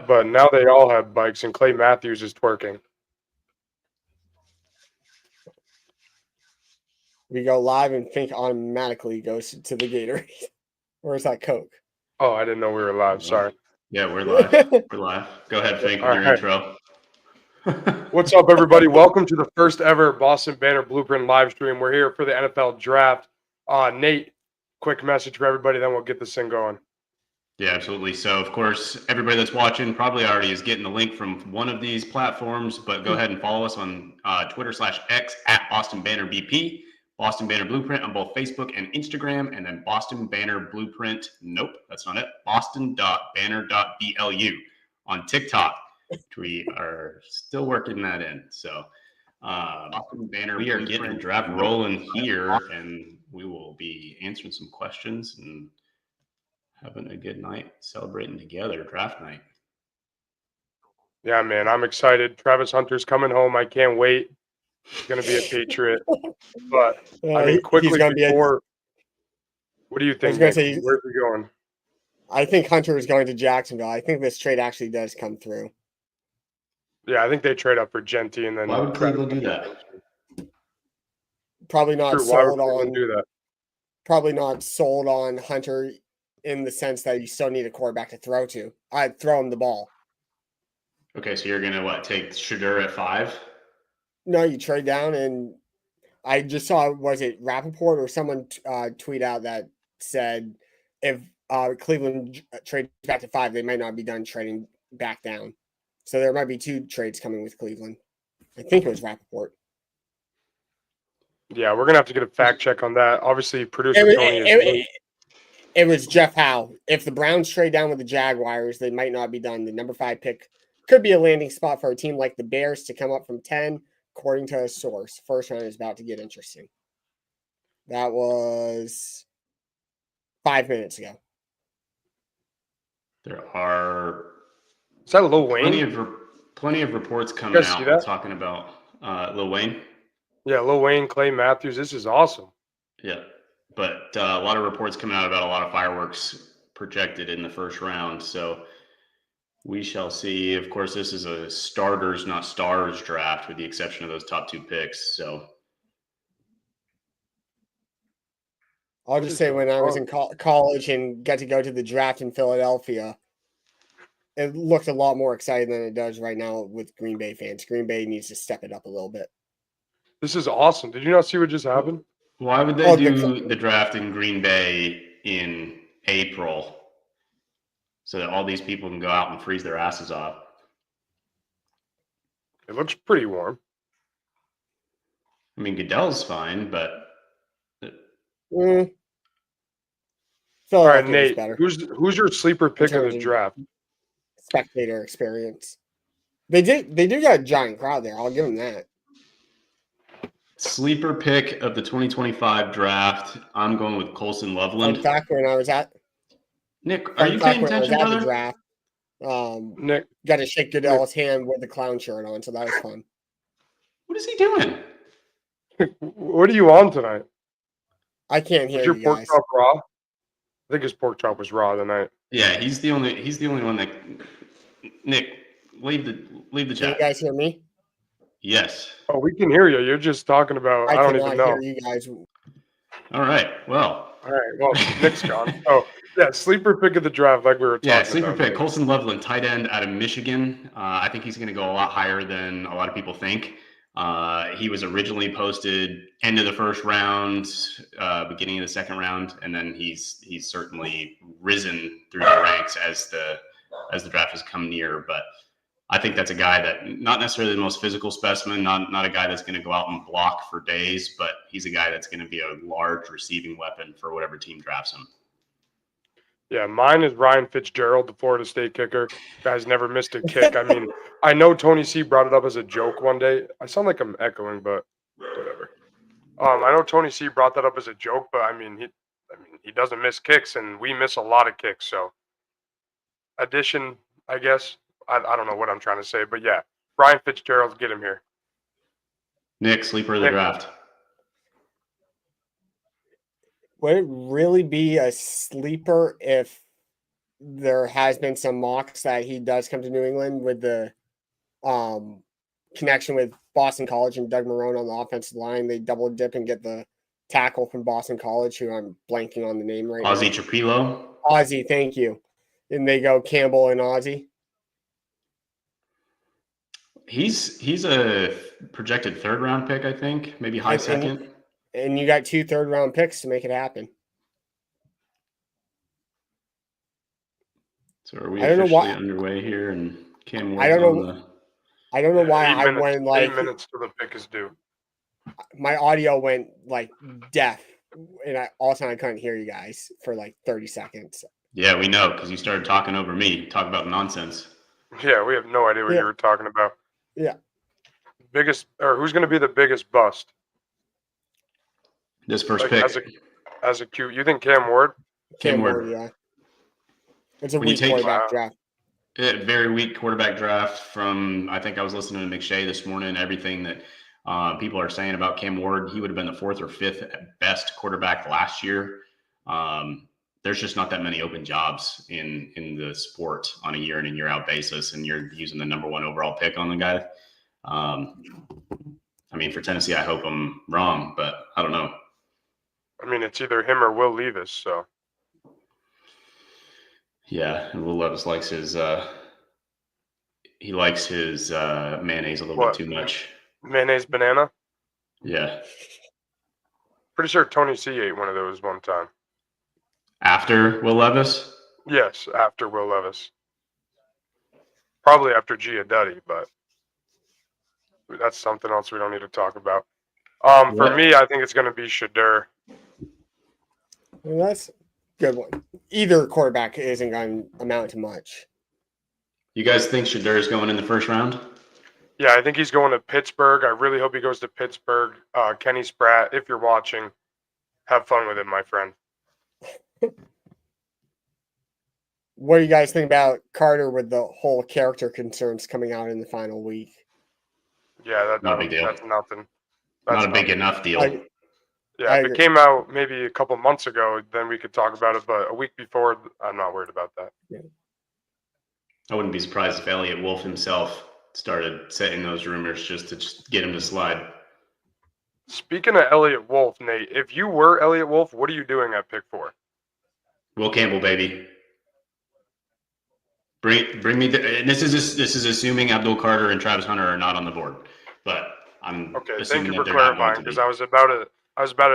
but now they all have bikes, and Clay Matthews is twerking. We go live and Fink automatically goes to the Gatorade. Or is that Coke? Oh, I didn't know we were live. Sorry. Yeah, we're live. We're live. Go ahead, Fink, with your intro. What's up, everybody? Welcome to the first ever Boston Banner Blueprint live stream. We're here for the NFL Draft. Nate, quick message for everybody, then we'll get this thing going. Yeah, absolutely. So, of course, everybody that's watching probably already is getting the link from one of these platforms, but go ahead and follow us on Twitter/X at Boston Banner BP, Boston Banner Blueprint on both Facebook and Instagram, and then Boston Banner Blueprint. Nope, that's not it. Boston.banner.blu on TikTok. We are still working that in. So, Boston Banner, we are getting the draft rolling here, and we will be answering some questions and having a good night celebrating together, draft night. Yeah, man, I'm excited. Travis Hunter's coming home. I can't wait. He's going to be a Patriot. But, I mean, quickly before, what do you think, Nick? Where's he going? I think Hunter is going to Jacksonville. I think this trade actually does come through. Yeah, I think they trade up for Genty and then. Why would Cleveland do that? Probably not True. sold on. Do that? Probably not sold on Hunter in the sense that you still need a quarterback to throw to. I'd throw him the ball. Okay, so you're gonna take Shedeur at 5? No, you trade down, and I just saw, was it Rappaport or someone tweet out that said if Cleveland trades back to 5, they might not be done trading back down. So there might be 2 trades coming with Cleveland. I think it was Rappaport. Yeah, we're gonna have to get a fact check on that. Obviously, producer Tony is. It was Jeff Howe. If the Browns trade down with the Jaguars, they might not be done. The number 5 pick could be a landing spot for a team like the Bears to come up from 10, according to a source. First round is about to get interesting. That was 5 minutes ago. There are is that Lil Wayne? Plenty of reports coming out talking about Lil Wayne. Yeah, Lil Wayne, Clay Matthews. This is awesome. Yeah. But a lot of reports coming out about a lot of fireworks projected in the first round. So we shall see. Of course, this is a starters, not stars draft with the exception of those top 2 picks. So I'll just say when I was in college and got to go to the draft in Philadelphia, it looked a lot more exciting than it does right now with Green Bay fans. Green Bay needs to step it up a little bit. This is awesome. Did you not see what just happened? Why would they do the draft in Green Bay in April so that all these people can go out and freeze their asses off? It looks pretty warm. I mean, Goodell's fine, but all right, Nate. Who's your sleeper pick of the draft? Spectator experience. They do got a giant crowd there. I'll give them that. Sleeper pick of the 2025 draft. I'm going with Colson Loveland. In fact, when I was at Nick, are you paying attention, brother? The draft, Nick got to shake Goodell's hand with the clown shirt on, so that was fun. What is he doing? What are you on tonight? I can't hear you guys. Pork chop raw? I think his pork chop was raw tonight. Yeah, he's the only one that. Nick, leave the chat. Can you guys hear me? Yes. Oh, we can hear you. You're just talking about. I don't even know. Hear you guys. All right. Well, Nick's gone. Oh, yeah. Sleeper pick of the draft, like we were talking about. Yeah, sleeper pick. Colson Loveland, tight end out of Michigan. I think he's going to go a lot higher than a lot of people think. He was originally posted end of the first round, beginning of the second round, and then he's certainly risen through the ranks as the draft has come near. But I think that's a guy that not necessarily the most physical specimen, not a guy that's going to go out and block for days, but he's a guy that's going to be a large receiving weapon for whatever team drafts him. Yeah, mine is Ryan Fitzgerald, the Florida State kicker. Guy's never missed a kick. I mean, I know Tony C brought it up as a joke one day. I sound like I'm echoing, but whatever. I know Tony C brought that up as a joke, but I mean he doesn't miss kicks, and we miss a lot of kicks. So, addition, I guess. I don't know what I'm trying to say, but yeah, Ryan Fitzgerald, get him here. Nick, sleeper of the draft. Would it really be a sleeper if there has been some mocks that he does come to New England with the connection with Boston College and Doug Marrone on the offensive line. They double dip and get the tackle from Boston College, who I'm blanking on the name right Ozzie now. Trapilo. Ozzie, thank you. And they go Campbell and Ozzie. He's a projected 3rd round pick, I think, maybe high second. And you got 2 third-round picks to make it happen. So are we I don't know officially why- underway here? And Cam Ward's I don't know- on the. I don't know why I 8 minutes, went like 8 minutes till the pick is due. my audio went like deaf, and all of a sudden I couldn't hear you guys for like 30 seconds. Yeah, we know because you started talking over me. Talk about nonsense. Yeah, we have no idea what Yeah. you were talking about. Yeah. Who's going to be the biggest bust? This first Like, pick. as a Q, you think Cam Ward? Cam Ward. Yeah. It's a When you weak take- quarterback draft. Very weak quarterback draft from, I think I was listening to McShay this morning, everything that people are saying about Cam Ward. He would have been the 4th or 5th best quarterback last year. There's just not that many open jobs in the sport on a year in and year out basis. And you're using the number 1 overall pick on the guy. I mean, for Tennessee, I hope I'm wrong, but I don't know. I mean, it's either him or Will Levis. So Yeah, and Will Levis likes his mayonnaise a little What? bit too much. mayonnaise banana. Yeah. Pretty sure Tony C ate one of those one time. After Will Levis? Yes, after Will Levis. Probably after Giudice, but that's something else we don't need to talk about. For What? me, I think it's going to be Shadur. Well, that's a good one. Either quarterback isn't going to amount to much. You guys think Shadur is going in the first round? Yeah, I think he's going to Pittsburgh. I really hope he goes to Pittsburgh. Kenny Spratt, if you're watching, have fun with it, my friend. What do you guys think about Carter with the whole character concerns coming out in the final week? Yeah, Not a big deal. that's nothing. That's Not a big enough deal. Yeah, I if it agree. came out maybe a couple months ago, then we could talk about it. But a week before, I'm not worried about that. I wouldn't be surprised if Elliot Wolf himself started setting those rumors just to get him to slide. Speaking of Elliot Wolf, Nate, if you were Elliot Wolf, what are you doing at pick 4? Will Campbell, baby. Bring me the, and this is assuming Abdul Carter and Travis Hunter are not on the board, but I'm Okay, thank assuming you for that they're not going clarifying to be. because I was about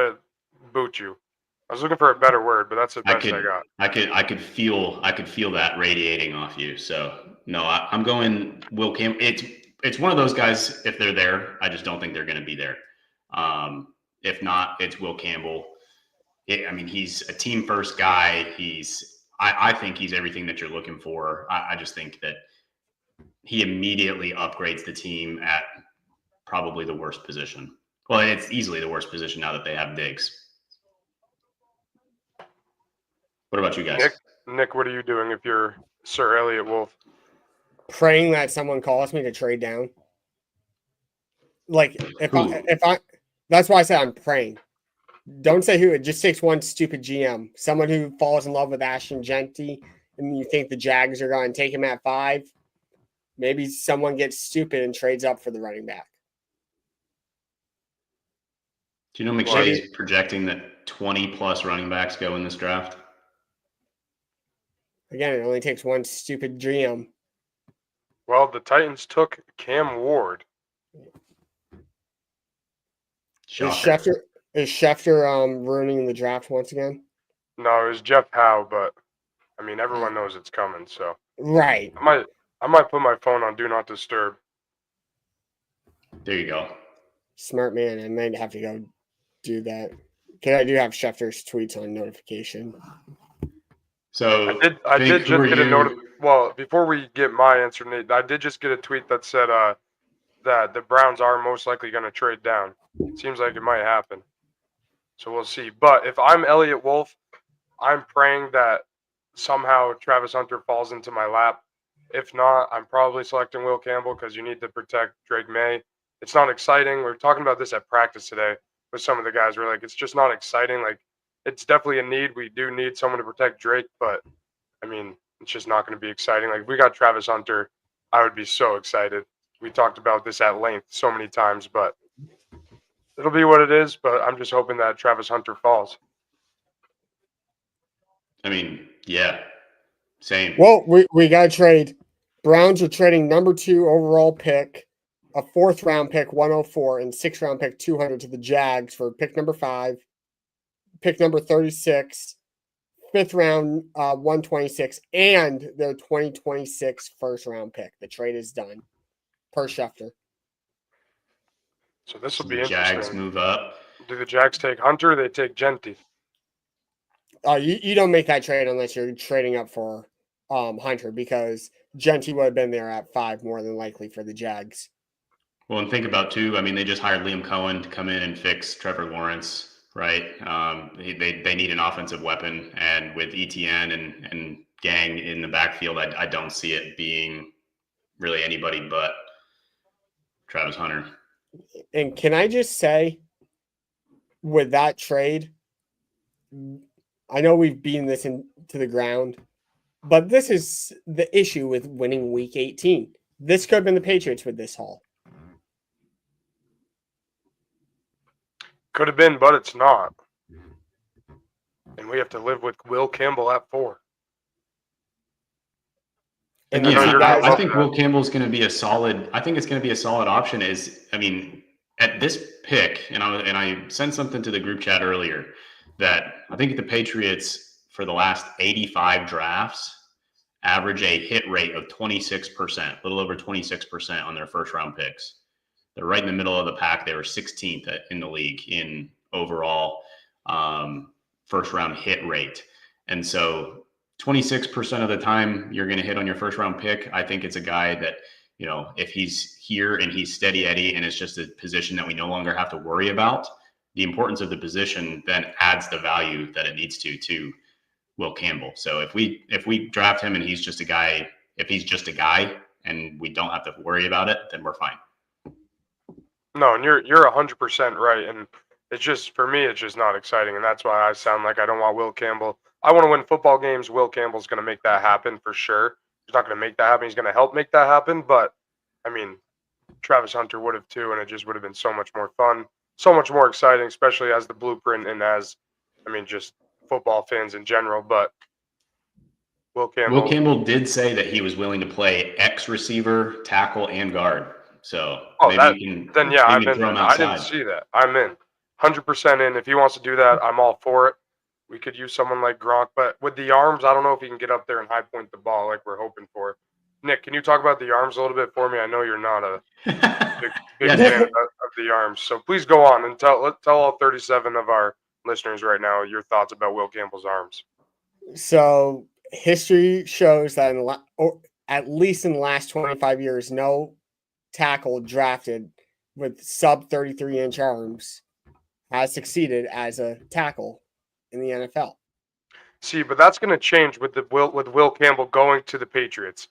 to boot you. I was looking for a better word, but that's the best I got. I could feel that radiating off you. So no, I'm going Will Campbell. It's one of those guys. If they're there, I just don't think they're going to be there. If not, it's Will Campbell. I mean, he's a team first guy. I think he's everything that you're looking for. I just think that he immediately upgrades the team at probably the worst position. Well, it's easily the worst position now that they have Diggs. What about you guys? Nick, what are you doing if you're Sir Elliot Wolf? Praying that someone calls me to trade down. Like if I that's why I said I'm praying. Don't say who. It just takes one stupid GM, someone who falls in love with Ashton Genty, and you think the Jags are going to take him at 5. Maybe someone gets stupid and trades up for the running back. Do you know McShay is projecting that 20 plus running backs go in this draft? Again, it only takes one stupid GM. Well, the Titans took Cam Ward. Shocker. Is Schefter ruining the draft once again? No, it was Jeff Howe, but I mean everyone knows it's coming, so Right. I might put my phone on Do Not Disturb. There you go. Smart man. I might have to go do that. Because I do have Schefter's tweets on notification. So I did Vic, who just are get a you- note. Well, before we get my answer, Nate, I did just get a tweet that said that the Browns are most likely going to trade down. It seems like it might happen. So we'll see. But if I'm Elliot Wolf, I'm praying that somehow Travis Hunter falls into my lap. If not, I'm probably selecting Will Campbell because you need to protect Drake May. It's not exciting. We were talking about this at practice today with some of the guys. We're like, it's just not exciting. Like, it's definitely a need. We do need someone to protect Drake, but I mean, it's just not going to be exciting. Like if we got Travis Hunter, I would be so excited. We talked about this at length so many times, but it'll be what it is. But I'm just hoping that Travis Hunter falls. I mean, yeah, same. Well, we got to trade. Browns are trading number 2 overall pick, a 4th round pick 104, and 6th round pick 200 to the Jags for pick number 5, pick number 36, 5th round 126, and their 2026 first round pick. The trade is done per Schefter. So this will The be Jags interesting. move up. Do the Jags take Hunter? Or they take Genty. You don't make that trade unless you're trading up for Hunter, because Genty would have been there at 5 more than likely for the Jags. Well, and think about too. I mean, they just hired Liam Cohen to come in and fix Trevor Lawrence, right? They need an offensive weapon, and with ETN and Gang in the backfield, I don't see it being really anybody but Travis Hunter. And can I just say, with that trade, I know we've beaten this into the ground, but this is the issue with winning Week 18. This could have been the Patriots with this haul. Could have been, but it's not. And we have to live with Will Campbell at 4. And Again, you're I not think that. Will Campbell's going to be a solid. I think it's going to be a solid option. At this pick, and I sent something to the group chat earlier that I think the Patriots for the last 85 drafts average a hit rate of 26%, a little over 26% on their first round picks. They're right in the middle of the pack. They were 16th in the league in overall first round hit rate. And so 26% of the time you're going to hit on your first round pick. I think it's a guy that, you know, if he's here and he's steady Eddie and it's just a position that we no longer have to worry about, the importance of the position then adds the value that it needs to Will Campbell. So if we draft him and he's just a guy, if he's just a guy and we don't have to worry about it, then we're fine. No, and you're 100% right. And it's just, for me, it's just not exciting. And that's why I sound like I don't want Will Campbell. I want to win football games. Will Campbell's going to make that happen for sure. He's not going to make that happen. He's going to help make that happen. But, I mean, Travis Hunter would have too, and it just would have been so much more fun, so much more exciting, especially as the blueprint and as, I mean, just football fans in general. But Will Campbell did say that he was willing to play X receiver, tackle, and guard. So I'm in. I throw him I outside. didn't see that. I'm in. 100% in. If he wants to do that, I'm all for it. We could use someone like Gronk, but with the arms, I don't know if he can get up there and high point the ball like we're hoping for. Nick, can you talk about the arms a little bit for me? I know you're not a big fan of the arms, so please go on and tell all 37 of our listeners right now your thoughts about Will Campbell's arms. So history shows that at least in the last 25 years, no tackle drafted with sub 33-inch arms has succeeded as a tackle in the NFL. See, but that's going to change with Will Campbell going to the Patriots.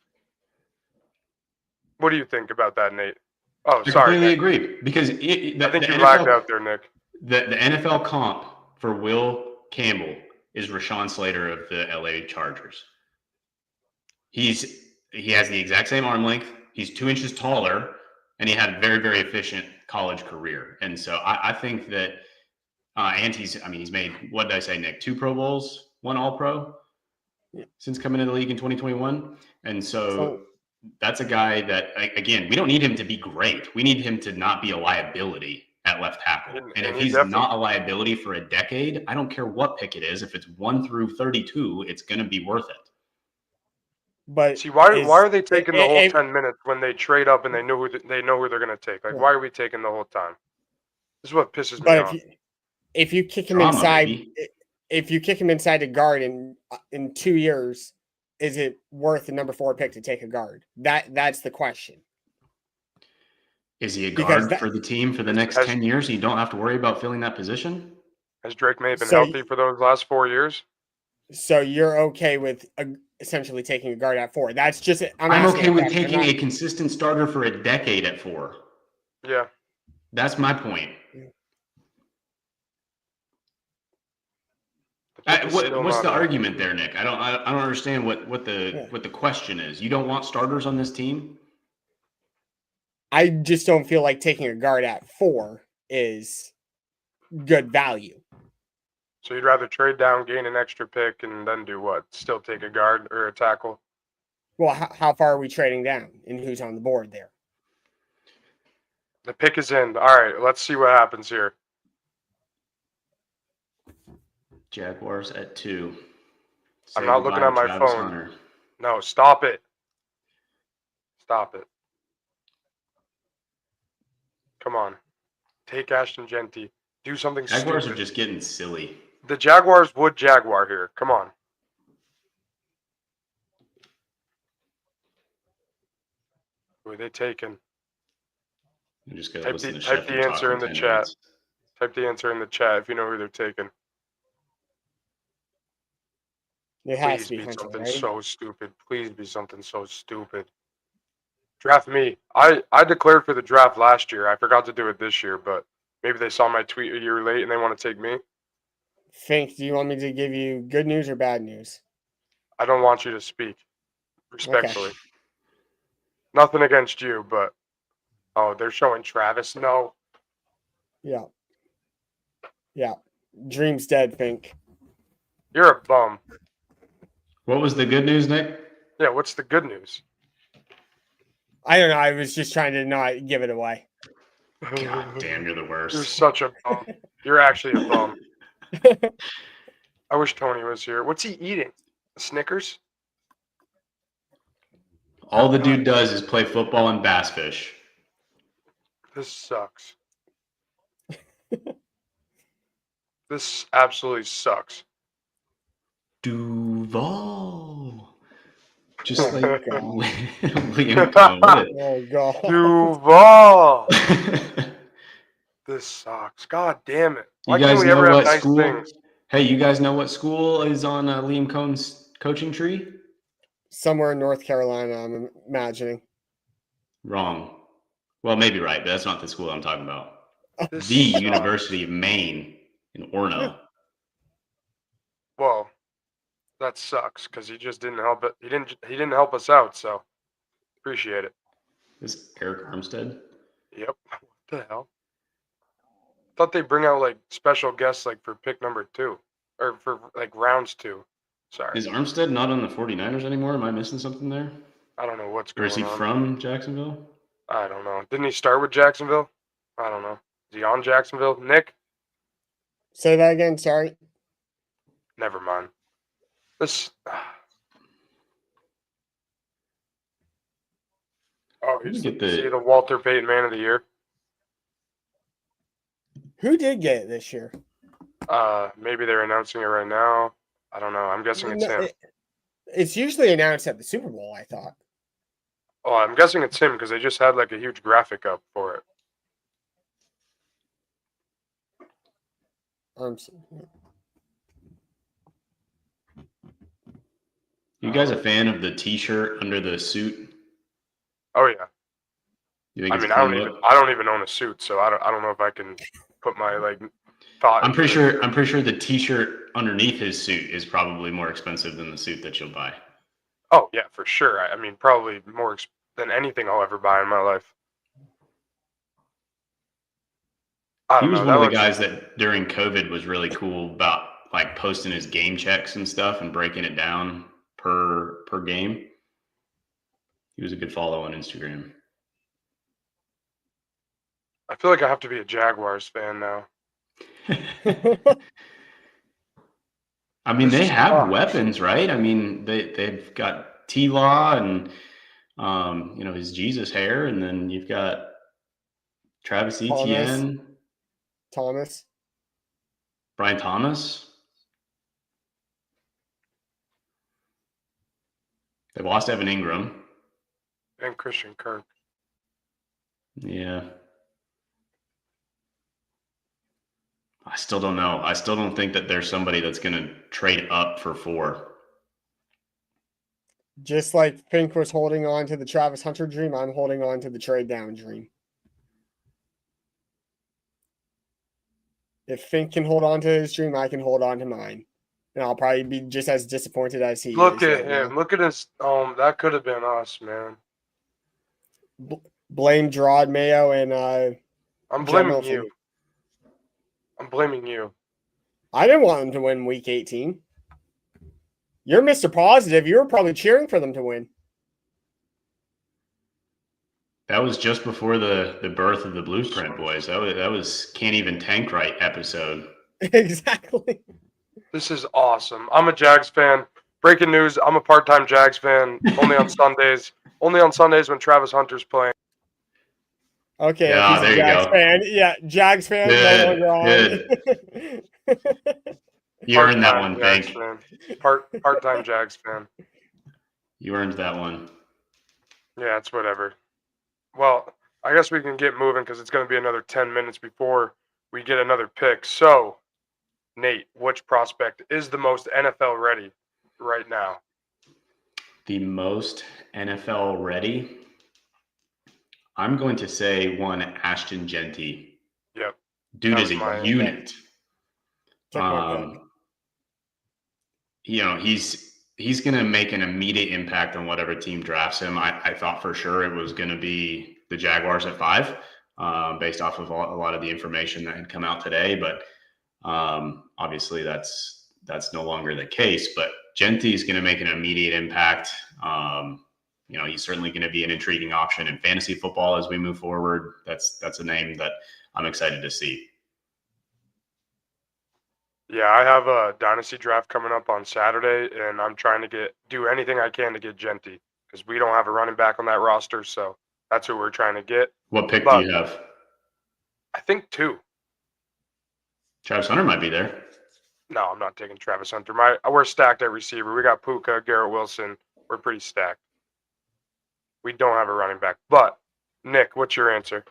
What do you think about that, Nate? Oh, sorry. I completely agree, because I think you lagged out there, Nick. The NFL comp for Will Campbell is Rashawn Slater of the LA Chargers. He has the exact same arm length. He's 2 inches taller, and he had a very, very efficient college career. And so I think that, and he's made, what did I say, Nick? 2 Pro Bowls, 1 All-Pro since coming into the league in 2021. And so that's a guy that, again, we don't need him to be great. We need him to not be a liability at left tackle. And if he's not a liability for a decade, I don't care what pick it is. If it's 1 through 32, it's going to be worth it. But see, why are they taking the whole 10 minutes when they trade up and they know who they're going to take? Like, why are we taking the whole time? This is what pisses me off. If you kick him inside, if you kick him inside a guard in 2 years, is it worth the number 4 pick to take a guard? That's the question. Is he a guard for the team for the next 10 years? You don't have to worry about filling that position? Has Drake May been healthy for those last 4 years? So you're okay with essentially taking a guard at 4? That's just I'm okay with taking a consistent starter for a decade at 4. Yeah. That's my point. Still What's not the happening. argument there, Nick? I don't understand what the question is. You don't want starters on this team? I just don't feel like taking a guard at 4 is good value. So you'd rather trade down, gain an extra pick, and then do what? Still take a guard or a tackle? Well, how far are we trading down and who's on the board there? The pick is in. All right, let's see what happens here. Jaguars at 2. I'm Say not goodbye looking to at my Travis phone. Hunter. No, stop it. Stop it. Come on. Take Ashton Genty. Do something Jaguars stupid. are just getting silly. The Jaguars would Jaguar here. Come on. Who are they taking? I'm just gonna Type listen the- to type the Sheffield talk answer for in the 10 chat. minutes. Type the answer in the chat if you know who they're taking. It has Please to be be Hunter, something right? so stupid. Please be something so stupid. Draft me. I declared for the draft last year. I forgot to do it this year, but maybe they saw my tweet a year late and they want to take me. Fink, do you want me to give you good news or bad news? I don't want you to speak. Respectfully. Nothing against you, but oh, they're showing Travis. No. Yeah. Yeah. Dream's dead, Fink. You're a bum. What was the good news, Nick? Yeah, what's the good news? I don't know. I was just trying to not give it away. God damn, you're the You're worst. such a bum. You're actually a bum. I wish Tony was here. What's he eating? Snickers? All the dude does is play football and bass fish. This sucks. This absolutely sucks. Duval. Just Oh, like God. Liam Cohen. Oh, God. Duval. This sucks. God damn it. Why You can't guys we know ever have what nice school? things? Hey, you guys know what school is on Liam Cohen's coaching tree? Somewhere in North Carolina, I'm imagining. Wrong. Well, maybe right, but that's not the school I'm talking about. This The sucks. University of Maine in Orono. Well, that sucks because he just didn't help it. He didn't help us out, so appreciate it. This Eric Armstead. Yep. What the hell? Thought they bring out like special guests like for pick number 2 or for like rounds 2. Sorry. Is Armstead not on the 49ers anymore? Am I missing something there? I don't know what's Or going is he on. from Jacksonville? I don't know. Didn't he start with Jacksonville? I don't know. Is he on Jacksonville? Nick? Say that again. Sorry. Never mind. This. Oh, Let me he's get see the Walter Payton Man of the Year. Who did get it this year? Maybe they're announcing it right now. I don't know. I'm guessing it's him. It's usually announced at the Super Bowl, I thought. Oh, I'm guessing it's him because they just had like a huge graphic up for it. You guys a fan of the T-shirt under the suit? Oh yeah. You think I it's mean, clean look? I don't even own a suit, so I don't know if I can put my like thought. I'm pretty sure the T-shirt underneath his suit is probably more expensive than the suit that you'll buy. Oh yeah, for sure. I mean, probably more than anything I'll ever buy in my life. He was one of the guys that during COVID was really cool about like posting his game checks and stuff and breaking it down per game. He was a good follow on Instagram. I feel like I have to be a Jaguars fan now. I mean, they have sucks. weapons, right? I mean, they've got T-Law and his Jesus hair, and then you've got Travis Etienne, Thomas. Brian Thomas. They lost Evan Ingram. And Christian Kirk. Yeah. I still don't know. I still don't think that there's somebody that's going to trade up for 4. Just like Fink was holding on to the Travis Hunter dream, I'm holding on to the trade down dream. If Fink can hold on to his dream, I can hold on to mine. And I'll probably be just as disappointed as he Look is at right him. now. Look at his. That could have been us, man. Blame Gerard Mayo and I'm Joe blaming Milton. you. I'm blaming you. I didn't want them to win Week 18. You're Mr. Positive. You were probably cheering for them to win. That was just before the birth of the Blueprint Boys. That was Can't Even Tank Right episode. Exactly. This is awesome. I'm a Jags fan. Breaking news: I'm a part-time Jags fan. Only on Sundays. Only on Sundays when Travis Hunter's playing. Okay, Yeah, if he's there a you Jags go. fan. Yeah, Jags fan, no Good, longer on. good. You earned that one, Jags Pink. fan. Part-time Jags fan. You earned that one. Yeah, it's whatever. Well, I guess we can get moving because it's going to be another 10 minutes before we get another pick. So, Nate, which prospect is the most NFL ready right now? The most NFL ready. I'm going to say one Ashton Genty. Yep. Dude That is was my- a unit. Took my pick. You know, he's going to make an immediate impact on whatever team drafts him. I thought for sure it was going to be the Jaguars at 5, based off of a lot of the information that had come out today. But obviously that's no longer the case. But Genty is going to make an immediate impact. You know, he's certainly going to be an intriguing option in fantasy football as we move forward. That's a name that I'm excited to see. Yeah, I have a dynasty draft coming up on Saturday, and I'm trying to do anything I can to get Genty because we don't have a running back on that roster, so that's who we're trying to get. What pick But- do you have? I think 2. Travis Hunter might be there. No, I'm not taking Travis Hunter. We're stacked at receiver. We got Puka, Garrett Wilson. We're pretty stacked. We don't have a running back. But Nick, what's your answer?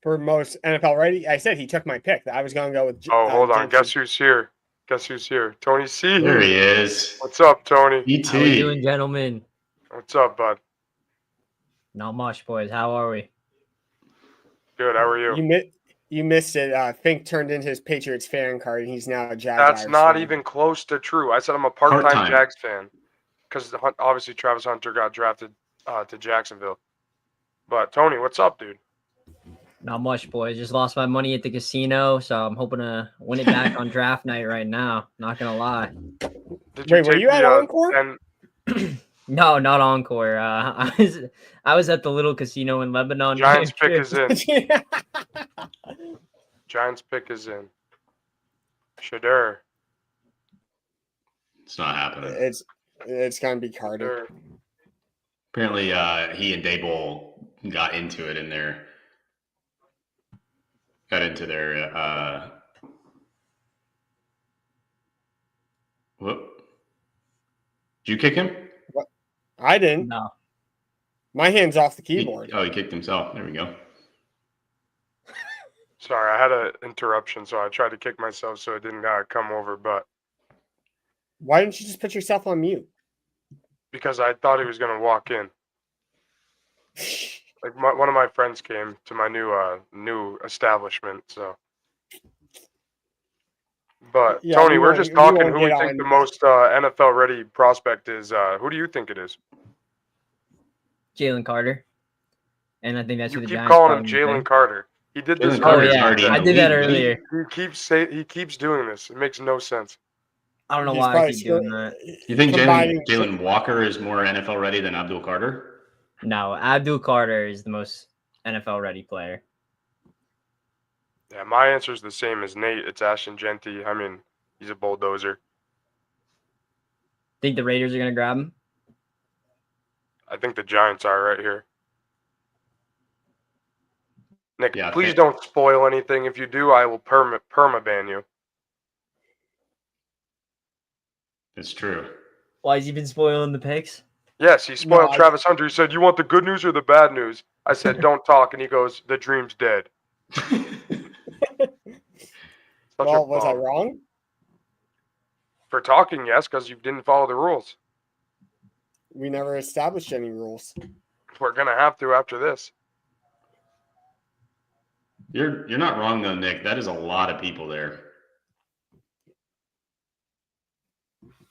For most NFL ready, I said he took my pick. I was going to go with. Oh, hold on. Genty. Guess who's here? Guess who's here? Tony C. There he is. What's up, Tony? How we doing, ET. gentlemen? What's up, bud? Not much, boys. How are we? Good. How are you? You missed it. Fink turned in his Patriots fan card, and he's now a Jags. That's not even close to true. I said I'm a part-time Part-time. Jags fan because obviously Travis Hunter got drafted to Jacksonville. But Tony, what's up, dude? Not much, boys. Just lost my money at the casino, so I'm hoping to win it back on draft night right now. Not gonna lie. Did Wait, were take you at the, Encore? And No, not Encore. I was at the little casino in Lebanon. Giants pick is in. Yeah. Giants pick is in. Shadur. It's not happening. It's gonna be Carter. Shadur. Apparently, he and Dable got into it in their whoop. Did you kick him? I didn't. No. My hand's off the He keyboard. kicked himself. There we go. Sorry, I had an interruption, so I tried to kick myself so it didn't come over. But Why didn't you just put yourself on mute? because I thought he was gonna walk in. Like one of my friends came to my new establishment, so. But Yeah, Tony, we we're won't- just we talking won't who we get think on- the most NFL ready prospect is. Who do you think it is? Jalen Carter. And I think that's You who the keep Giants calling him probably Jalen pick. Carter. He did this Jalen Oh, Carter's yeah. already in I the did that league, earlier. He keeps doing this. It makes no sense. I don't know He's why I probably keep doing that. You think combining- Jalen Walker is more NFL ready than Abdul Carter? No, Abdul Carter is the most NFL ready player. Yeah, my answer is the same as Nate. It's Ashton Genty. I mean, he's a bulldozer. Think the Raiders are gonna grab him? I think the Giants are right here. Nick, Yeah, I please think- don't spoil anything. If you do, I will perma ban you. It's true. Why has he been spoiling the picks? Yes, he spoiled No, Travis Hunter. He said, "You want the good news or the bad news?" I said, "Don't talk," and he goes, "The dream's dead." Such a Well, was I bum. wrong? For talking, yes, because you didn't follow the rules. We never established any rules. We're gonna have to after this. You're not wrong though, Nick. That is a lot of people there.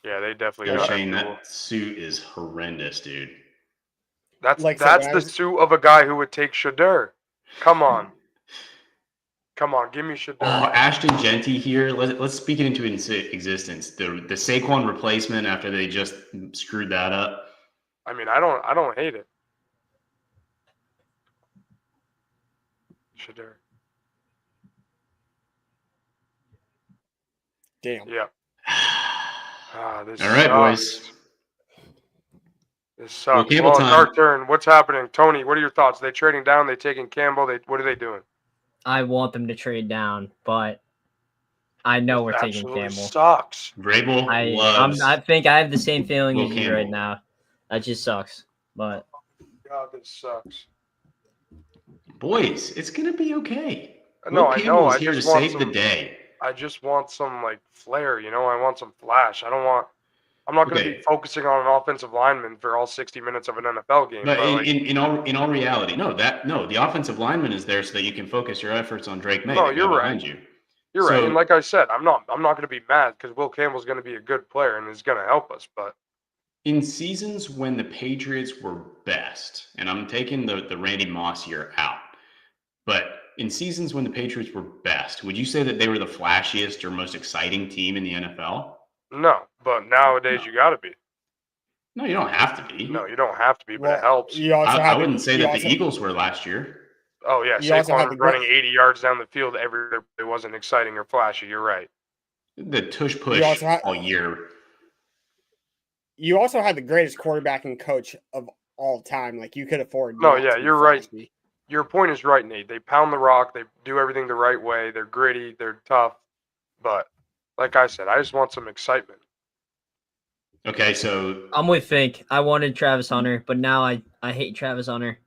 Yeah, they definitely Yo, got Shane, that. that suit is horrendous, dude. That's Like I said, that's the suit of a guy who would take Shadur. Come on. Come on, give me Shadur. Oh, Ashton Genty here. Let's speak it into existence. The Saquon replacement after they just screwed that up. I mean, I don't hate it. Shadur. Damn. Yeah. This All right, sucks. boys. This sucks. Well, Campbell Well, it's our time. turn. What's happening? Tony, what are your thoughts? They trading down? They taking Campbell? What are they doing? I want them to trade down, but I know we're taking Absolutely Campbell. sucks. Vrabel I loves. think I have the same feeling Will as you right Campbell. now. That just sucks. But God, this sucks. Boys, it's gonna be okay. No, Will I know. Campbell's I here to just want save the day. I just want some like flair, you know. I want some flash. I'm not going to Okay. be focusing on an offensive lineman for all 60 minutes of an NFL game. But But like, in all reality, the offensive lineman is there so that you can focus your efforts on Drake May. No, the guy you're right. behind you. You're right. So- And like I said, I'm not going to be mad because Will Campbell's going to be a good player and is going to help us. But In seasons when the Patriots were best, and I'm taking the Randy Moss year out, but in seasons when the Patriots were best, would you say that they were the flashiest or most exciting team in the NFL? no. But nowadays No. you got to be. No, you don't have to be. No, you don't have to be, but Well, it helps. You also I have wouldn't say you that also- the Eagles were last year. Oh yeah, You also have Saquon the running 80 yards down the field every it wasn't exciting or flashy. You're right. The tush push also have- all year. You also had the greatest quarterbacking coach of all time. Like you could afford. No, not yeah, to be you're right. flashy. Your point is right, Nate. They pound the rock. They do everything the right way. They're gritty. They're tough. But like I said, I just want some excitement. Okay, so I'm with Fink. I wanted Travis Hunter, but now I hate Travis Hunter.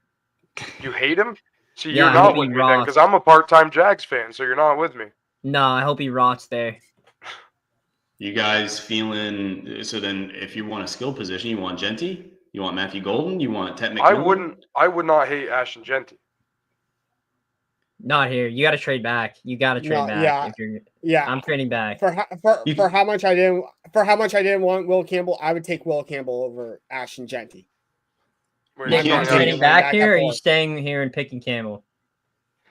You hate him? See, Yeah, you're I not hope he with me then, because rots. I'm a part-time Jags fan, so you're not with me. No, I hope he rots there. you guys feeling so then if you want a skill position, you want Genty? You want Matthew Golden? You want Ted McMillan? I would not hate Ashton Genty. Not here. You got to trade back. You got to trade No, back. yeah. If you're, Yeah. I'm trading back. For how much I didn't want Will Campbell, I would take Will Campbell over Ashton Genty. Where Nick, you can't are you going take- trading at? back back here, or are and you forth. staying here and picking Campbell?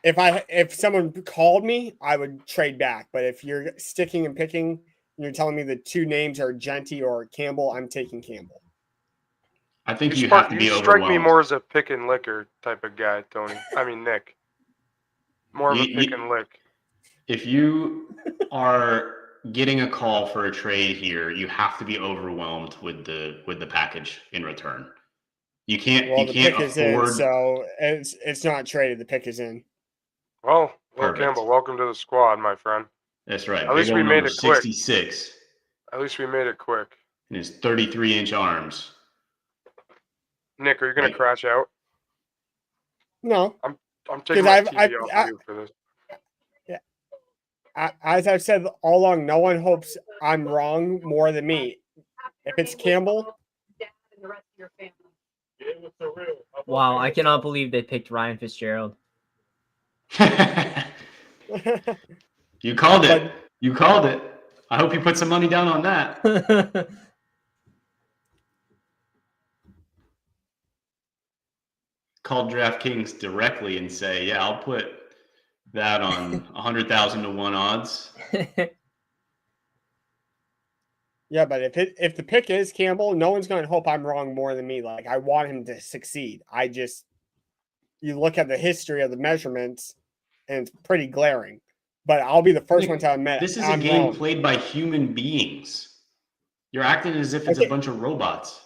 If someone called me, I would trade back. But if you're sticking and picking, and you're telling me the two names are Genty or Campbell, I'm taking Campbell. I think You you have to be strike overwhelmed. me more as a pick and licker type of guy, Tony. I mean, Nick. More of a pick and lick. If you are getting a call for a trade here, you have to be overwhelmed with the package in return. You can't Well, you the can't pick is in, afford. so it's not traded. The pick is in. Well, Will Perfect. Campbell, welcome to the squad, my friend. That's right. At least Big we old made number it quick. 66 At least we made it quick. and his 33-inch arms. Nick, are you going Right. to crash out? No, I'm taking 'Cause my I've- TV off of you for this. as I've said all along, no one hopes I'm wrong more than me. If it's Campbell, Wow, I cannot believe they picked Ryan Fitzgerald. You called it. But- You called it. I hope you put some money down on that. Call DraftKings directly and say, "Yeah, I'll put that on 100,000 to 1 odds." yeah, but if the pick is Campbell, no one's going to hope I'm wrong more than me. Like I want him to succeed. You look at the history of the measurements, and it's pretty glaring. But I'll be the first Nick, one to admit This is I'm a game wrong. played by human beings. You're acting as if it's a Okay. bunch of robots.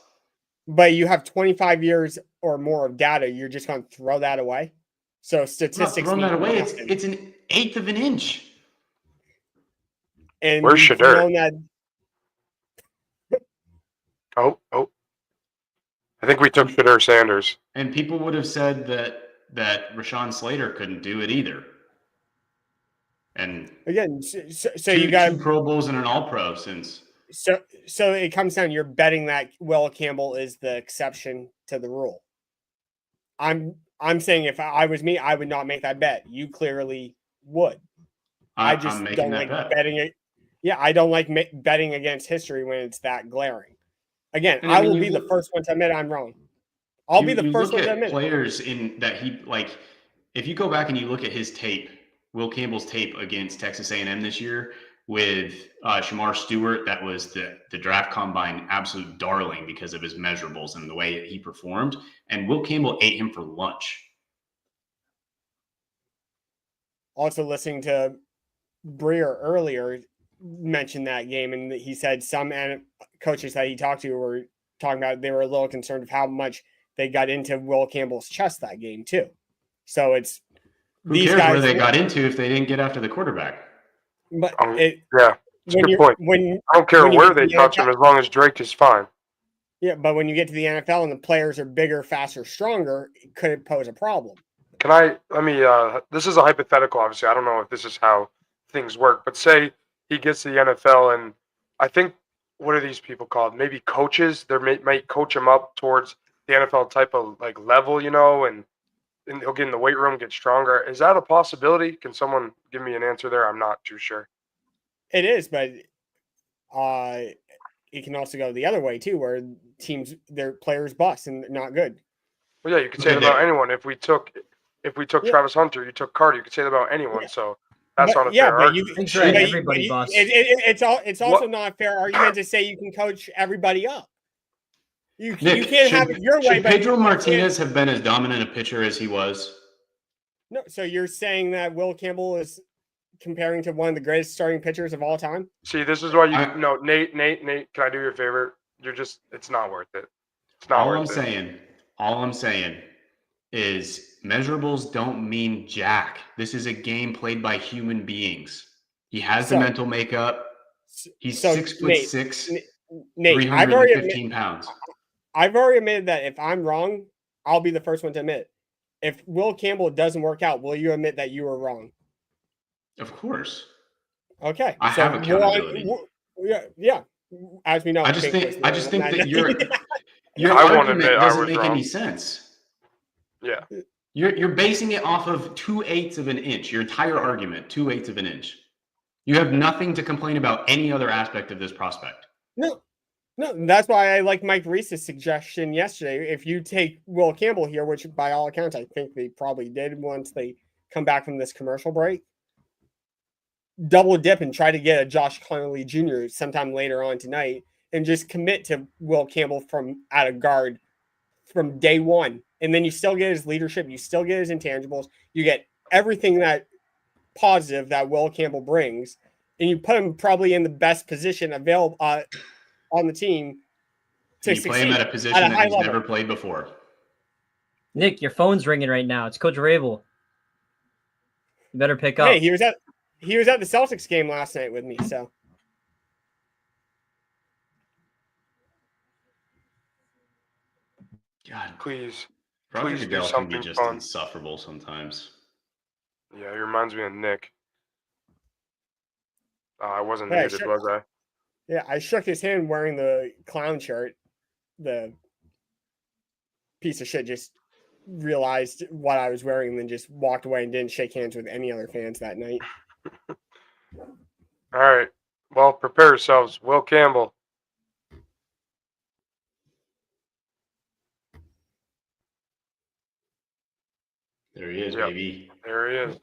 But you have 25 years or more of data. You're just going to throw that away. So I'm not statistics throwing that mean away. nothing. It's an eighth of an inch. And Where's we've Shadur? known that Oh. I think we took Shadur Sanders. And people would have said that Rashawn Slater couldn't do it either. And again. So two, you got two Pro Bowls and an All Pro since. so it comes down. You're betting that Will Campbell is the exception to the rule. I'm saying if I was me, I would not make that bet. You clearly would. I just I'm making don't that like bet. betting it. Yeah, I don't like betting against history when it's that glaring. Again, And I mean, will you be the look- first one to admit I'm wrong. I'll be the you first look one to at admit it. players in that he like. If you go back and you look at his tape, Will Campbell's tape against Texas A&M this year with Shamar Stewart, that was the draft combine absolute darling because of his measurables and the way that he performed. And Will Campbell ate him for lunch. Also, listening to Breer earlier mention that game, and he said some coaches that he talked to were talking about they were a little concerned of how much they got into Will Campbell's chest that game too. So it's Who these cares guys where they got into if they didn't get after the quarterback? But Yeah, it's a good point. I don't care when you where get to they the touch him NFL as long as Drake is fine. Yeah, but when you get to the NFL and the players are bigger, faster, stronger, it could pose a problem. This is a hypothetical, obviously. I don't know if this is how things work, but say he gets to the NFL and I think, what are these people called? Maybe coaches. They might coach him up towards the NFL type of like level, and he'll get in the weight room, get stronger. Is that a possibility? Can someone give me an answer there? I'm not too sure. It is, but it can also go the other way too, where their players bust and not good. Well, yeah, you could say it about anyone. If we took Travis Hunter, you took Carter. You could say that about anyone. Yeah. So that's not a fair argument. Everybody busts. It's also not a fair argument to say you can coach everybody up. You can't have it your way. Should Pedro Martinez have been as dominant a pitcher as he was? No. So you're saying that Will Campbell is comparing to one of the greatest starting pitchers of all time? See, this is why Nate, can I do you a favor? It's not worth it. It's not worth it. All I'm saying is measurables don't mean jack. This is a game played by human beings. He has the mental makeup. He's 6'6", Nate, 315 pounds. I've already admitted that if I'm wrong, I'll be the first one to admit. If Will Campbell doesn't work out, will you admit that you were wrong? Of course. Okay. I have accountability. Yeah. As we know, I just think that your I won't argument admit I doesn't was make wrong. any sense. Yeah. You're basing it off of 2/8 of an inch. Your entire argument, 2/8 of an inch. You have nothing to complain about any other aspect of this prospect. No, that's why I like Mike Reese's suggestion yesterday. If you take Will Campbell here, which by all accounts I think they probably did once they come back from this commercial break, double dip and try to get a Josh Connolly Jr. sometime later on tonight and just commit to Will Campbell from out of guard from day one. And then you still get his leadership, you still get his intangibles, you get everything that positive that Will Campbell brings, and you put him probably in the best position available on the team to you play him at a position that he's never played before. Nick, your phone's ringing right now. It's Coach Rabel. You better pick up. Hey, he was at the Celtics game last night with me, so. God, Please Roger do Goodell can something be just fun. insufferable sometimes. Yeah, he reminds me of Nick. I wasn't Yeah, muted, was I? Yeah, I shook his hand wearing the clown shirt. The piece of shit just realized what I was wearing and then just walked away and didn't shake hands with any other fans that night. All right. Well, prepare yourselves. Will Campbell. There he is, Yep. baby. There he is.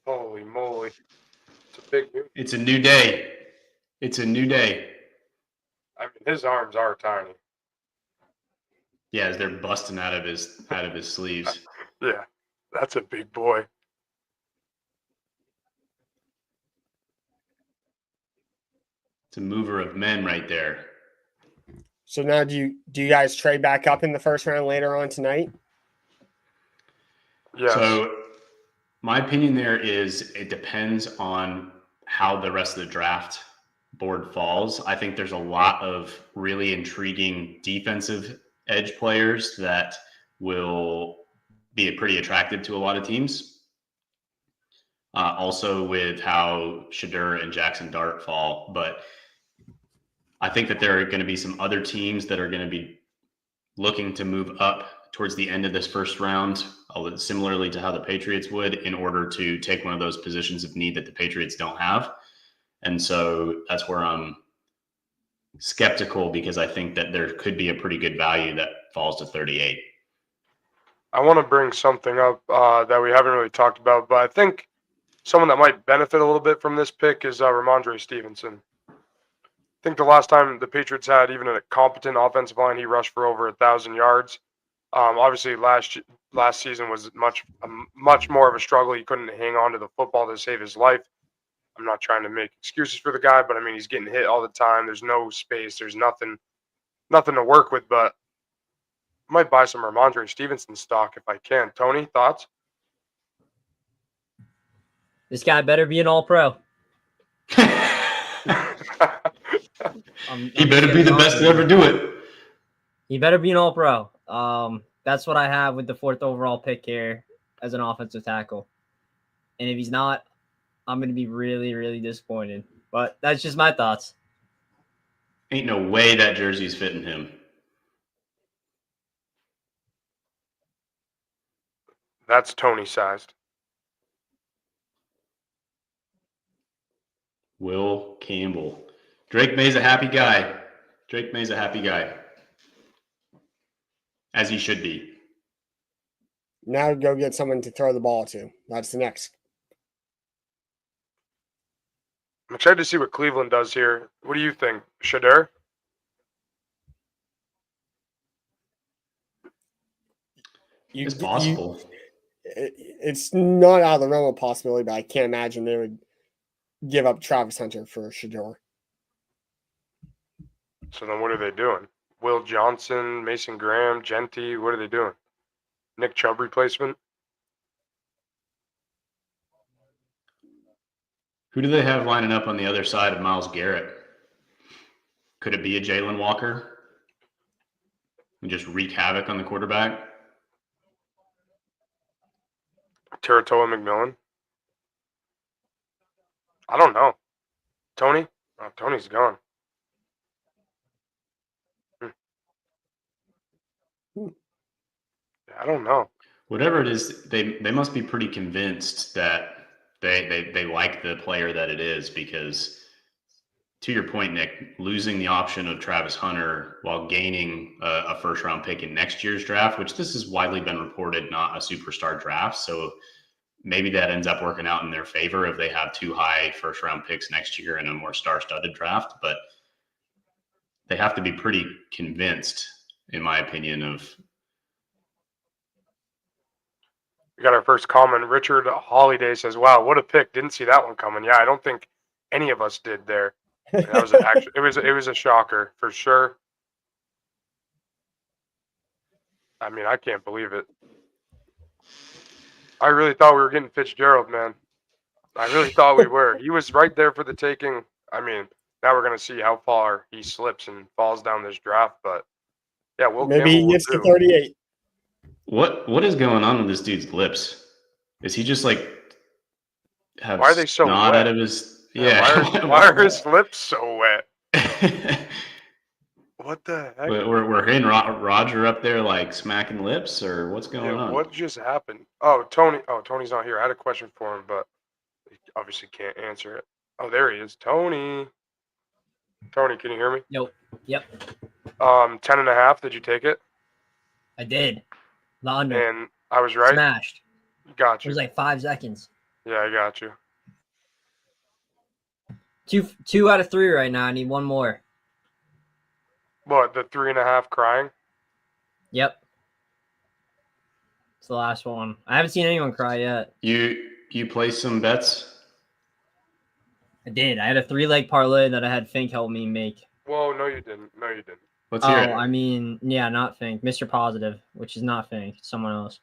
Holy moly. It's a big dude. It's a new day. It's a new day. I mean, his arms are tiny. Yeah, as they're busting out of his sleeves. Yeah, that's a big boy. It's a mover of men right there. So now do you guys trade back up in the first round later on tonight? Yes. So my opinion there is it depends on how the rest of the draft board falls. I think there's a lot of really intriguing defensive edge players that will be pretty attractive to a lot of teams. Also with how Shedeur and Jackson Dart fall. But I think that there are going to be some other teams that are going to be looking to move up towards the end of this first round, similarly to how the Patriots would, in order to take one of those positions of need that the Patriots don't have. And so that's where I'm skeptical, because I think that there could be a pretty good value that falls to 38. I want to bring something up that we haven't really talked about, but I think someone that might benefit a little bit from this pick is Ramondre Stevenson. I think the last time the Patriots had even a competent offensive line, he rushed for over 1,000 yards. Obviously, last season was much more of a struggle. He couldn't hang on to the football to save his life. I'm not trying to make excuses for the guy, but I mean, he's getting hit all the time. There's no space. There's nothing to work with. But I might buy some Ramondre Stevenson stock if I can. Tony, thoughts? This guy better be an all-pro. He better be the best to ever do it. He better be an all-pro. That's what I have with the 4th overall pick here as an offensive tackle. And if he's not, I'm going to be really, really disappointed. But that's just my thoughts. Ain't no way that jersey's fitting him. That's Tony sized. Will Campbell. Drake May's a happy guy. Drake May's a happy guy. As he should be. Now go get someone to throw the ball to. That's the next. I'm excited to see what Cleveland does here. What do you think, Shedeur? It's possible. It's not out of the realm of possibility, but I can't imagine they would give up Travis Hunter for Shedeur. So then what are they doing? Will Johnson, Mason Graham, Genty, what are they doing? Nick Chubb replacement? Who do they have lining up on the other side of Myles Garrett? Could it be a Jalen Walker? And just wreak havoc on the quarterback? Teratoa McMillan? I don't know. Tony? Oh, Tony's gone. I don't know. Whatever it is, they must be pretty convinced that they like the player that it is, because to your point, Nick, losing the option of Travis Hunter while gaining a first-round pick in next year's draft, which this has widely been reported not a superstar draft, so maybe that ends up working out in their favor if they have 2 high first-round picks next year in a more star-studded draft. But they have to be pretty convinced, in my opinion, of. We got our first comment. Richard Holiday says, "Wow, what a pick! Didn't see that one coming." Yeah, I don't think any of us did there. That was it was a shocker for sure. I mean, I can't believe it. I really thought we were getting Fitzgerald, man. I really thought we were. He was right there for the taking. I mean, now we're gonna see how far he slips and falls down this draft. But yeah, Maybe he gets to 38. What is going on with this dude's lips? Is he just like have why are they so snot wet? out of his? Yeah. Why are his lips so wet? What the heck? We're hearing Roger up there like smacking lips, or what's going on? What just happened? Oh, Tony. Oh, Tony's not here. I had a question for him, but he obviously can't answer it. Oh, there he is. Tony. Tony, can you hear me? Nope. Yep. 10.5. Did you take it? I did. The under. And I was right. Smashed. Got It you. was like 5 seconds. Yeah, I got you. 2 out of 3 right now. I need one more. What, the 3.5 crying? Yep. It's the last one. I haven't seen anyone cry yet. You placed some bets? I did. I had a 3-leg parlay that I had Fink help me make. Whoa, no, you didn't. No, you didn't. Let's hear it. I mean, yeah, not Fink. Mr. Positive, which is not Fink. It's someone else.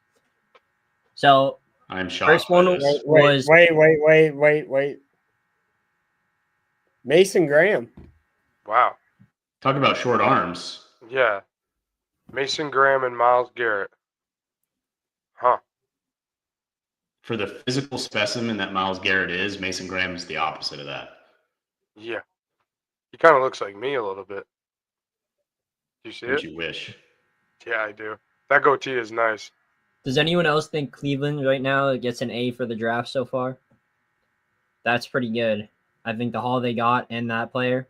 So, I'm shocked. first one by this. was Wait. Mason Graham. Wow. Talk about short arms. Yeah. Mason Graham and Myles Garrett. Huh. For the physical specimen that Myles Garrett is, Mason Graham is the opposite of that. Yeah. He kind of looks like me a little bit. Do you see Don't it? you wish? Yeah, I do. That goatee is nice. Does anyone else think Cleveland right now gets an A for the draft so far? That's pretty good. I think the haul they got and that player.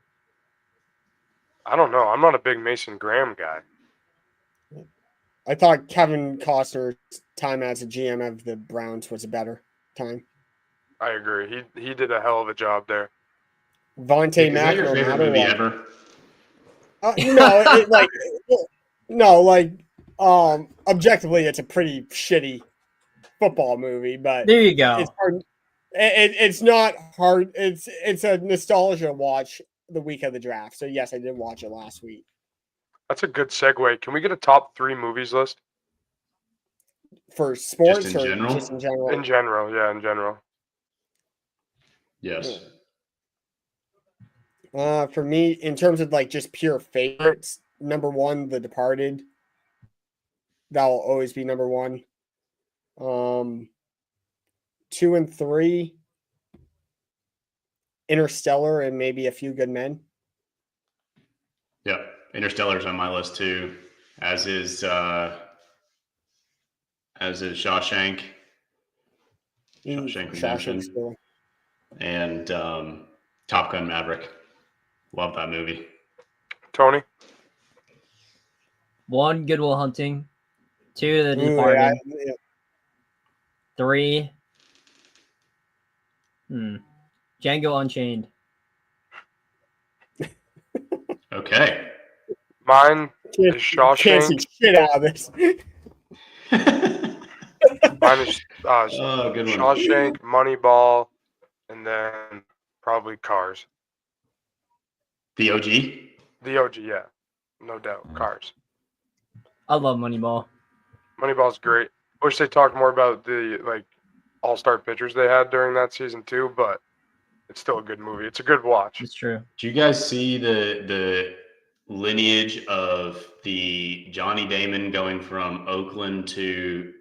I don't know. I'm not a big Mason Graham guy. I thought Kevin Costner's time as a GM of the Browns was a better time. I agree. He did a hell of a job there. Vontae Is that your Mack, no favorite matter movie what. ever? Objectively, it's a pretty shitty football movie, but There you go. it's hard. It's not hard. It's a nostalgia watch the week of the draft. So yes, I did watch it last week. That's a good segue. Can we get a top 3 movies list? For sports Just in or general? just in general? In general, yeah, in general. Yes. For me, in terms of like just pure favorites, number one, The Departed. That will always be number one. 2 and 3, Interstellar and maybe A Few Good Men. Yep. Interstellar's on my list too, as is Shawshank. Shawshank Redemption. Shawshank's cool. And Top Gun Maverick. Love that movie. Tony? 1, Good Will Hunting. 2, The Ooh, Departed. yeah. 3, Django Unchained. Okay. Mine Can't is see Shawshank. shit out of this. Mine is Oh, good one. Shawshank, Moneyball, and then probably Cars. The OG? The OG, yeah. No doubt. Cars. I love Moneyball. Moneyball's great. Wish they talked more about the all-star pitchers they had during that season too, but it's still a good movie. It's a good watch. It's true. Do you guys see the lineage of the Johnny Damon going from Oakland to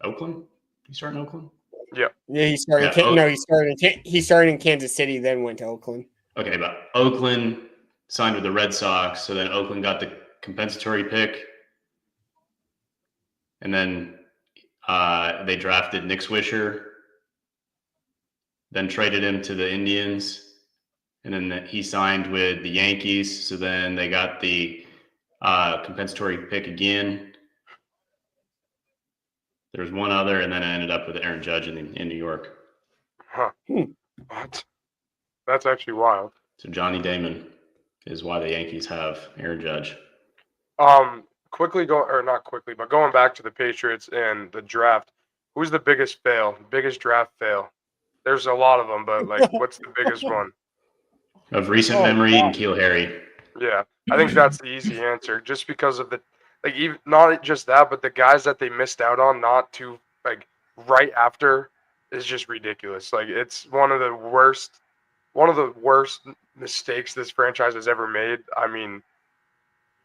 Oakland? He start in Oakland? Yeah, he started. Yeah, He started in Kansas City, then went to Oakland. Okay, but Oakland signed with the Red Sox, so then Oakland got the compensatory pick, and then they drafted Nick Swisher, then traded him to the Indians, and then he signed with the Yankees. So then they got the compensatory pick again. There was one other, and then I ended up with Aaron Judge in New York. Huh. What? That's actually wild. So Johnny Damon is why the Yankees have Aaron Judge. Going back to the Patriots and the draft, who's the biggest draft fail? There's a lot of them, but what's the biggest one? Of recent memory, N'Keal Harry. Yeah, I think that's the easy answer, just because of the even not just that, but the guys that they missed out on not to right after is just ridiculous. It's one of the worst mistakes this franchise has ever made. I mean,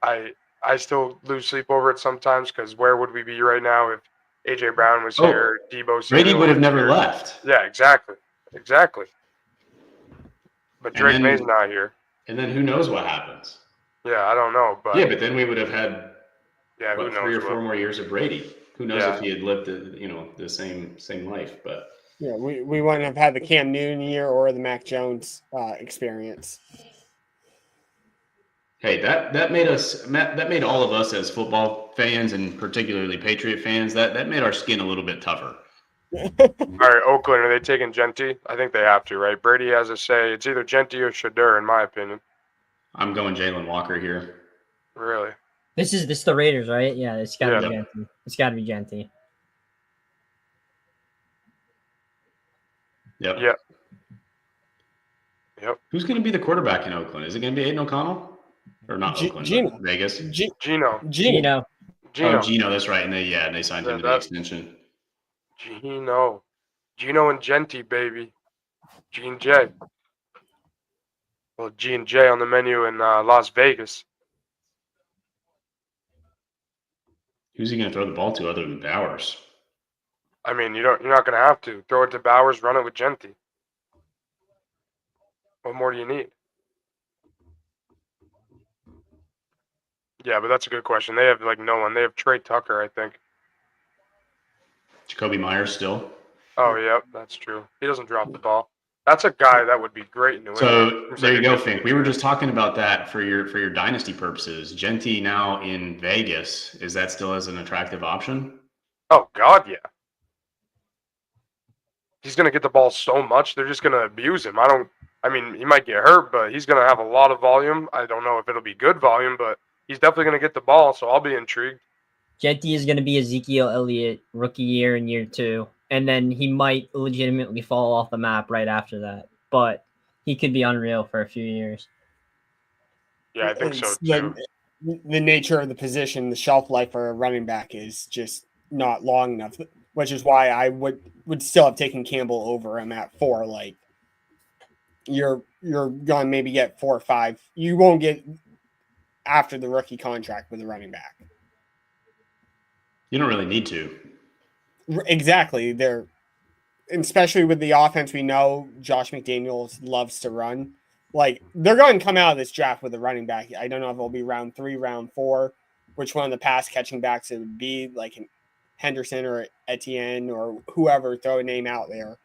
I still lose sleep over it sometimes, because where would we be right now if AJ Brown was here, Debo Brady Samuel would have was never here? left. Yeah, exactly. But Drake May's not here. And then who knows what happens? Yeah, I don't know, but but then we would have had who knows 3 or 4 more years of Brady. Who knows Yeah. if he had lived the same life? But Yeah, we wouldn't have had the Cam Newton year or the Mac Jones experience. hey, that made all of us as football fans, and particularly Patriot fans, that made our skin a little bit tougher. All right, Oakland, are they taking Genty? I think they have to, right? Brady has a say. It's either Genty or Shadur, in my opinion. I'm going Jalen Walker here. Really? This is the Raiders, right? Yeah, it's gotta be Yeah. Genty. It's gotta be Genty. Yep. Yeah. Yep. Who's going to be the quarterback in Oakland? Is it going to be Aiden O'Connell? Or not Oakland, Gino. but Vegas? Gino. Gino. Oh, Gino, that's right. And they signed him to the extension. Gino and Genty, baby. G and J. Well, G and J on the menu in Las Vegas. Who's he going to throw the ball to other than Bowers? I mean, you're not going to have to throw it to Bowers, run it with Genty. What more do you need? Yeah, but that's a good question. They have no one. They have Trey Tucker, I think. Jacoby Myers still? Oh, yep, that's true. He doesn't drop the ball. That's a guy that would be great in New England. So Seems there like you a go, good Fink. fit. We were just talking about that for your dynasty purposes. Genti now in Vegas. Is that still as an attractive option? Oh God, yeah. He's gonna get the ball so much, they're just gonna abuse him. I mean, he might get hurt, but he's gonna have a lot of volume. I don't know if it'll be good volume, but he's definitely gonna get the ball, so I'll be intrigued. Jetty is going to be Ezekiel Elliott rookie year in year 2, and then he might legitimately fall off the map right after that. But he could be unreal for a few years. Yeah, I think so It's too. the nature of the position, the shelf life for a running back is just not long enough, which is why I would still have taken Campbell over him at 4. Like you're gonna maybe get 4 or 5. You won't get after the rookie contract with a running back. You don't really need to. Exactly. They're especially with the offense we know Josh McDaniels loves to run. Like they're going to come out of this draft with a running back. I don't know if it'll be round 3, round 4, which one of the pass catching backs it would be, like Henderson or Etienne or whoever, throw a name out there.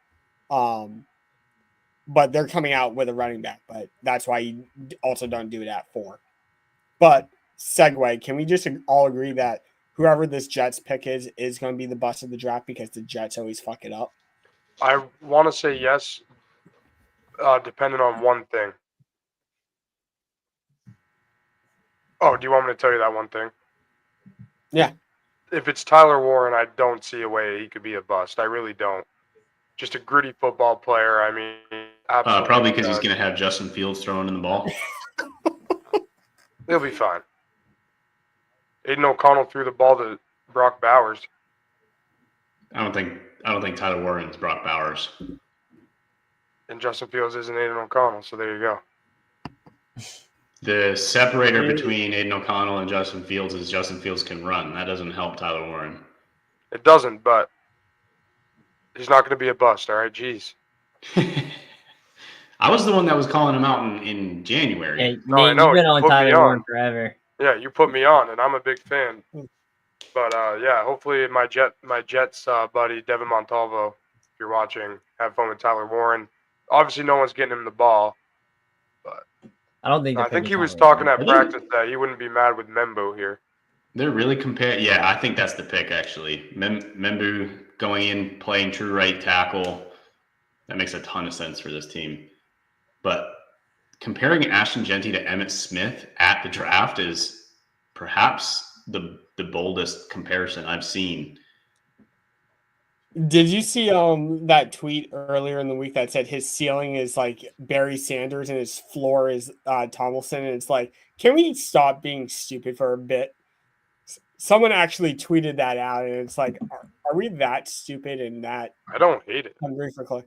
But they're coming out with a running back, but that's why you also don't do it at 4. But segue, can we just all agree that whoever this Jets pick is going to be the bust of the draft because the Jets always fuck it up? I want to say yes, depending on one thing. Oh, do you want me to tell you that one thing? Yeah. If it's Tyler Warren, I don't see a way he could be a bust. I really don't. Just a gritty football player. I mean, absolutely. Probably because he's going to have Justin Fields throwing in the ball. He'll be fine. Aiden O'Connell threw the ball to Brock Bowers. I don't think Tyler Warren's Brock Bowers. And Justin Fields isn't Aiden O'Connell, so there you go. The separator between Aiden O'Connell and Justin Fields is Justin Fields can run. That doesn't help Tyler Warren. It doesn't, but he's not going to be a bust, all right? Jeez. I was the one that was calling him out in January. Hey, No, I Nate, know. you've been You on put me Tyler on. Warren forever. Yeah, you put me on, and I'm a big fan. But yeah, hopefully my Jets buddy Devin Montalvo, if you're watching, have fun with Tyler Warren. Obviously, no one's getting him the ball, but I don't think I think he was Tyler talking Warren. at practice that he wouldn't be mad with Membo here. They're really comparing. Yeah, I think that's the pick, actually. Membu going in, playing true right tackle. That makes a ton of sense for this team. But comparing Ashton Jeanty to Emmitt Smith at the draft is perhaps the boldest comparison I've seen. Did you see that tweet earlier in the week that said his ceiling is like Barry Sanders and his floor is Tomlinson? And it's like, can we stop being stupid for a bit? Someone actually tweeted that out, and it's like, are we that stupid and that I don't hate it. hungry for click?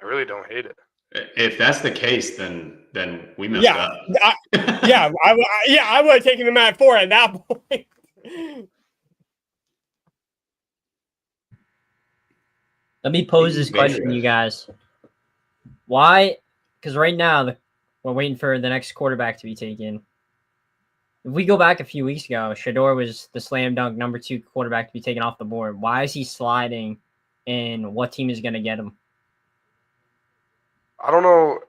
I really don't hate it. If that's the case, then we messed Yeah, up. I would have taken him at 4 at that point. Let me pose this question to you guys. Why? Because right now we're waiting for the next quarterback to be taken. If we go back a few weeks ago, Shador was the slam dunk number 2 quarterback to be taken off the board. Why is he sliding, and what team is going to get him? I don't know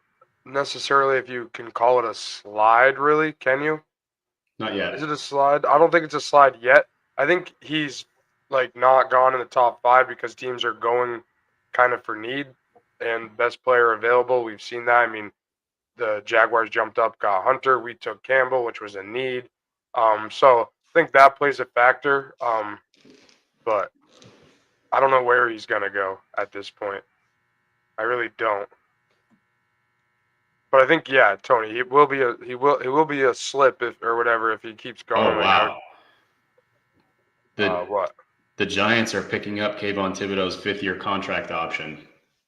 necessarily if you can call it a slide, really. Can you? Not yet. Is it a slide? I don't think it's a slide yet. I think he's like not gone in the top 5 because teams are going kind of for need and best player available. We've seen that. I mean, the Jaguars jumped up, got Hunter. We took Campbell, which was a need. So I think that plays a factor. But I don't know where he's gonna go at this point. I really don't. But I think, yeah, Tony, he will be a slip or whatever if he keeps going. Oh wow. What? The Giants are picking up Kayvon Thibodeau's 5th-year contract option.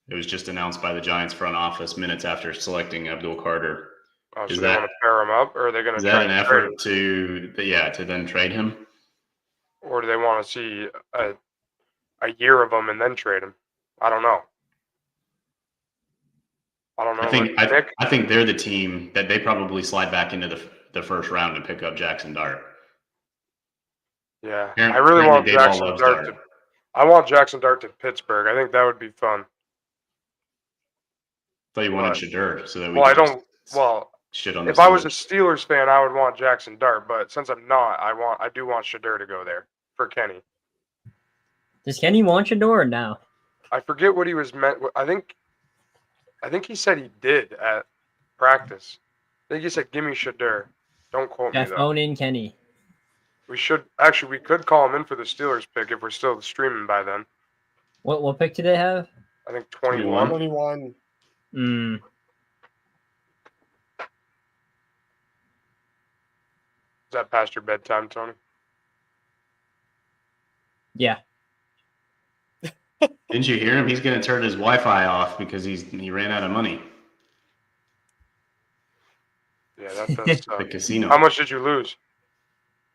It was just announced by the Giants front office minutes after selecting Abdul Carter. Oh, so they want to pair him up, or are they going to? Is that an effort to then trade him? Or do they want to see a year of him and then trade him? I don't know. I think they're the team that they probably slide back into the first round and pick up Jackson Dart. Yeah, I really want Jackson Dart. I want Jackson Dart to Pittsburgh. I think that would be fun. thought you wanted But- Shedeur so that we Well, I could just don't. Well, shit on the if I was a Steelers. Steelers fan, I would want Jackson Dart. But since I'm not, I do want Shedeur to go there for Kenny. Does Kenny want Shedeur or no? I forget what he was meant. I think he said he did at practice. I think he said, "Give me Shedeur." Don't quote me Jeff though. phone in Kenny. We could call him in for the Steelers pick if we're still streaming by then. What pick do they have? I think 21. 21. 21. Is that past your bedtime, Tony? Yeah. Didn't you hear him? He's going to turn his Wi-Fi off because he ran out of money. Yeah, that does The suck. casino. How much did you lose?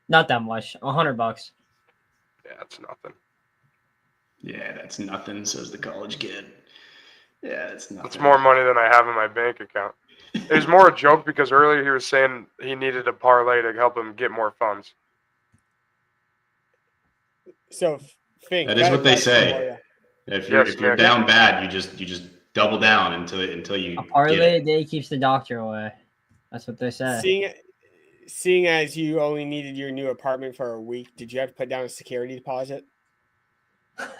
Not that much. $100. Yeah, that's nothing. Yeah, that's nothing, says the college kid. Yeah, that's nothing. That's more money than I have in my bank account. It was more a joke because earlier he was saying he needed a parlay to help him get more funds. So, Fink, That is what they question say. for you. If you're Yes, you're Nick. down bad, you just double down until you A get parlay it. a day keeps the doctor away. That's what they say. Seeing as you only needed your new apartment for a week, did you have to put down a security deposit?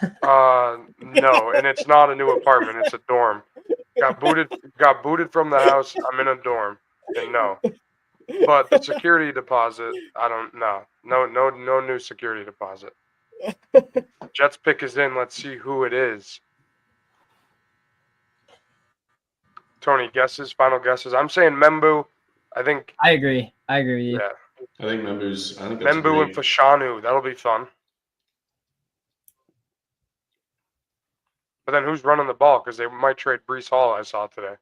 No, and it's not a new apartment; it's a dorm. Got booted from the house. I'm in a dorm, and no. But the security deposit, I don't know. No new security deposit. Jets pick is in. Let's see who it is. Tony, guesses, final guesses. I'm saying Membu. I think, I agree with you. yeah, I think I think that's Membu great. and Fashanu. That'll be fun. But then who's running the ball? Because they might trade Brees Hall, I saw today.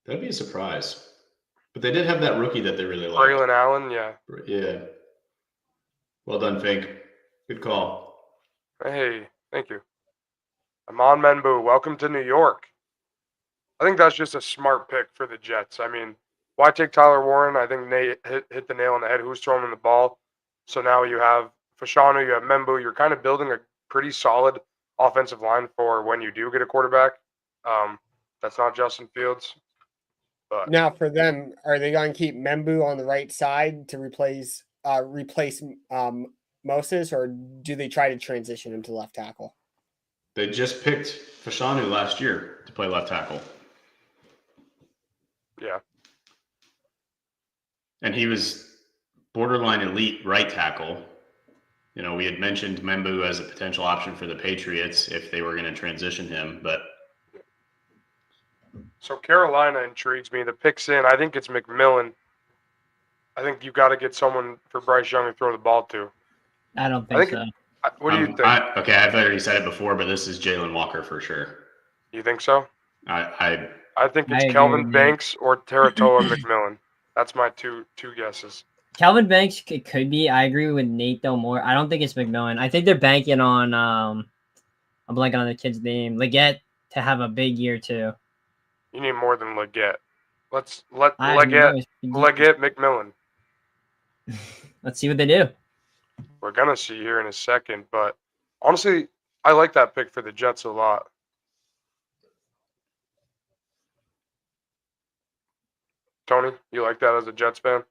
That'd be a surprise. But they did have that rookie that they really liked. Braylon Allen, yeah. Yeah. Well done, Fink. Good call. Hey, thank you. Amon Membu, welcome to New York. I think that's just a smart pick for the Jets. I mean, why take Tyler Warren? I think Nate hit the nail on the head. Who's throwing him the ball? So now you have Fashanu, you have Membu. You're kind of building a pretty solid offensive line for when you do get a quarterback. That's not Justin Fields. But Now, for them, are they going to keep Membu on the right side to replace Moses, or do they try to transition him to left tackle? They just picked Fashanu last year to play left tackle. yeah, And he was borderline elite right tackle. You know, we had mentioned Membu as a potential option for the Patriots if they were going to transition him, but so Carolina intrigues me. The pick's in. I think it's McMillan. I think you got to get someone for Bryce Young to throw the ball to. I don't think think so. What do you think? Okay, I've already said it before, but this is Jalen Walker for sure. You think so? I I think I it's agree Kelvin with you. Banks or Teratoa McMillan. That's my two guesses. Calvin Banks it could be. I agree with Nate though more. I don't think it's McMillan. I think they're banking on I'm blanking on the kid's name. Leggett to have a big year too. You need more than Leggett. Let's let I Leggett know. McMillan. Let's see what they do. We're gonna see here in a second, but honestly, I like that pick for the Jets a lot. Tony, you like that as a Jets fan?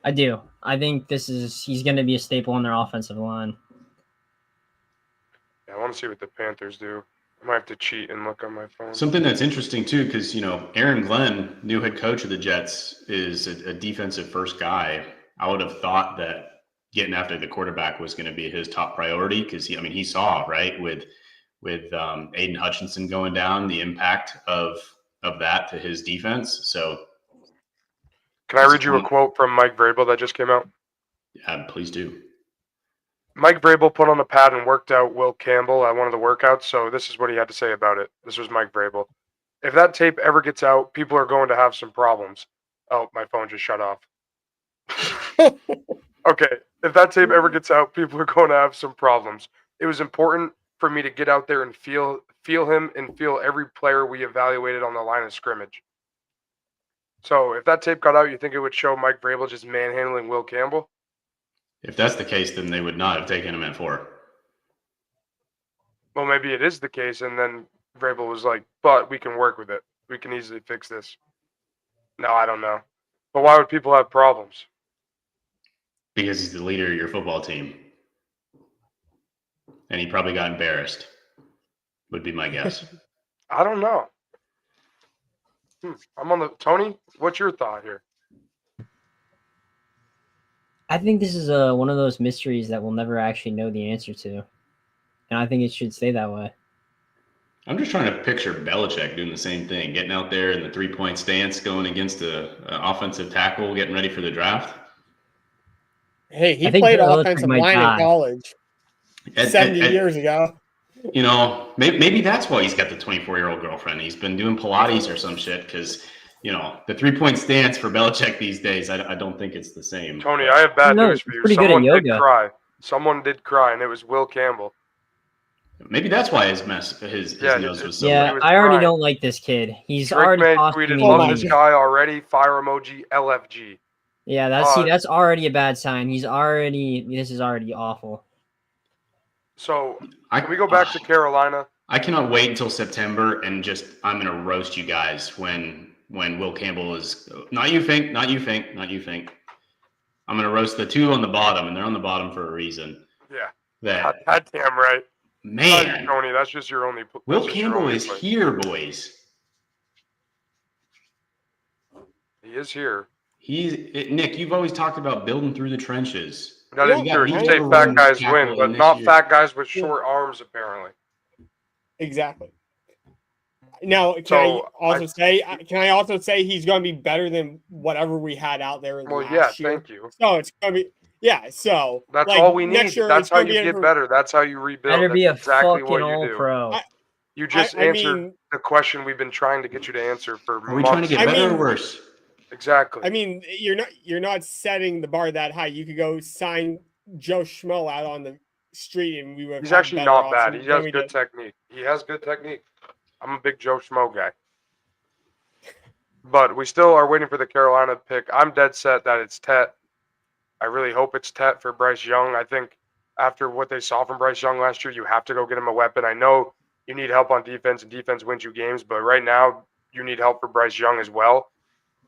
I do. I think he's going to be a staple on their offensive line. Yeah, I want to see what the Panthers do. I might have to cheat and look on my phone. something that's interesting too, because Aaron Glenn, new head coach of the Jets, is a defensive first guy. I would have thought that getting after the quarterback was going to be his top priority because he saw right with Aiden Hutchinson going down, the impact of that to his defense. So Can I read you a quote from Mike Vrabel that just came out? yeah, please do. Mike Vrabel put on the pad and worked out Will Campbell at one of the workouts, so this is what he had to say about it. This was Mike Vrabel. If that tape ever gets out, people are going to have some problems. Oh, my phone just shut off. Okay, if that tape ever gets out, people are going to have some problems. It was important for me to get out there and feel him and feel every player we evaluated on the line of scrimmage. So if that tape got out, you think it would show Mike Vrabel just manhandling Will Campbell? If that's the case, then they would not have taken him at 4. Well, maybe it is the case, and then Vrabel was like, but we can work with it. We can easily fix this. No, I don't know. But why would people have problems? Because he's the leader of your football team. And he probably got embarrassed, would be my guess. I don't know. I'm on the Tony. What's your thought here? I think this is one of those mysteries that we'll never actually know the answer to, and I think it should stay that way. I'm just trying to picture Belichick doing the same thing, getting out there in the three-point stance, going against an offensive tackle, getting ready for the draft. Hey, he I think played Belichick offensive might line in die. college 70 years ago. You know, maybe that's why he's got the 24-year-old girlfriend. He's been doing Pilates or some shit because, you know, the three-point stance for Belichick these days, I don't think it's the same. Tony, I have bad No, news for he's you. pretty good at Someone did yoga. cry. Someone did cry, and it was Will Campbell. Maybe that's why his Yeah, nose was so Yeah, red. was I already crying. don't like this kid. He's Drake already May costing tweeted, me "Love "Love money. this guy already." Fire emoji. LFG. Yeah, that's already a bad sign. This is already awful. So can we go back to Carolina? I cannot wait until September and I'm gonna roast you guys when Will Campbell is not you think. I'm gonna roast the two on the bottom, and they're on the bottom for a reason. Yeah. God damn right. Man, Tony, that's just your only. Will Campbell is here, boys. He is here. Nick, you've always talked about building through the trenches. That Yeah, is true. You he's say number fat one guys tackle win, in but this not year. fat guys with short arms, apparently. Exactly. Now, can So, I also say he's going to be better than whatever we had out there Well, last yeah, year? thank you. So it's going to be so That's like, all we next need. year, That's it's how gonna you be get better. That's how you rebuild. Better be a That's exactly fucking what you all do. pro. You just I answered mean- the question we've been trying to get you to answer for Are we trying to months. get I better or mean- worse? Exactly. I mean, you're not setting the bar that high. You could go sign Joe Schmo out on the street, and we would. He's have actually better not bad. options He than has we good did. technique. He has good technique. I'm a big Joe Schmo guy. But we still are waiting for the Carolina pick. I'm dead set that it's Tet. I really hope it's Tet for Bryce Young. I think after what they saw from Bryce Young last year, you have to go get him a weapon. I know you need help on defense, and defense wins you games, but right now you need help for Bryce Young as well.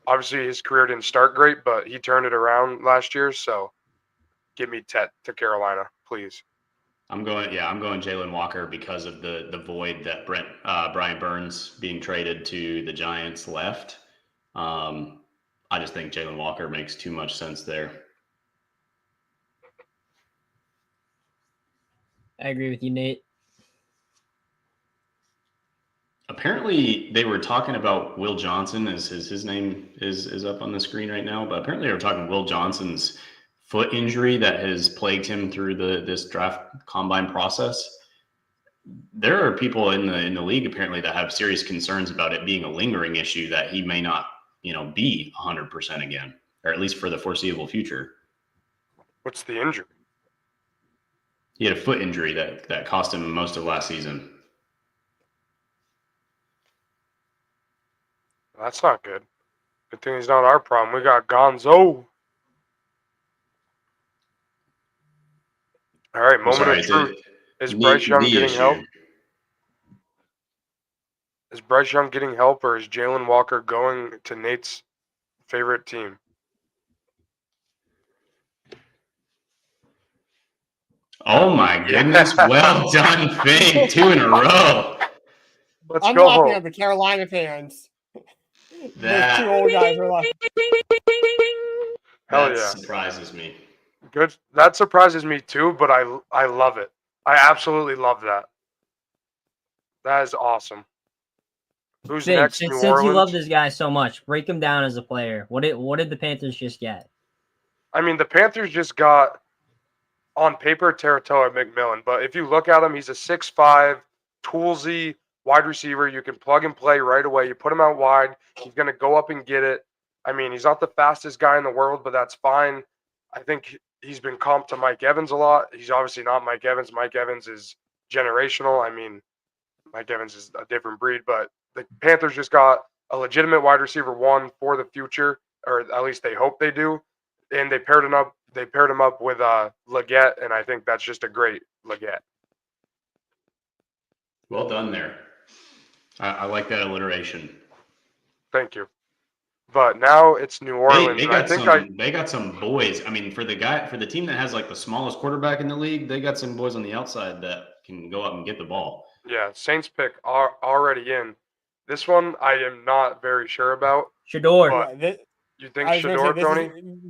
Obviously, his career didn't start great, but he turned it around last year. So give me Tet to Carolina, please. I'm going Jalen Walker because of the void that Brian Burns being traded to the Giants left. I just think Jalen Walker makes too much sense there. I agree with you, Nate. Apparently, they were talking about Will Johnson, as his name is up on the screen right now. But apparently, they were talking Will Johnson's foot injury that has plagued him through this draft combine process. There are people in the league apparently that have serious concerns about it being a lingering issue that he may not, be 100% again, or at least for the foreseeable future. What's the injury? He had a foot injury that cost him most of last season. That's not good. Good thing he's not our problem. We got Gonzo. All right, moment of truth. Is Bryce Young getting help? Is Bryce Young getting help, or is Jalen Walker going to Nate's favorite team? Oh my goodness! Well done, Fink. 2 in a row. Let's I'm go laughing home. at the Carolina fans. That- The two old guys are like, Hell That yeah. surprises me. Good. That surprises me too, but I love it. I absolutely love that. That is awesome. Who's Finn, next? since New you Orleans. love this guy so much, break him down as a player. What did the Panthers just get? I mean, the Panthers just got, on paper, Teratoa McMillan, but if you look at him, he's a 6'5", toolsy wide receiver. You can plug and play right away. You put him out wide, he's going to go up and get it. I mean, he's not the fastest guy in the world, but that's fine. I think he's been comped to Mike Evans a lot. He's obviously not Mike Evans. Mike Evans is generational. I mean, Mike Evans is a different breed, but the Panthers just got a legitimate wide receiver one for the future, or at least they hope they do. And they paired him up. They paired him up with Leggett, and I think that's just a great Leggett. Well done there. I like that alliteration. Thank you. But now it's New Orleans. They and I got think they got some boys. I mean, for the team that has like the smallest quarterback in the league, they got some boys on the outside that can go up and get the ball. yeah, Saints pick are already in. This one I am not very sure about. Shador. But- Yeah, this, You think I was gonna say, Shador, this Tony?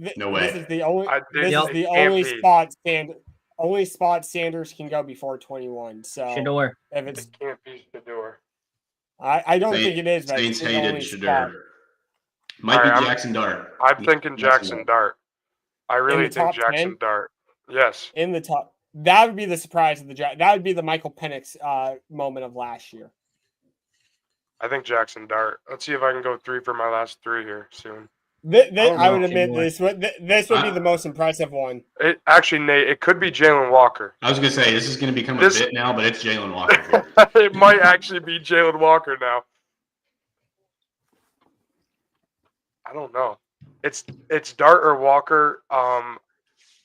is, No this way. is the only this Yep. is the It can't only be. only spot Sanders can go before 21. So Shador. if It it's can't be Shador. I don't think it is, but Saints it's the hated only Shador. spot. Might All right, be Jackson Dart. I'm thinking That's Jackson what- Dart. I really the think top Jackson 10? Dart. Yes. In the top, that would be the surprise of the draft. That would be the Michael Penix moment of last year. I think Jackson Dart. Let's see if I can go 3 for my last 3 here soon. don't I would know, admit Shador. this would be the most impressive one. It actually, Nate, it could be Jalen Walker. I was gonna say this is gonna become a This- bit now, but it's Jalen Walker here. It might actually be Jalen Walker now. I don't know. It's Dart or Walker. I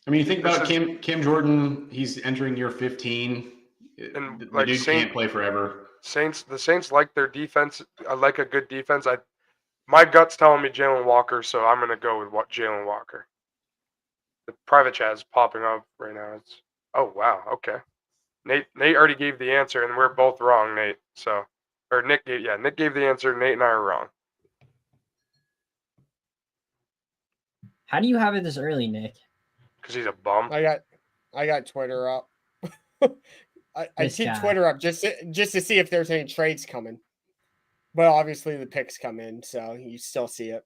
mean, you think This about is- Cam Jordan. He's entering year 15. And, The like, dude Saint- can't play forever. The Saints like their defense. I like a good defense. My gut's telling me Jalen Walker, so I'm gonna go with Jalen Walker. The private chat is popping up right now. Oh wow, okay. Nate already gave the answer, and we're both wrong, Nate. So, or Nick gave the answer. Nate and I are wrong. How do you have it this early, Nick? Because he's a bum. I got Twitter up. I This keep guy. Twitter up just to see if there's any trades coming. But obviously the picks come in, so you still see it.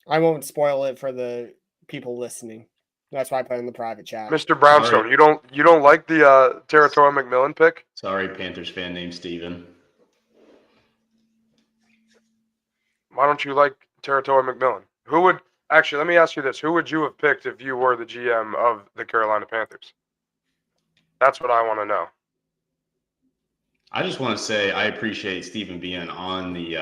I won't spoil it for the people listening. That's why I put it in the private chat. Mr. Brownstone, Sorry. you don't like the Territorial McMillan pick? Sorry, Panthers fan named Steven. Why don't you like Territorial McMillan? Who would actually? Let me ask you this: who would you have picked if you were the GM of the Carolina Panthers? That's what I want to know. I just want to say I appreciate Steven being on the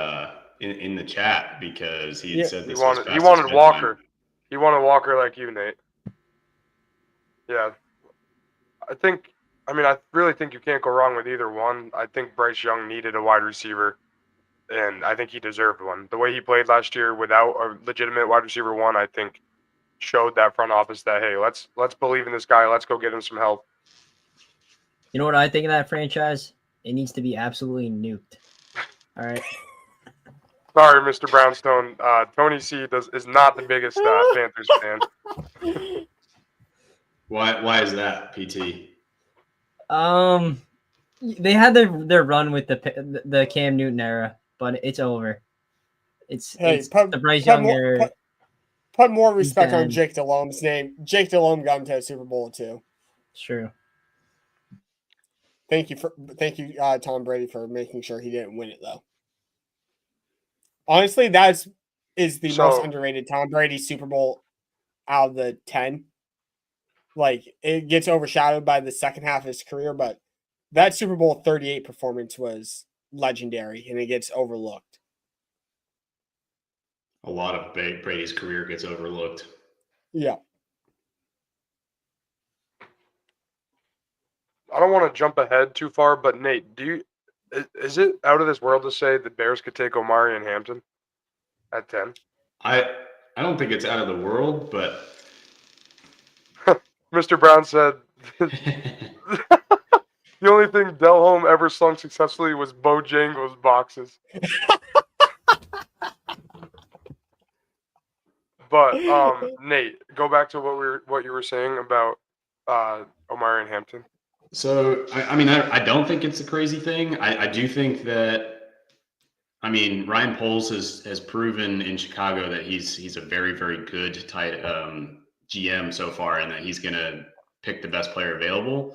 in the chat because he had Yeah. said He this. wanted Walker. He wanted Walker like you, Nate. Yeah, I really think you can't go wrong with either one. I think Bryce Young needed a wide receiver, and I think he deserved one. The way he played last year without a legitimate wide receiver one, I think, showed that front office that hey, let's believe in this guy. Let's go get him some help. You know what I think of that franchise? It needs to be absolutely nuked. All right. Sorry, Mr. Brownstone. Tony C is not the biggest Panthers fan. Why is that, PT? They had their run with the Cam Newton era, but it's over. It's the Bryce Young era. Put more respect on done. Jake Delhomme's name. Jake Delhomme got him to a Super Bowl too. It's true. Thank you, Tom Brady, for making sure he didn't win it though. Honestly, is the most underrated Tom Brady Super Bowl out of the 10. Like, it gets overshadowed by the second half of his career, but that Super Bowl 38 performance was legendary, and it gets overlooked. A lot of Brady's career gets overlooked. Yeah. I don't want to jump ahead too far, but Nate, is it out of this world to say the Bears could take Omari and Hampton at 10? I don't think it's out of the world, but Mr. Brown said the only thing Delhomme ever slung successfully was Bojangles boxes. But Nate, go back to what you were saying about Omari and Hampton. So, I don't think it's a crazy thing. I do think that, Ryan Poles has proven in Chicago that he's a very, very good tight GM so far, and that he's going to pick the best player available.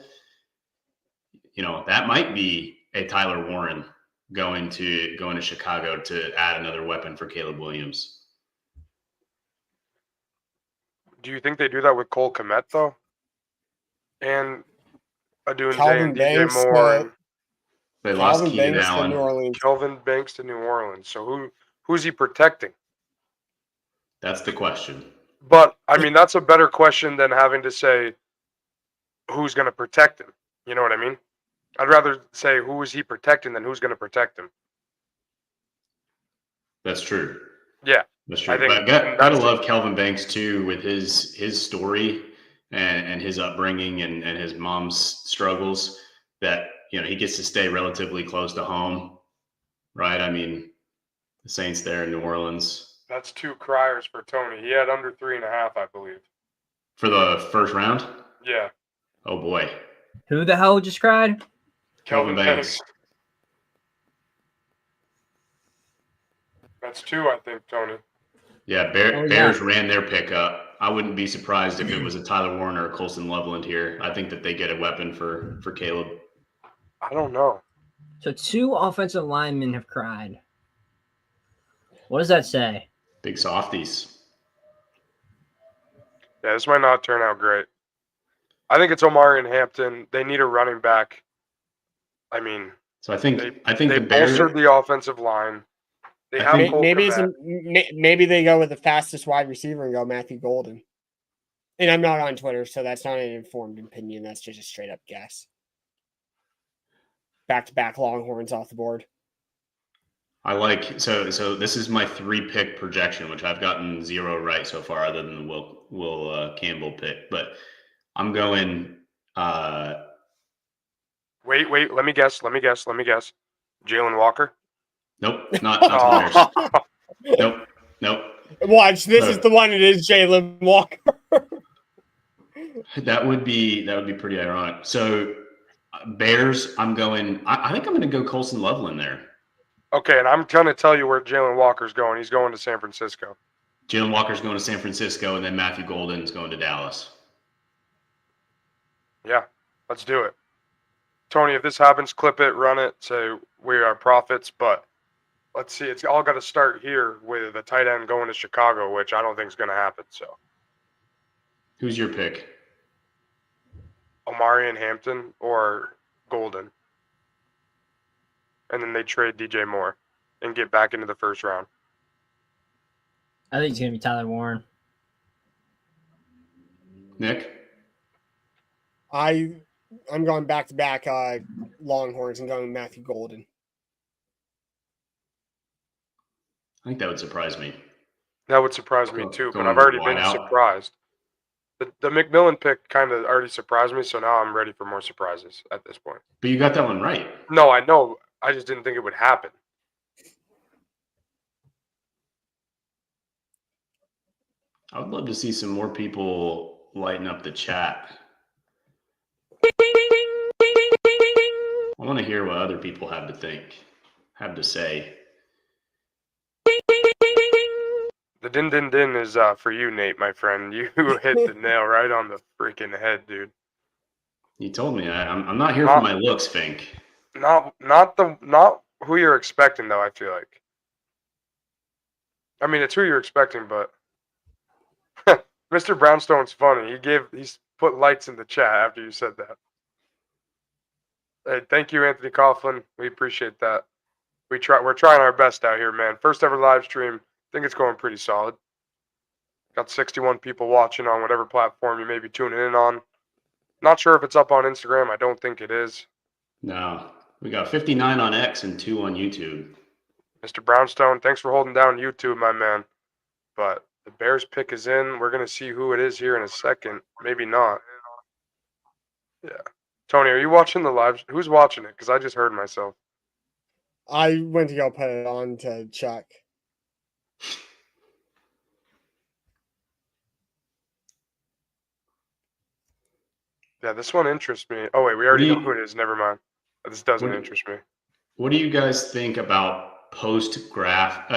That might be a Tyler Warren going to Chicago to add another weapon for Caleb Williams. Do you think they do that with Cole Kmet though? And Adunze Calvin and DJ Banks, Moore. They lost Calvin Keenan Banks to New Allen. Orleans. Kelvin Banks to New Orleans. So who's he protecting? That's the question. But that's a better question than having to say who's going to protect him. You know what I mean? I'd rather say who is he protecting than who's going to protect him. That's true. Yeah. That's I true. think But gotta that's love Kelvin Banks too, with his story and his upbringing and his mom's struggles. That he gets to stay relatively close to home, right? I mean, the Saints there in New Orleans that's 2 criers for Tony. He had under 3.5, I believe. for the first round. Yeah. Oh boy, Who the hell just cried? Kelvin Banks. That's 2, I think, Tony. Yeah, Oh, Bears yeah. ran their pickup. I wouldn't be surprised if it was a Tyler Warner or Colson Loveland here. I think that they get a weapon for Caleb. I don't know. So 2 offensive linemen have cried. What does that say? Big softies. Yeah, this might not turn out great. I think it's Omari and Hampton. They need a running back. I mean, So I think they the Bears. bolstered the offensive line. They I have think- Cole Maybe Kmet. maybe they go with the fastest wide receiver and go Matthew Golden. And I'm not on Twitter, so that's not an informed opinion. That's just a straight up guess. Back-to-back Longhorns off the board. I like so this is my 3-pick projection, which I've gotten 0 right so far, other than the Will Campbell pick. But I'm going. Wait. Let me guess. Jalen Walker. Nope, not the Bears. Nope. Watch, this is the one. It is Jalen Walker. That would be pretty ironic. So Bears, I'm going. I think I'm going to go Colson Loveland there. Okay, and I'm going to tell you where Jalen Walker's going. He's going to San Francisco. Jalen Walker's going to San Francisco, and then Matthew Golden's going to Dallas. Yeah, let's do it. Tony, if this happens, clip it, run it, say we are prophets. But let's see. It's all got to start here with a tight end going to Chicago, which I don't think is going to happen. So Who's your pick? Omari and Hampton or Golden. And then they trade DJ Moore and get back into the first round. I think it's going to be Tyler Warren. Nick? I'm going back-to-back Longhorns and going Matthew Golden. I think that would surprise me. That would surprise me too, but Going I've already wide been out. surprised. The McMillan pick kind of already surprised me, so now I'm ready for more surprises at this point. But you got that one right. No, I know. I just didn't think it would happen. I would love to see some more people lighten up the chat. I want to hear what other people have to say. The din din din is for you, Nate, my friend. You hit the nail right on the freaking head, dude. You told me I'm not here for my looks, Fink. Not who you're expecting though. I feel like. I mean, it's who you're expecting, but Mr. Brownstone's funny. He's put lights in the chat after you said that. Hey, thank you, Anthony Coughlin. We appreciate that. We're trying our best out here, man. First ever live stream. I think it's going pretty solid. Got 61 people watching on whatever platform you may be tuning in on. Not sure if it's up on Instagram. I don't think it is. No, we got 59 on X and 2 on YouTube. Mr. Brownstone, thanks for holding down YouTube, my man. But the Bears pick is in. We're going to see who it is here in a second. Maybe not. Yeah. Tony, are you watching the live? Who's watching it? Because I just heard myself. I went to go put it on to check. Yeah, this one interests me. Oh, wait, we already know who it is. Never mind. This doesn't interest me. What do you guys think about post-draft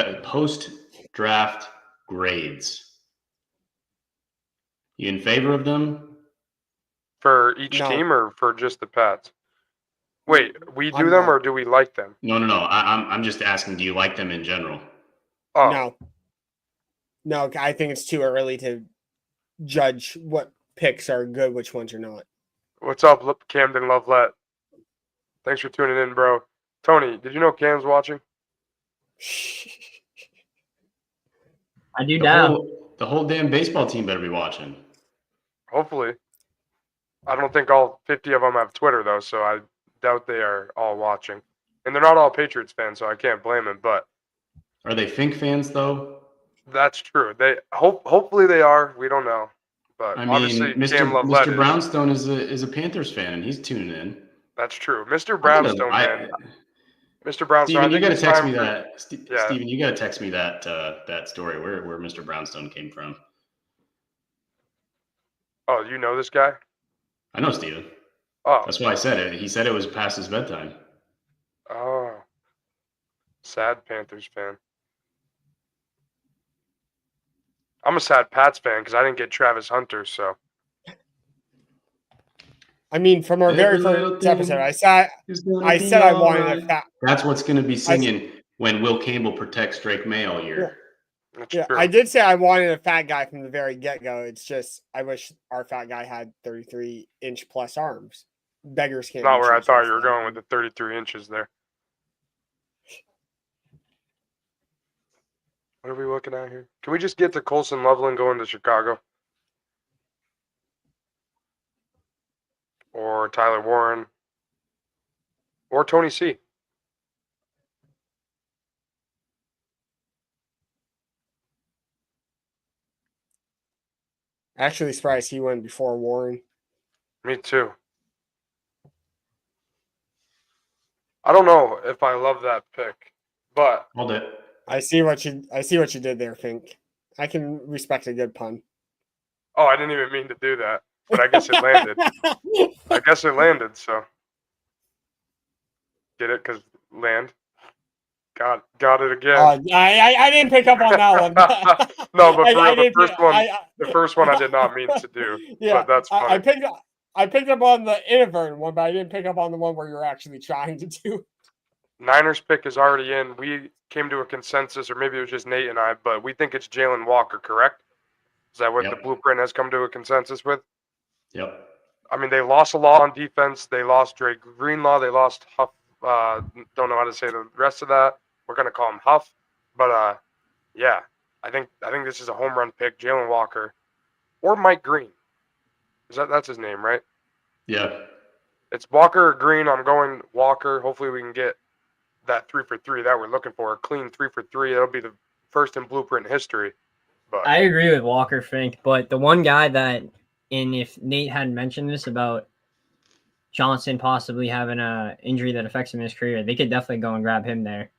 grades? You in favor of them? For each No. team or for just the Pats? Wait, we do I'm them not. or do we like them? No. I'm just asking, do you like them in general? Oh, No, I think it's too early to judge what picks are good, which ones are not. what's up, Camden Lovelet? Thanks for tuning in, bro. Tony, did you know Cam's watching? I do now. The whole damn baseball team better be watching. Hopefully. I don't think all 50 of them have Twitter though, so I doubt they are all watching. And they're not all Patriots fans, so I can't blame them. But Are they Fink fans though? that's true. They hopefully they are. We don't know, but I obviously mean, Cam Mr. Lovett Mr. is. Brownstone is a Panthers fan, and he's tuning in. That's true, Mr. I don't know. Brownstone, man. Mr. Brownstone. Steven, I you think got to it's text time me for. that. Yeah. Steven, you got to text me that that story where Mr. Brownstone came from. Oh, you know this guy? I know Steven. Oh, That's why I said it. He said it was past his bedtime. oh, sad Panthers fan. I'm a sad Pats fan because I didn't get Travis Hunter, so. I mean, from our very Every little first thing episode, I said I wanted a fat. That's what's going to be singing when Will Campbell protects Drake May all year. That's Yeah, true. I did say I wanted a fat guy from the very get go. It's just I wish our fat guy had 33-inch plus arms. Beggars can't. Not be where I choosers, thought you were so. going with the 33 inches there. What are we looking at here? Can we just get to Colson Loveland going to Chicago? Or Tyler Warren? Or Tony C? Actually, surprised he went before Warren. Me too. I don't know if I love that pick, but Hold it. I see what you did there, Fink. I can respect a good pun. oh, I didn't even mean to do that. But I guess it landed. I guess it landed, so. Get it? Because land. Got it again. I didn't pick up on that one. No, but for I real, didn't- the first one I did not mean to do. Yeah, but that's funny. I picked up on the inadvertent one, but I didn't pick up on the one where you're actually trying to do. Niners pick is already in. We came to a consensus, or maybe it was just Nate and I, but we think it's Jalen Walker, correct? Is that what the Yep. blueprint has come to a consensus with? Yep. I mean, they lost a lot on defense. They lost Drake Greenlaw. They lost Huff. Don't know how to say the rest of that. We're gonna call him Huff. But yeah, I think this is a home run pick. Jalen Walker or Mike Green. That's his name, right? Yeah. It's Walker or Green. I'm going Walker. Hopefully we can get that 3 for 3 that we're looking for. A clean 3 for 3. That'll be the first in blueprint history. But I agree with Walker Fink, but the one guy that, and if Nate hadn't mentioned this about Johnson possibly having a injury that affects him in his career, they could definitely go and grab him there.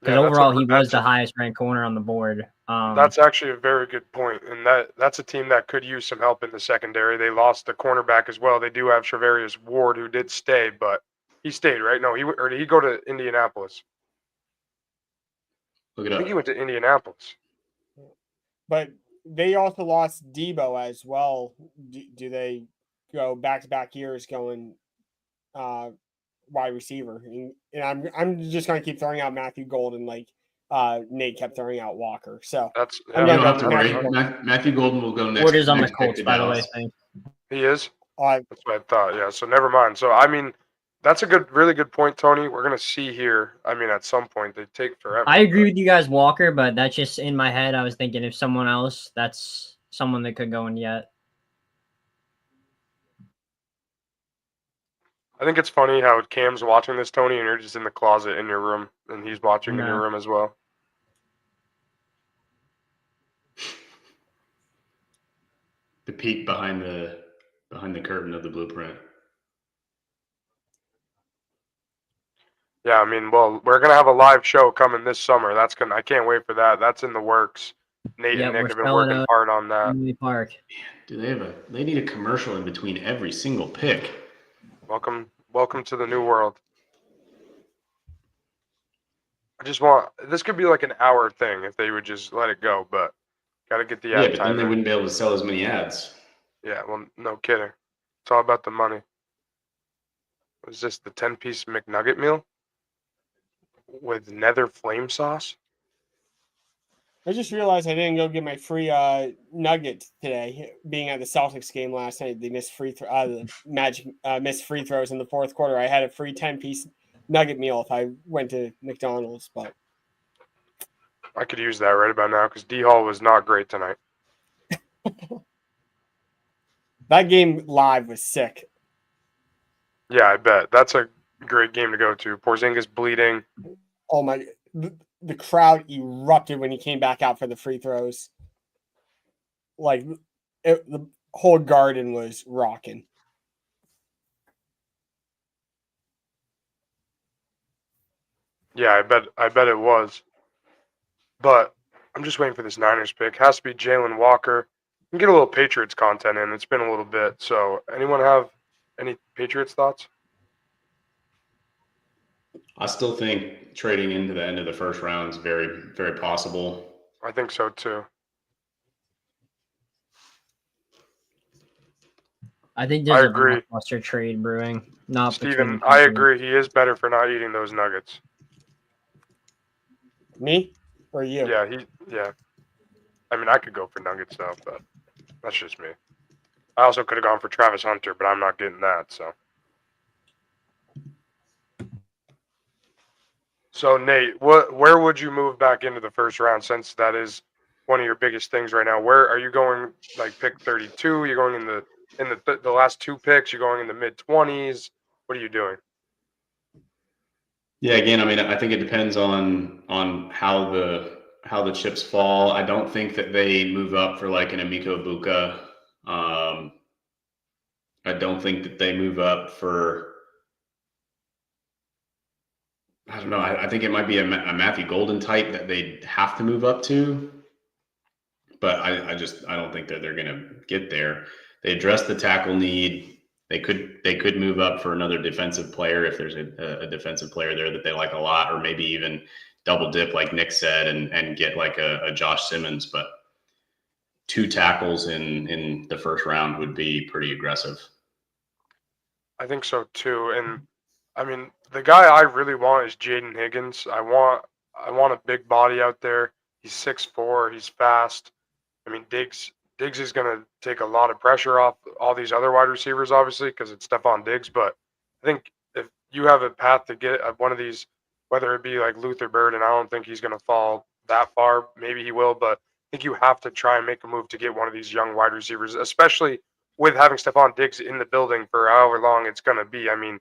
Because overall, he was the highest ranked corner on the board. That's actually a very good point, and that's a team that could use some help in the secondary. They lost the cornerback as well. They do have Trevarius Ward, who did stay, but he stayed, right? No, or did he go to Indianapolis? Look it I up. think he went to Indianapolis. But they also lost Debo as well. Do they go back-to-back years going wide receiver? And I'm just going to keep throwing out Matthew Golden like Nate kept throwing out Walker. So That's I'm You gonna don't have go to Matthew worry. Golden. Matthew Golden will go next. Ward is on the next pick Colts, to by the way. Dallas. Fink. he is. Uh, That's what I thought. Yeah. So never mind. So I mean, that's a really good point, Tony. We're gonna see here. I mean, at some point they take forever. I agree with you guys, Walker, but that's just in my head. I was thinking if someone else, that's someone that could go in yet. I think it's funny how Cam's watching this, Tony, and you're just in the closet in your room, and he's watching in your No. room as well. The peek behind the curtain of the blueprint. Yeah, I mean, well, we're gonna have a live show coming this summer. I can't wait for that. That's in the works. Nate Yeah, and Nick we're have been spelling working out hard on that. Emily Park. Do they need a commercial in between every single pick? Welcome to the new world. This could be like an hour thing if they would just let it go, but gotta get the Yeah, ad but time then they in. wouldn't be able to sell as many ads. Yeah, well, no kidding. It's all about the money. Was this the 10-piece McNugget meal with nether flame sauce? I just realized I didn't go get my free nugget today. Being at the Celtics game last night, they missed the Magic missed free throws in the fourth quarter. I had a free 10-piece nugget meal if I went to McDonald's, but I could use that right about now because D Hall was not great tonight. that game live was sick. Yeah, I bet. That's a great game to go to. Porzingis bleeding. Oh my! The crowd erupted when he came back out for the free throws. Like the whole garden was rocking. Yeah, I bet it was. But I'm just waiting for this Niners pick. Has to be Jalen Walker. We can get a little Patriots content in. It's been a little bit. So anyone have any Patriots thoughts? I still think trading into the end of the first round is very, very possible. I think so too. I think I there's a agree. blockbuster trade brewing. Not between Steven, the I two teams. agree. He is better for not eating those nuggets. Me or you? Yeah. I mean, I could go for nuggets though, but that's just me. I also could have gone for Travis Hunter, but I'm not getting that. So Nate, where would you move back into the first round since that is one of your biggest things right now? Where are you going? Like pick 32? You're going in the last two picks. You're going in the mid 20s. What are you doing? Yeah, again, I mean, I think it depends on how the chips fall. I don't think that they move up for like an Emiko Buka. I don't think that they move up for. I don't know. I think it might be a Matthew Golden type that they have to move up to, but I don't think that they're going to get there. They address the tackle need. They could move up for another defensive player if there's a defensive player there that they like a lot, or maybe even double dip like Nick said and get like a Josh Simmons. But 2 tackles in the first round would be pretty aggressive. I think so too. And I mean, the guy I really want is Jaden Higgins. I want a big body out there. He's 6'4". He's fast. I mean, Diggs is going to take a lot of pressure off all these other wide receivers, obviously, because it's Stephon Diggs. But I think if you have a path to get one of these, whether it be like Luther Bird, and I don't think he's going to fall that far. Maybe he will, but I think you have to try and make a move to get one of these young wide receivers, especially with having Stephon Diggs in the building for however long it's going to be. I mean,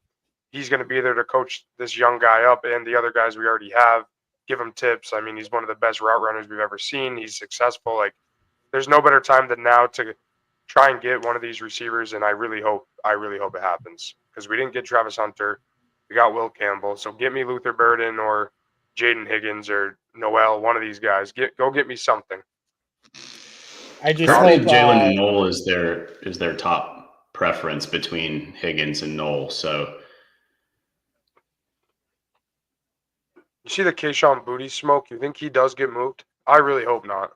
he's going to be there to coach this young guy up and the other guys we already have, give him tips. I mean, he's one of the best route runners we've ever seen. He's successful. Like, there's no better time than now to try and get one of these receivers, and I really hope it happens because we didn't get Travis Hunter, we got Will Campbell, so get me Luther Burden or Jaden Higgins or Noel, one of these guys. Go get me something. I just Probably hope Jalen Knoll is their top preference between Higgins and Knoll. So you see the Keyshawn Booty smoke? You think he does get moved? I really hope not.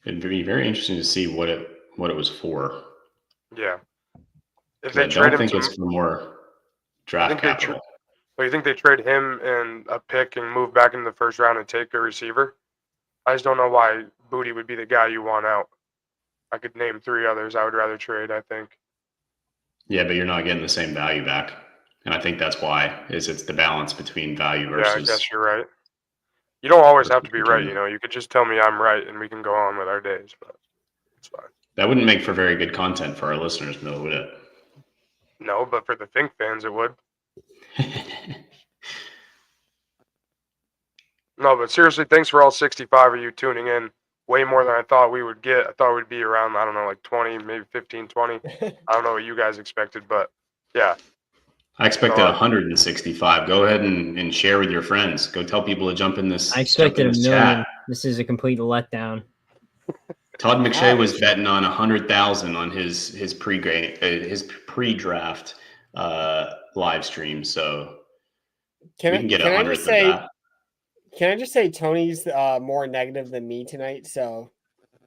it'd be very interesting to see what it was for. Yeah. If 'Cause they I trade don't him think to, it's for more draft capital. you think they trade him and a pick and move back into the first round and take a receiver? I just don't know why Booty would be the guy you want out. I could name 3 others I would rather trade, I think. Yeah, but you're not getting the same value back. And I think that's why it's the balance between value Yeah, I versus. guess you're right. You don't always have to be right, return. you know. You could just tell me I'm right and we can go on with our days, but it's fine. That wouldn't make for very good content for our listeners, though, would it? No, but for the Think fans, it would. No, but seriously, thanks for all 65 of you tuning in. Way more than I thought we would get. I thought we'd be around, I don't know, like 20, maybe 15, 20. I don't know what you guys expected, but yeah. I expected 165. Go ahead and share with your friends. Go tell people to jump in this. I expected a million. Chat. This is a complete letdown. Todd McShay was betting on 100,000 on his pre-draft live stream. So we can get 100 of that. Can I just say Tony's more negative than me tonight? So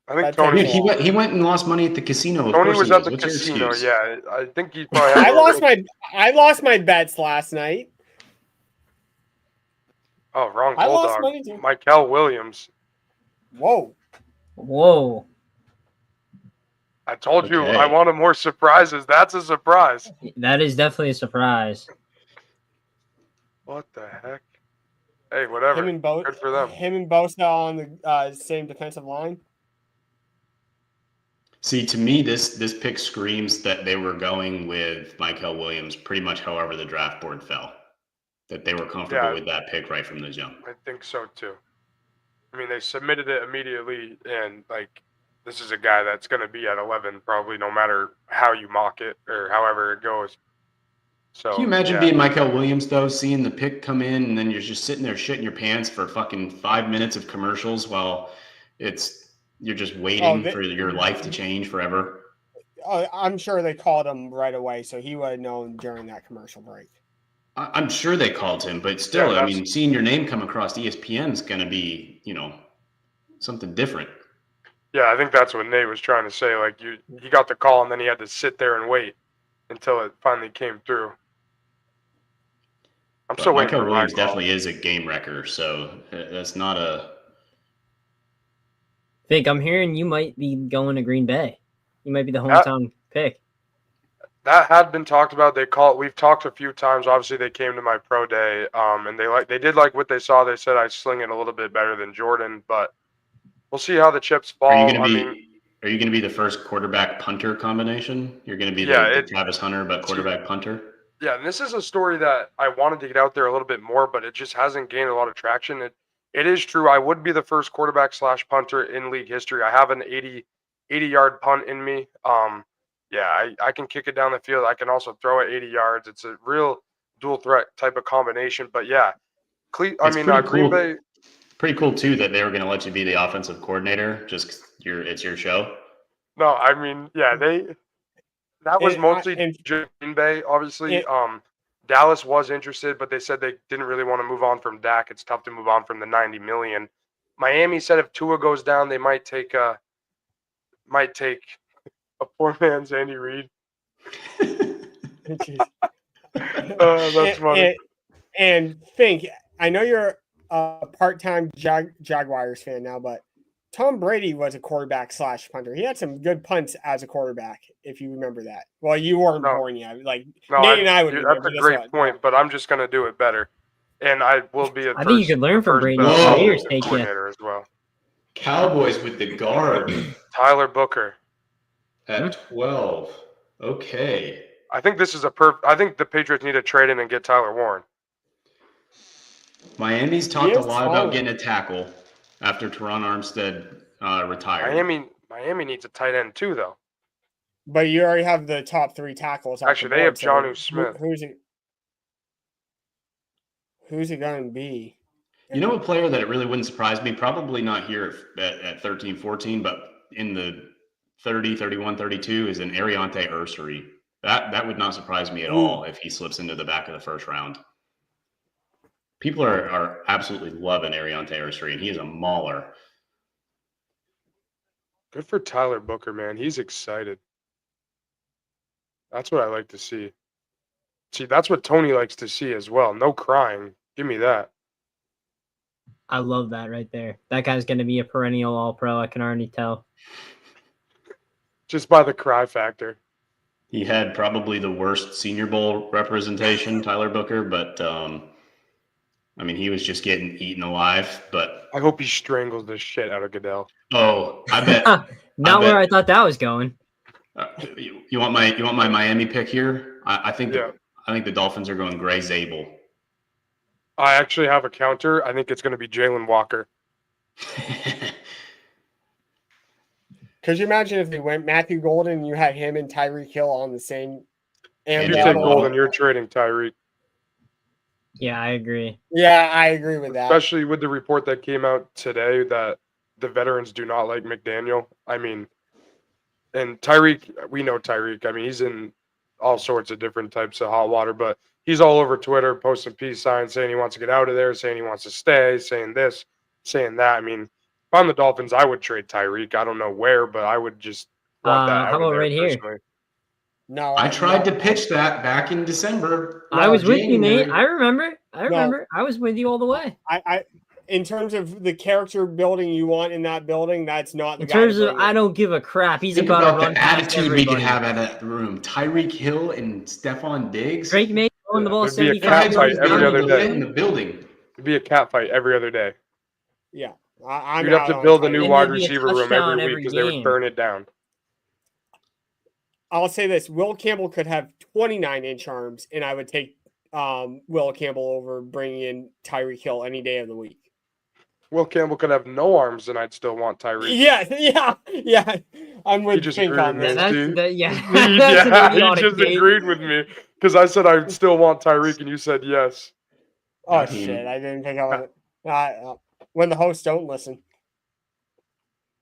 I think Tony. He went and lost money at the casino. Tony was at the casino. Yeah, I think he probably. I lost my bets last night. Oh, wrong. I lost money too. Michael Williams. Whoa. I told you I wanted more surprises. That's a surprise. That is definitely a surprise. What the heck? Hey, whatever. Good for them. Him and Bosa on the same defensive line. See, to me, this pick screams that they were going with Michael Williams pretty much however the draft board fell. That they were comfortable Yeah. with that pick right from the jump. I think so too. I mean, they submitted it immediately, and like, this is a guy that's going to be at 11 probably, no matter how you mock it or however it goes. So Can you imagine yeah. being Michael Williams though, seeing the pick come in, and then you're just sitting there shitting your pants for fucking 5 minutes of commercials while you're just waiting for your life to change forever? I'm sure they called him right away, so he would have known during that commercial break. I'm sure they called him, but still, Yeah, I mean, seeing your name come across ESPN is going to be, something different. Yeah, I think that's what Nate was trying to say. Like, he got the call, and then he had to sit there and wait until it finally came through. I'm But still waiting Michael for Williams my call. definitely is a game wrecker, so that's not a. Think I'm hearing you might be going to Green Bay. You might be the hometown pick. That had been talked about. We've talked a few times. Obviously, they came to my pro day, and they did like what they saw. They said I sling it a little bit better than Jordan, but we'll see how the chips fall. Are you going to be the first quarterback punter combination? You're going to be the Travis Hunter, but quarterback punter. Yeah, and this is a story that I wanted to get out there a little bit more, but it just hasn't gained a lot of traction. It is true. I would be the first quarterback / punter in league history. I have an 80-yard punt in me. Yeah, I can kick it down the field. I can also throw it 80 yards. It's a real dual threat type of combination. But yeah, Green Bay. Pretty cool too that they were going to let you be the offensive coordinator. Just it's your show. No, I mean, yeah, that was mostly Green Bay. Obviously, Dallas was interested, but they said they didn't really want to move on from Dak. It's tough to move on from the $90 million. Miami said if Tua goes down, they might take a poor man's Andy Reid. That's funny. And think, I know you're a part-time Jaguars fan now, but Tom Brady was a quarterback / punter. He had some good punts as a quarterback, if you remember that. Well, you weren't born yet. Like Nate and I would. That's a great point, but I'm just going to do it better, and I will be. I think you could learn from Brady. Coordinator as well. Cowboys with the guard. Tyler Booker. At 12. Okay. I think this is I think the Patriots need to trade in and get Tyler Warren. Miami's talked a lot about getting a tackle after Teron Armstead retired. Miami needs a tight end too, though. But you already have the top 3 tackles. Actually, they have Jonnu Smith. Who's it going to be? You know a player that it really wouldn't surprise me? Probably not here at 13, 14, but in the 30, 31, 32 is an Ariante Ursary. That would not surprise me at all if he slips into the back of the first round. People are absolutely loving Ariante Ursary, and he is a mauler. Good for Tyler Booker, man. He's excited. That's what I like to see. See, that's what Tony likes to see as well. No crying. Give me that. I love that right there. That guy's going to be a perennial All-Pro. I can already tell. Just by the cry factor. He had probably the worst Senior Bowl representation, Tyler Booker, but he was just getting eaten alive. But I hope he strangles the shit out of Goodell. Oh, I bet. Where I thought that was going. You want my Miami pick here? I think the Dolphins are going Gray Zabel. I actually have a counter. I think it's going to be Jalen Walker. Could you imagine if they went Matthew Golden and you had him and Tyreek Hill on the same? And you take Golden, you're trading Tyreek. Yeah, I agree. Yeah, I agree with that. Especially with the report that came out today that the veterans do not like McDaniel. I mean, and Tyreek, we know Tyreek. I mean, he's in all sorts of different types of hot water, but he's all over Twitter posting peace signs, saying he wants to get out of there, saying he wants to stay, saying this, saying that. I mean, if I'm the Dolphins, I would trade Tyreek. I don't know where, but I would just want that. How about right personally. here? No, I tried to pitch that back in December. I was with you, Nate. I remember. I was with you all the way. I in terms of the character building you want in that building, that's not the guy. In terms of, I don't give a crap. He's Think about to run the attitude we could have at that room. Tyreek Hill and Stephon Diggs. Drake May throwing the ball It'd be a cat fight every other day in the building. It'd be a cat fight every other day. Yeah, you'd have to build a new wide receiver room every week because they would burn it down. I'll say this: Will Campbell could have 29-inch arms, and I would take Will Campbell over bringing in Tyreek Hill any day of the week. Will Campbell could have no arms, and I'd still want Tyreek. Yeah. I'm with just Fink agreed on with me. this. That's See? yeah. That's an Yeah, he idiotic just take. agreed with me because I said I still want Tyreek, and you said yes. Oh team. shit! I didn't pick up on it. When the hosts don't listen.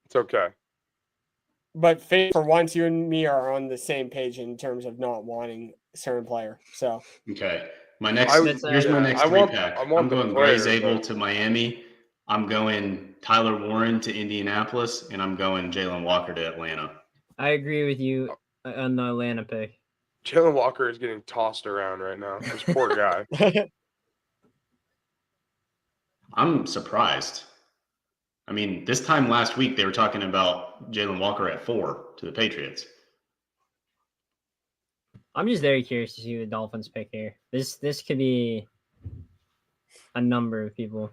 It's okay. But Fink, for once, you and me are on the same page in terms of not wanting a certain player. So Okay. My next here's my yeah, next I three want- pack. I want I'm the going player, Gray Zabel but- to Miami. I'm going Tyler Warren to Indianapolis, and I'm going Jalen Walker to Atlanta. I agree with you on the Atlanta pick. Jalen Walker is getting tossed around right now. This poor guy. I'm surprised. I mean, this time last week they were talking about Jalen Walker at 4 to the Patriots. I'm just very curious to see who the Dolphins pick here. This could be a number of people.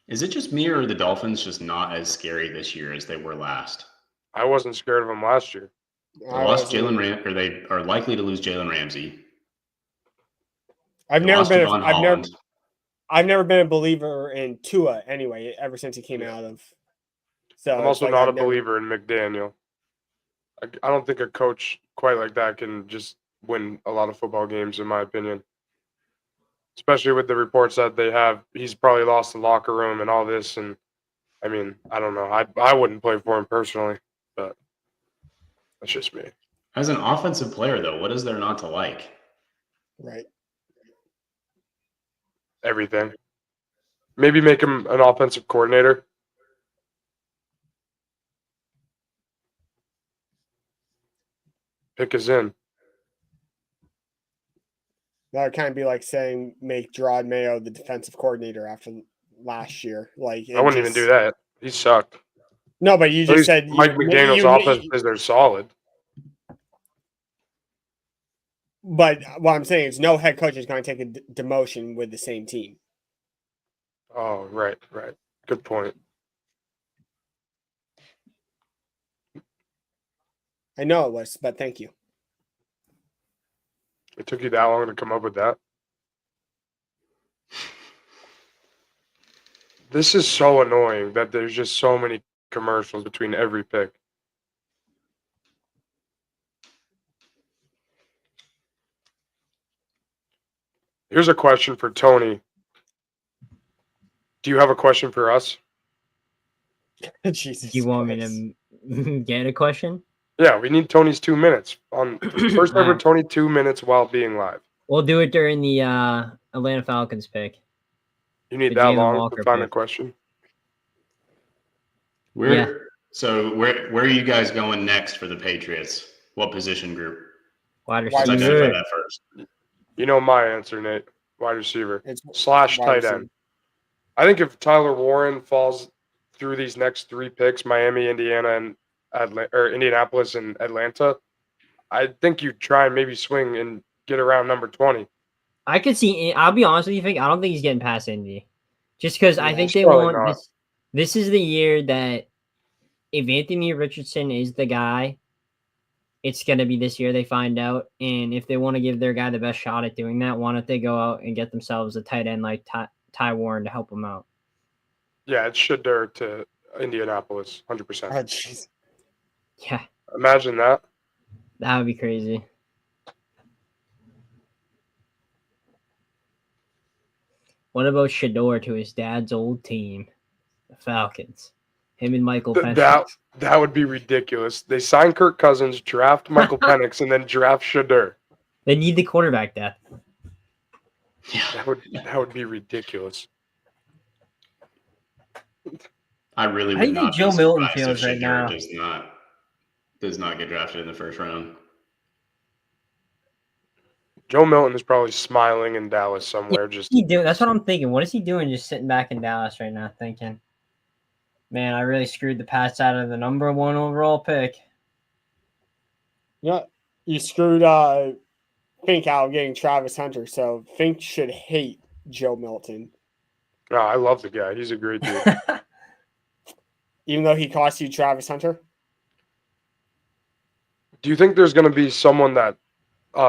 Is it just me or are the Dolphins just not as scary this year as they were last? I wasn't scared of him last year. They lost or they are likely to lose Jalen Ramsey. I've They never lost been. Javon Holland. I've never been a believer in Tua anyway. Ever since he came out of. So I'm it's also like not I've a never- believer in McDaniel. I don't think a coach quite like that can just win a lot of football games, in my opinion. Especially with the reports that they have, he's probably lost the locker room and all this. And I mean, I don't know. I wouldn't play for him personally, but that's just me. As an offensive player, though, what is there not to like? Right. Everything. Maybe make him an offensive coordinator. Pick is in. That would kind of be like saying make Gerard Mayo the defensive coordinator after last year. Like I wouldn't even do that. He sucked. No, but you At just least said Mike McDaniel's offense is they're solid. But what I'm saying is, no head coach is going to take a demotion with the same team. Oh, right. Good point. I know it was, but thank you. It took you that long to come up with that. This is so annoying that there's just so many commercials between every pick. Here's a question for Tony. Do you have a question for us? Jesus. You want Christ. me to get a question? Yeah, we need Tony's 2 minutes on first ever Alright. Tony 2 minutes while being live. We'll do it during the Atlanta Falcons pick. You need The that Jalen long Walker to find a pick. question? So where are you guys going next for the Patriots? What position group? Wide Wide Let's receiver. identify that first. You know my answer, Nate. Wide receiver It's / wide tight receiver. end. I think if Tyler Warren falls through these next 3 picks, Miami, Indiana, and Indianapolis and Atlanta, I think you try and maybe swing and get around number 20. I could see. I'll be honest with you, Fink. I don't think he's getting past Indy, just because I Yeah, think they probably want not. this. This is the year that if Anthony Richardson is the guy, it's gonna be this year they find out. And if they want to give their guy the best shot at doing that, why don't they go out and get themselves a tight end like Ty Warren to help them out? Yeah, it's Shedeur to Indianapolis, 100%. Oh, jeez. Yeah, Imagine that. that would be crazy. What about Shedeur to his dad's old team, the Falcons? Him and Michael Penix. That would be ridiculous. They sign Kirk Cousins, draft Michael Penix, and then draft Shedeur. They need the quarterback depth. That would be ridiculous. I really How do would you not think be Joe Milton surprised feels if right Shedeur now? does not get drafted in the first round. Joe Milton is probably smiling in Dallas somewhere. Just He do. That's what I'm thinking. What is he doing? Just sitting back in Dallas right now, thinking, "Man, I really screwed the Pats out of the number 1 overall pick." Yeah, you screwed Fink out getting Travis Hunter, so Fink should hate Joe Milton, no, I love the guy. He's a great dude. even though he cost you Travis Hunter. Do you think there's going to be someone that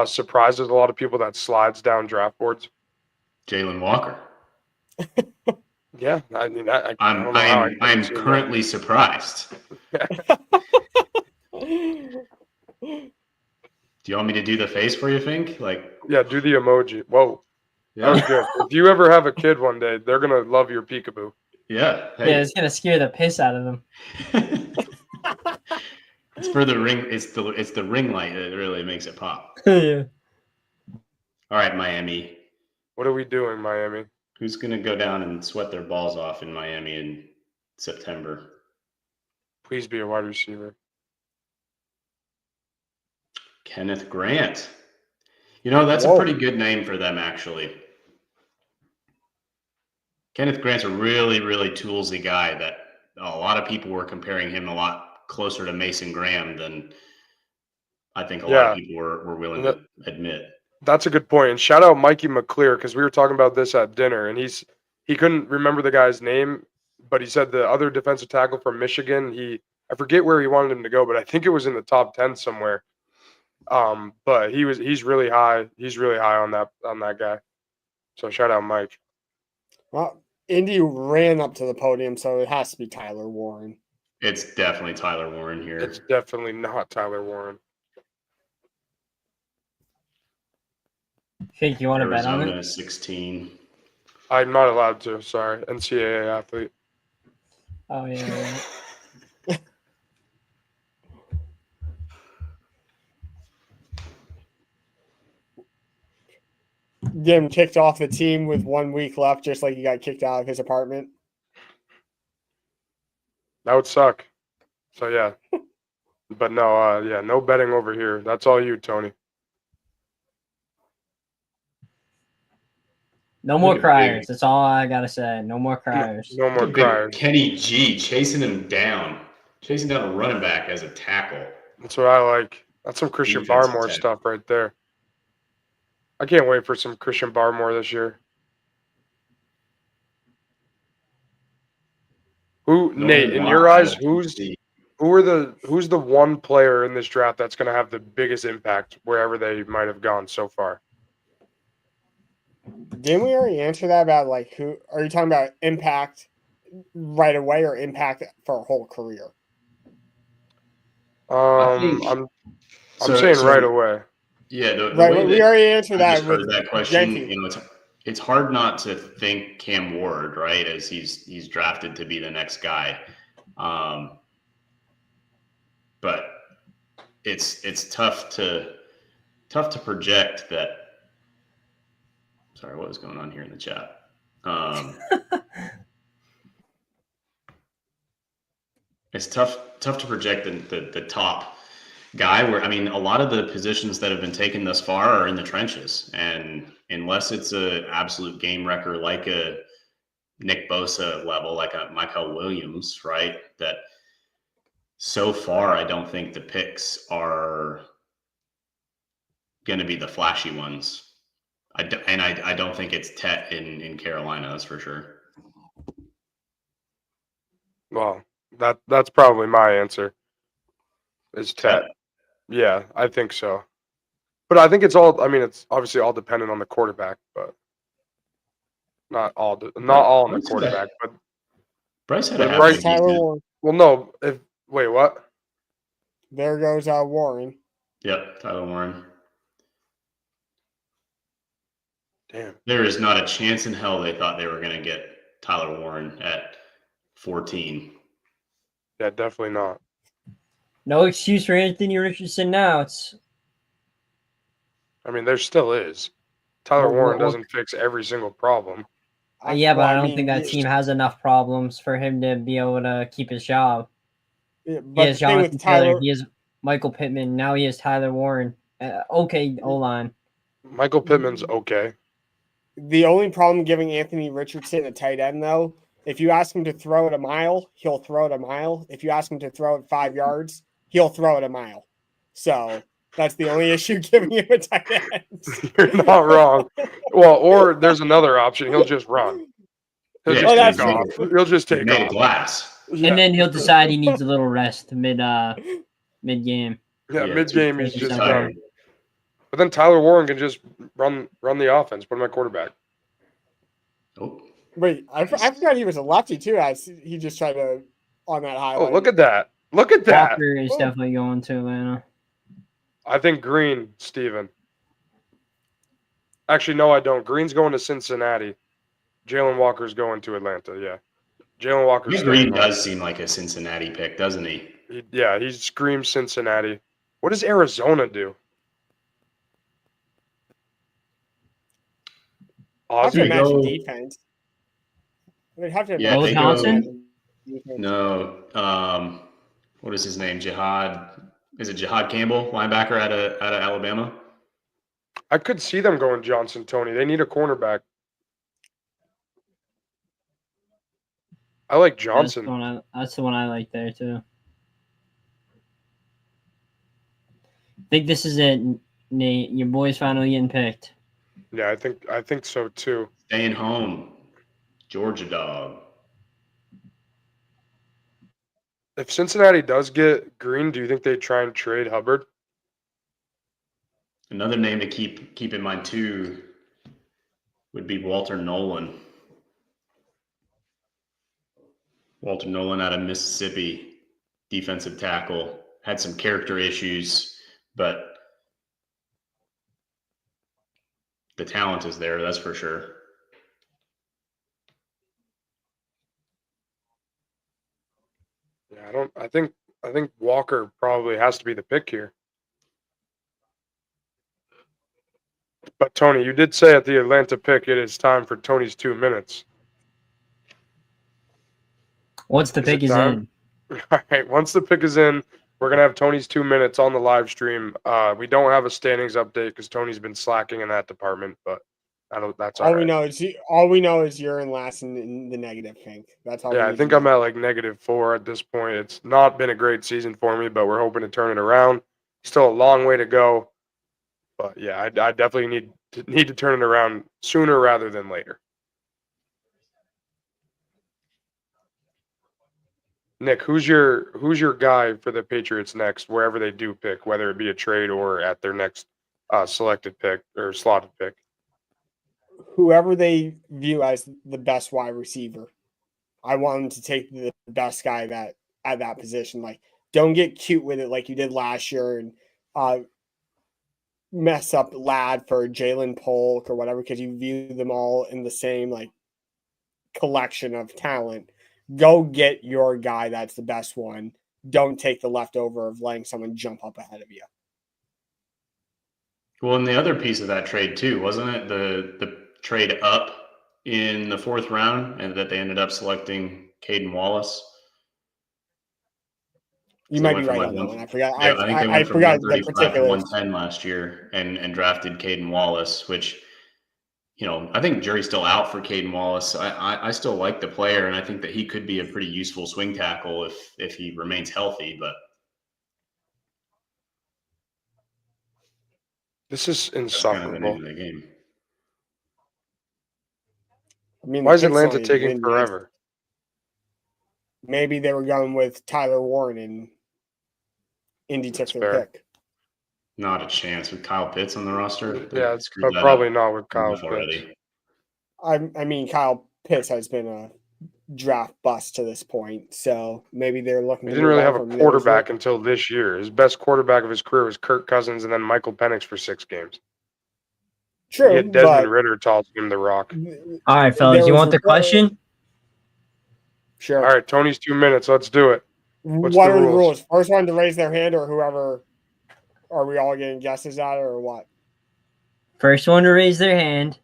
surprises a lot of people that slides down draft boards? Jalen Walker. Yeah, I mean, I don't I'm know how I I'm couldn't I'm see that. currently surprised. Do you want me to do the face for you, Fink? Like, Yeah, do the emoji. Whoa, that was yeah, good. If you ever have a kid one day, they're gonna love your peekaboo. yeah. Yeah, Hey. it's gonna scare the piss out of them. It's for the ring. It's the ring light that really makes it pop. Yeah. All right, Miami. What are we doing, Miami? Who's gonna go down and sweat their balls off in Miami in September? Please be a wide receiver. Kenneth Grant. You know, that's Whoa. a pretty good name for them, actually. Kenneth Grant's a really, really toolsy guy that a lot of people were comparing him a lot closer to Mason Graham than I think a lot of people were willing to admit. That's a good point. And shout out Mikey McClear, because we were talking about this at dinner, and he couldn't remember the guy's name, but he said the other defensive tackle from Michigan. I forget where he wanted him to go, but I think it was in the top 10 somewhere. But he's really high. He's really high on that guy. So shout out Mike. Well, Indy ran up to the podium, so it has to be Tyler Warren. It's definitely Tyler Warren here. It's definitely not Tyler Warren. Think you want to bet on Arizona it? 16. I'm not allowed to. Sorry, NCAA athlete. Oh yeah. Get him kicked off the team with 1 week left, just like he got kicked out of his apartment. That would suck. So yeah, but no, no betting over here. That's all you, Tony. No more Look at criers. Big. That's all I gotta say. No more criers. No more Look at criers. Kenny G chasing him down. Chasing down a running back as a tackle. That's what I like. That's some Christian Defensive Barmore tackle. stuff right there. I can't wait for some Christian Barmore this year. Who, No Nate? In one your out eyes, of who's DC. who's the one player in this draft that's going to have the biggest impact wherever they might have gone so far? Didn't we already answer that about like who? Are you talking about impact right away or impact for a whole career? think- I'm So- saying so- right away. Yeah, the Right, way we that already answered I that just heard with that question. Genty. You know, it's hard not to think Cam Ward, right? As he's drafted to be the next guy, but it's tough to project that. Sorry, what was going on here in the chat? It's tough to project the top guy where, I mean, a lot of the positions that have been taken thus far are in the trenches, and unless it's a absolute game wrecker like a Nick Bosa level, like a Michael Williams, right? That so far, I don't think the picks are going to be the flashy ones. I don't think it's Tet in Carolina, that's for sure. Well, that's probably my answer. Is Tet. Yeah, I think so. But I think it's all. I mean, it's obviously all dependent on the quarterback, but not all on the Bryce had quarterback. But Bryce had a But half Bryce- a Tyler decent- Warren. well, no. If wait, what? There goes Warren. Yep, Tyler Warren. Damn. There is not a chance in hell they thought they were going to get Tyler Warren at 14. Yeah, definitely not. No excuse for Anthony Richardson now. It's I mean, there still is. Tyler Well, Warren well, doesn't fix every single problem. yeah, but well, I don't mean, think that team has enough problems for him to be able to keep his job. Yeah, He but has the thing Jonathan with Taylor. Tyler, He has Michael Pittman. Now he has Tyler Warren. Okay, O-line. Michael Pittman's okay. the only problem giving Anthony Richardson a tight end, though, if you ask him to throw it a mile, he'll throw it a mile. If you ask him to throw it 5 yards, he'll throw it a mile. So that's the only issue giving him a tight end. You're not wrong. Well, or there's another option. He'll just run. He'll Yeah, just that's take off. He'll just take Made of off. glass. Yeah. And then he'll decide he needs a little rest mid game. Yeah, Yeah, mid game he's too just tired. done. But then Tyler Warren can just run the offense, put him at quarterback. Oh, Wait, I forgot he was a lefty too. He just tried to on that Oh, highlight. look at that. Look at that. Walker is Oh. definitely going to Atlanta. I think Green, Steven. Actually, no, I don't. Green's going to Cincinnati. Jalen Walker's going to Atlanta, yeah. Jalen Walker's Green staying home. does seem like a Cincinnati pick, doesn't he? He screams Cincinnati. What does Arizona do? I have to Here Ozzie? you imagine go. defense. I would have to Yeah, imagine they go- Johnson? defense. No. What is his name? Is it Jihad Campbell, linebacker out of Alabama? I could see them going Johnson, Tony. They need a cornerback. I like Johnson. That's the one I like there too. I think this is it, Nate. Your boy's finally getting picked. Yeah, I think so too. Staying home. Georgia dog. If Cincinnati does get Green, do you think they try and trade Hubbard? Another name to keep in mind too would be Walter Nolan. Walter Nolan out of Mississippi, defensive tackle, had some character issues, but the talent is there, that's for sure. Yeah, I think Walker probably has to be the pick here. But Tony, you did say at the Atlanta pick it is time for Tony's 2 minutes. Once the Is pick it is time? in, All right, once the pick is in, we're gonna have Tony's 2 minutes on the live stream. We don't have a standings update because Tony's been slacking in that department, but that's all All right. we know is you're in last in the negative, Fink. That's all. Yeah, we I need think to I'm know. at like -4 at this point. It's not been a great season for me, but we're hoping to turn it around. Still a long way to go, but yeah, I definitely need to turn it around sooner rather than later. Nick, who's your guy for the Patriots next, wherever they do pick, whether it be a trade or at their next selected pick or slotted pick? Whoever they view as the best wide receiver, I want them to take the best guy that at that position. Like, don't get cute with it like you did last year and mess up Lad for Jalen Polk or whatever because you view them all in the same like collection of talent. Go get your guy that's the best one. Don't take the leftover of letting someone jump up ahead of you. Well, and the other piece of that trade too, wasn't it? The trade up in the 4th round and that they ended up selecting Caden Wallace. You So might they be went right from on that one. I forgot. Yeah, I think they I went from forgot the 135 to particulars. 110 last year and drafted Caden Wallace, which, I think jury's still out for Caden Wallace. I still like the player, and I think that he could be a pretty useful swing tackle if he remains healthy. But This is that's kind of the name insufferable. of the game. I mean, Why the is pick's Atlanta only taking been nice. forever? Maybe they were going with Tyler Warren and Indy took That's their fair. pick. Not a chance with Kyle Pitts on the roster. They Yeah, screwed but that probably up not with Kyle enough Pitts. already. I mean, Kyle Pitts has been a draft bust to this point, so maybe they're looking. He to didn't really move have on a from quarterback until this year. His best quarterback of his career was Kirk Cousins and then Michael Penix for 6 games. He True, had Desmond but Ritter tossing him the rock. all right, fellas, There you was want the report- question? Sure. All right, Tony's 2 minutes. Let's do it. What's What the are the rules? rules? First one to raise their hand, or whoever. Are we all getting guesses at it, or what? First one to raise their hand.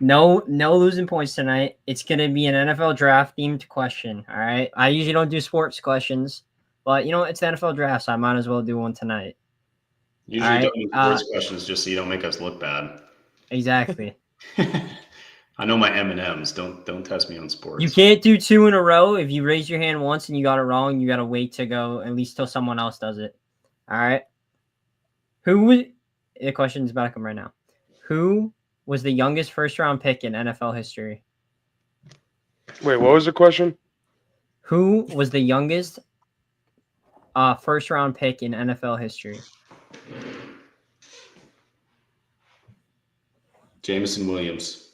No losing points tonight. It's gonna be an NFL draft themed question. All right. I usually don't do sports questions, but it's the NFL draft, so I might as well do one tonight. Usually All right, don't do sports questions just so you don't make us look bad. Exactly. I know my M&Ms. Don't test me on sports. You can't do 2 in a row. If you raise your hand once and you got it wrong, you gotta wait to go at least till someone else does it. All right. The question's about to come right now. Who was the youngest first-round pick in NFL history? Wait, what was the question? Who was the youngest First round pick in NFL history. Jameson Williams.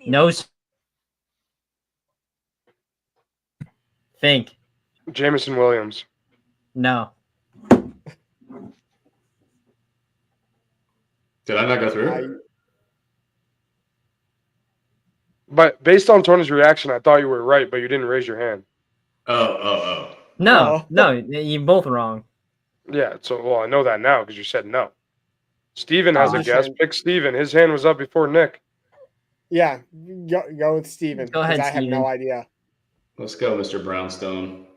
No. Think. Jameson Williams. No. Did I not go through? But based on Tony's reaction, I thought you were right, but you didn't raise your hand. Oh. No. Oh. No. You're both wrong. Yeah, so well, I know that now because you said no. Steven has a Oh. guess. Pick Steven. His hand was up before Nick. Yeah, go with Steven. Go ahead, 'cause I have Steven. no idea. Let's go, Mr. Brownstone.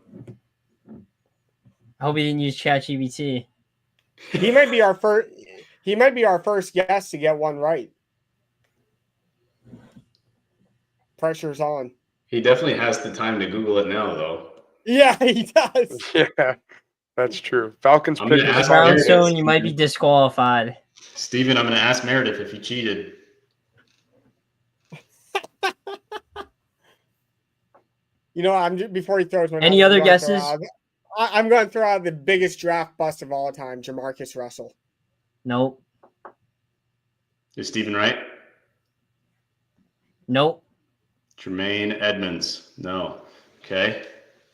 I hope he didn't use ChatGPT. He might be our first. He might be our first guest to get one right. Pressure's on. He definitely has the time to Google it now, though. Yeah, he does. Yeah, that's true. Falcons I'm pick gonna is ask fire. Meredith. Brownstone, you might be disqualified. Steven, I'm going to ask Meredith if he cheated. You know, before he throws one. Any out, other I'm gonna throw guesses? I'm going to throw out the biggest draft bust of all time, Jamarcus Russell. Nope. Is Steven right? Nope. Jermaine Edmonds. No. Okay.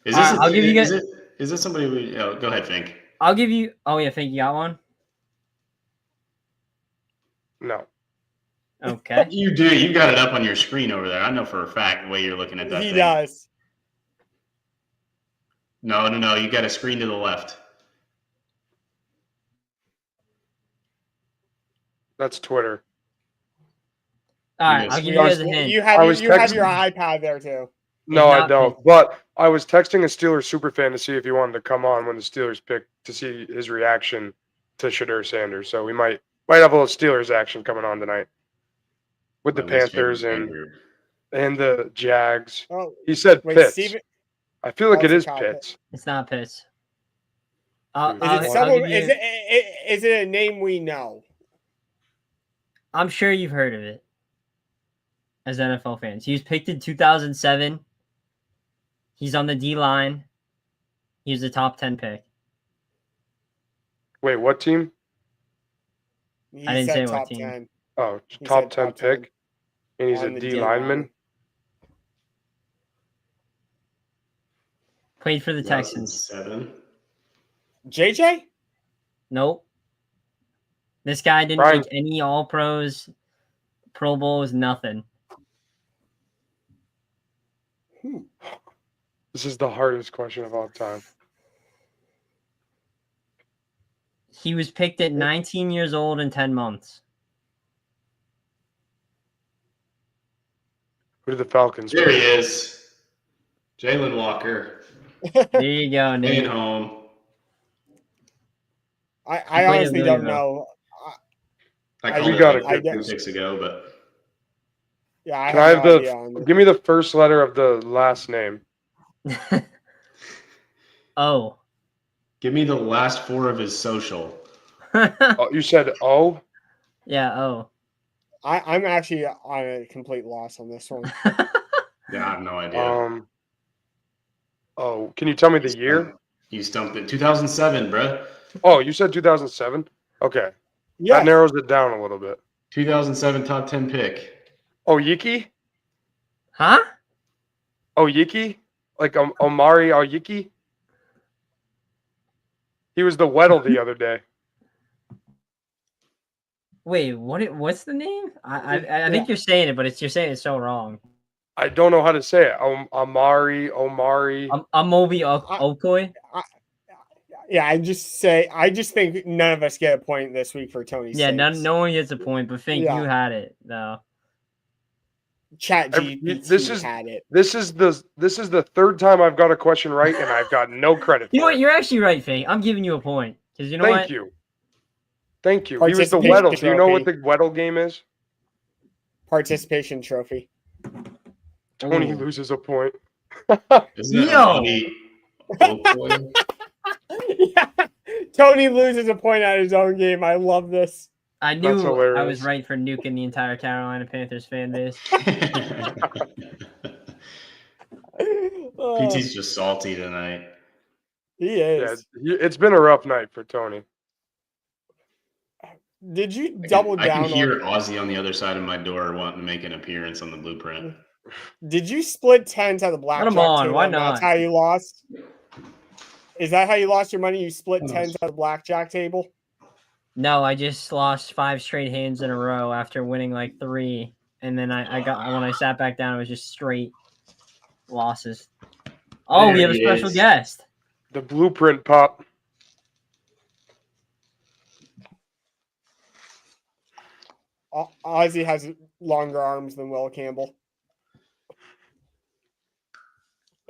Is I'll give you guys- Is this somebody we... Oh, go ahead, Fink. I'll give you. Oh yeah, think you got one. No. Okay. You do. You got it up on your screen over there. I know for a fact the way you're looking at that He thing. does. No. You got a screen to the left. That's Twitter. All right, Yes. I'll give We you are- guys a hint. You I have was you have texting- your iPad there too. No, I not don't. picked. But I was texting a Steelers super fan to see if he wanted to come on when the Steelers picked to see his reaction to Shadur Sanders. So we might have a little Steelers action coming on tonight with the My least Panthers favorite and fan group. the Jags. Oh, He said wait, Pitts. Steven. I feel like Oh, it it's is a cop. Pitts. It's not Pitts. Is I'll it I'll someone? give you- Is it a name we know? I'm sure you've heard of it as NFL fans. He was picked in 2007. He's on the D line. He was a top 10 pick. Wait, what team? He I didn't said say what top team. 10. Oh, He top said 10 top 10 pick. And he's on a the D D lineman. line. Played for the Texans. 2007. JJ? Nope. This guy didn't Brian- make any All Pros, Pro Bowls, nothing. This is the hardest question of all time. He was picked at 19 years old and 10 months. Who did the Falcons There pick? he is. Jalen Walker. There you go, Staying Nate. home. I played honestly at don't Louisville. know. I I- called we it got like a good 2 picks ago, but Yeah, I Can I have have no the- idea on this. Give me the first letter of the last name. Oh. give me the last 4 of his social. Oh, you said O? Yeah, oh. I'm actually on a complete loss on this one. Yeah, I have no idea. Oh, can you tell me the year? You stumped it. 2007, bruh. Oh, you said 2007? Okay. Yeah, That narrows it down a little bit. 2007 top 10 pick. Oh, Yiki? Huh? Oh, Yiki? Like Omari Oyiki? He was the Weddle the other day. Wait, what's the name? I think you're saying it, but you're saying it so wrong. I don't know how to say it. Omari. Amobi Okoi. yeah. I just think none of us get a point this week for Tony. Yeah, Sings. no one gets a point, but Fink, Yeah. you had it though. Chat Every- GPT this is- had it. This is the third time I've got a question right, and I've got no credit You know for what? it. You're actually right, Fink. I'm giving you a point because you know Thank what? you. Thank you. He was the Participation Weddle. Do you know what trophy. the Weddle game is? Participation trophy. Tony Ooh. loses a point. Isn't it Yo. Bobby Oakwood? Yeah. Tony loses a point at his own game. I love this. I That's knew I hilarious. was right for nuking the entire Carolina Panthers fan base. Oh, PT's just salty tonight. He Yeah, is. it's been a rough night for Tony. Did you double I can down hear on? Ozzy on the other side of my door wanting to make an appearance on the blueprint. Did you split tens at the Let blackjack him on. table? Why And that's not? how you lost. Is that how you lost your money? You split Who knows? tens at the blackjack table? No, I just lost 5 straight hands in a row after winning like 3, and then I got when I sat back down, it was just straight losses. Oh, There we have a he special is. guest. The blueprint pop. Ozzy has longer arms than Will Campbell.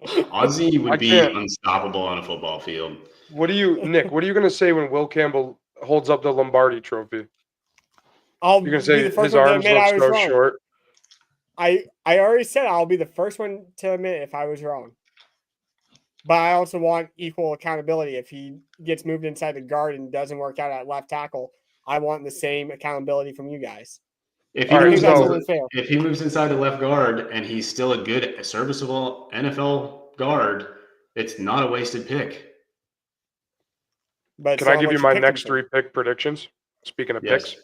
Ozzy I would be can't- unstoppable on a football field. Nick? What are you gonna say when Will Campbell holds up the Lombardi Trophy? I'll You're gonna be say the first his one to arms admit look I was so wrong. short? I already said I'll be the first one to admit if I was wrong. But I also want equal accountability. If he gets moved inside the guard and doesn't work out at left tackle, I want the same accountability from you guys. If he, All right, moves that's so- only fair. if he moves inside the left guard and he's still a good, serviceable NFL guard, it's not a wasted pick. But it's Can I not give what you my picked him next for. 3 pick predictions? Speaking of Yes. picks,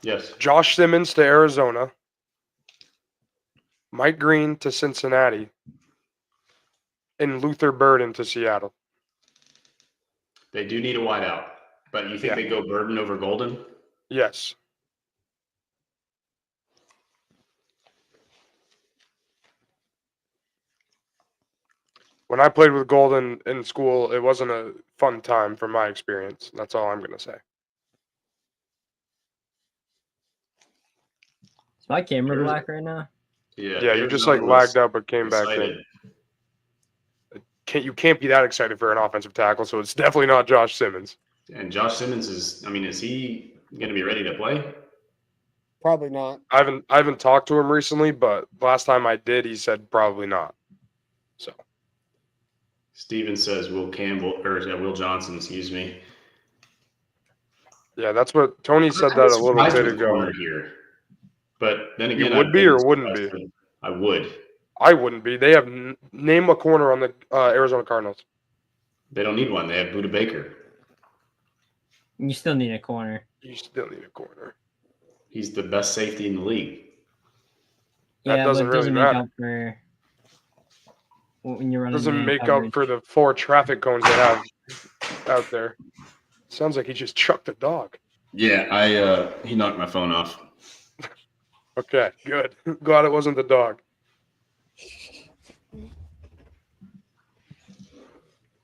Yes. Josh Simmons to Arizona, Mike Green to Cincinnati, and Luther Burden to Seattle. They do need a wideout, but you think Yeah. they go Burden over Golden? Yes. When I played with Golden in school, it wasn't a fun time from my experience. That's all I'm gonna say. Is my camera There's- black right now? Yeah, you just Arizona like was lagged out but came back in. excited. You can't be that excited for an offensive tackle, so it's definitely not Josh Simmons. And Josh Simmons is he going to be ready to play? Probably not. I haven't talked to him recently, but last time I did, he said probably not. So Steven says Will Johnson, excuse me. yeah, that's what Tony said I'm that a little surprised bit with the ago. corner here. But then again, would I've be been or wouldn't be? surprised. I would. I wouldn't be. They have name a corner on the Arizona Cardinals. They don't need one. They have Buda Baker. You still need a corner. You still need a corner. He's the best safety in the league. That Yeah, doesn't but it doesn't really make matter. up for when you're running. Doesn't man make coverage. up for the 4 traffic cones they have out there. Sounds like he just chucked a dog. Yeah, he knocked my phone off. Okay, good. Glad it wasn't the dog.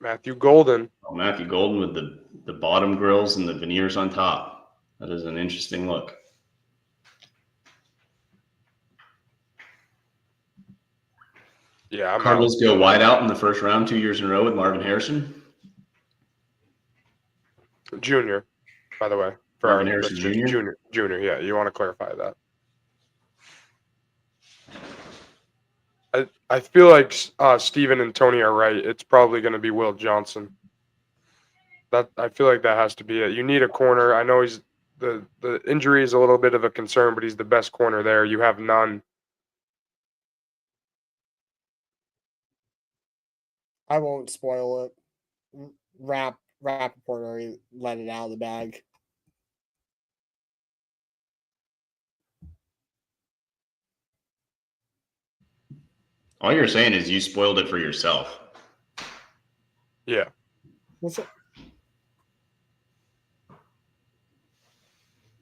Matthew Golden. Oh, Matthew Golden with the bottom grills and the veneers on top. That is an interesting look. Yeah, I'm out. Cardinals go wide out in the first round 2 years in a row with Marvin Harrison. Junior, by the way. For Marvin our Harrison listeners. Jr.? Junior, yeah. You want to clarify that. I feel like Steven and Tony are right. It's probably going to be Will Johnson. I feel like that has to be it. You need a corner. I know he's the injury is a little bit of a concern, but he's the best corner there. You have none. I won't spoil it. Rappaport already let it out of the bag. All you're saying is you spoiled it for yourself. Yeah. What's it?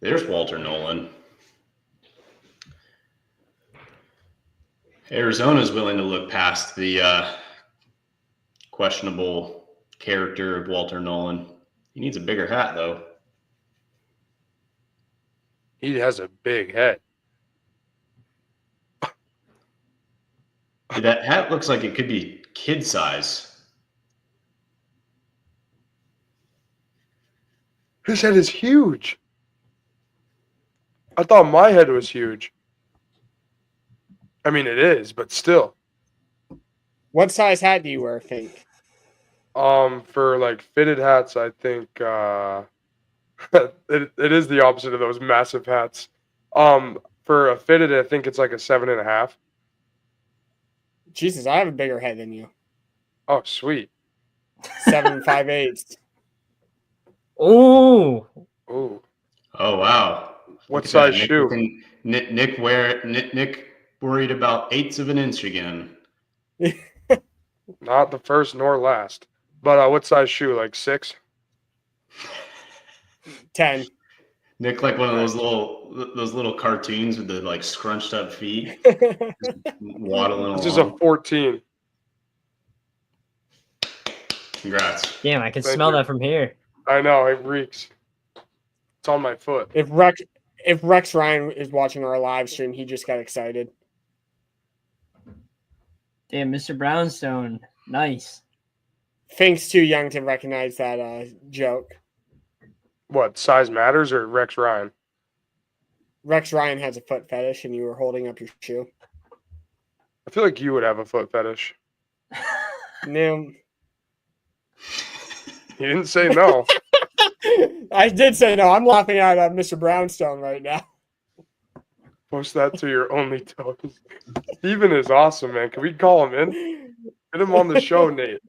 There's Walter Nolan. Arizona's willing to look past the questionable character of Walter Nolan. He needs a bigger hat, though. He has a big head. Dude, that hat looks like it could be kid size. His head is huge. I thought my head was huge. I mean, it is, but still. What size hat do you wear, Fink? For like fitted hats, I think it is the opposite of those massive hats. For a fitted, I think it's like a 7.5. Jesus, I have a bigger head than you. Oh, sweet. 7 5/8. Oh, Ooh. Oh wow! What Look at size that. Nick shoe? looking- Nick worried about 1/8 of an inch again. Not the first nor last. But what size shoe? Like 6? 10. Nick like one of those little cartoons with the like scrunched up feet, waddling This is a along. 14. Congrats. damn! I can Thank smell you. that from here. I know, it reeks. It's on my foot. If Rex Ryan is watching our live stream, he just got excited. Damn, Mr. Brownstone, nice. Fink's too young to recognize that joke. What, size matters or Rex Ryan? Rex Ryan has a foot fetish, and you were holding up your shoe. I feel like you would have a foot fetish. No, You didn't say no. I did say no. I'm laughing at Mr. Brownstone right now. Post that to your only toes. Steven is awesome, man. Can we call him in? Get him on the show, Nate.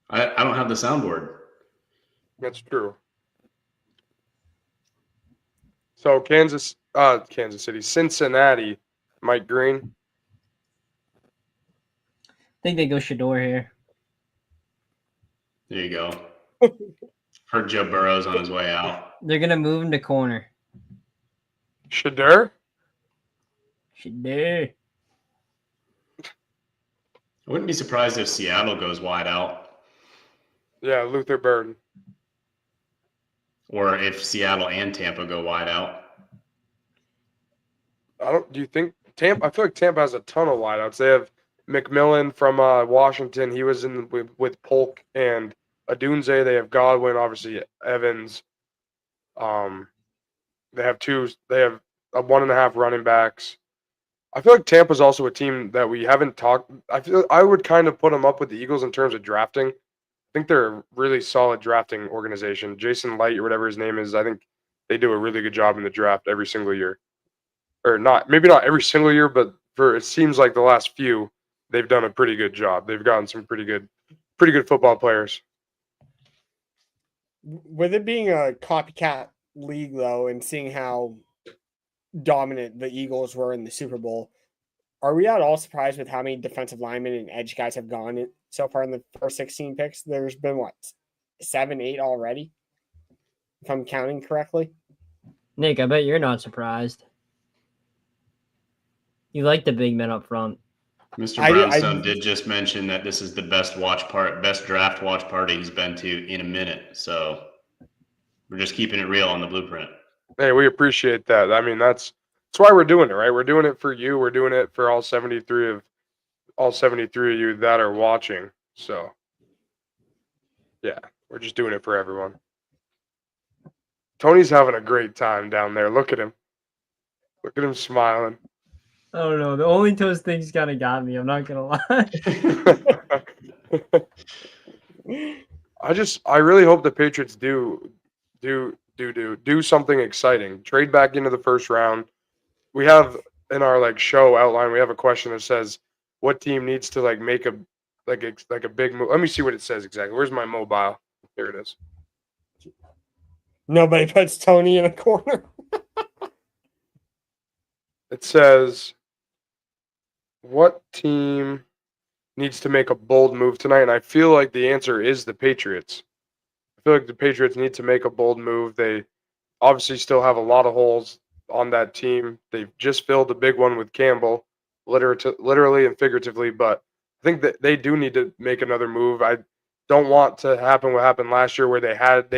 I don't have the soundboard. That's true. So Kansas City, Cincinnati, Mike Green. I think they go Shador here. There you go. Heard Joe Burrow's on his way out. They're gonna move him to corner. Shadur? Shador. I wouldn't be surprised if Seattle goes wide out, Yeah, Luther Burden. or if Seattle and Tampa go wide out. Do you think Tampa? I feel like Tampa has a ton of wideouts. They have McMillan from Washington. He was in with Polk and Adunze. They have Godwin, obviously Evans. They have a 1.5 running backs. I feel like Tampa's also a team that we haven't talked. I would kind of put them up with the Eagles in terms of drafting. I think they're a really solid drafting organization. Jason Light or whatever his name is, I think they do a really good job in the draft every single year. Or maybe not every single year, but it seems like the last few, they've done a pretty good job. They've gotten some pretty good football players. With it being a copycat league, though, and seeing how dominant the Eagles were in the Super Bowl, are we at all surprised with how many defensive linemen and edge guys have gone so far in the first 16 picks? There's been, 7, 8 already, if I'm counting correctly? Nick, I bet you're not surprised. You like the big men up front. Mr. Brownstone did just mention that this is the best draft watch party he's been to in a minute. So we're just keeping it real on the blueprint. Hey, we appreciate that. I mean, that's why we're doing it, right? We're doing it for you. We're doing it for all 73 of you that are watching. So, yeah, we're just doing it for everyone. Tony's having a great time down there. Look at him. Look at him smiling. I don't know. The only toast thing's kind of got me. I'm not gonna lie. I really hope the Patriots do something exciting. Trade back into the first round. We have in our show outline, we have a question that says, what team needs to make a big move? Let me see what it says exactly. Where's my mobile? Here it is. Nobody puts Tony in a corner. It says, what team needs to make a bold move tonight? And I feel like the answer is the Patriots. I feel like the Patriots need to make a bold move. They obviously still have a lot of holes on that team. They've just filled a big one with Campbell, literally and figuratively, but I think that they do need to make another move. I don't want to happen what happened last year where they had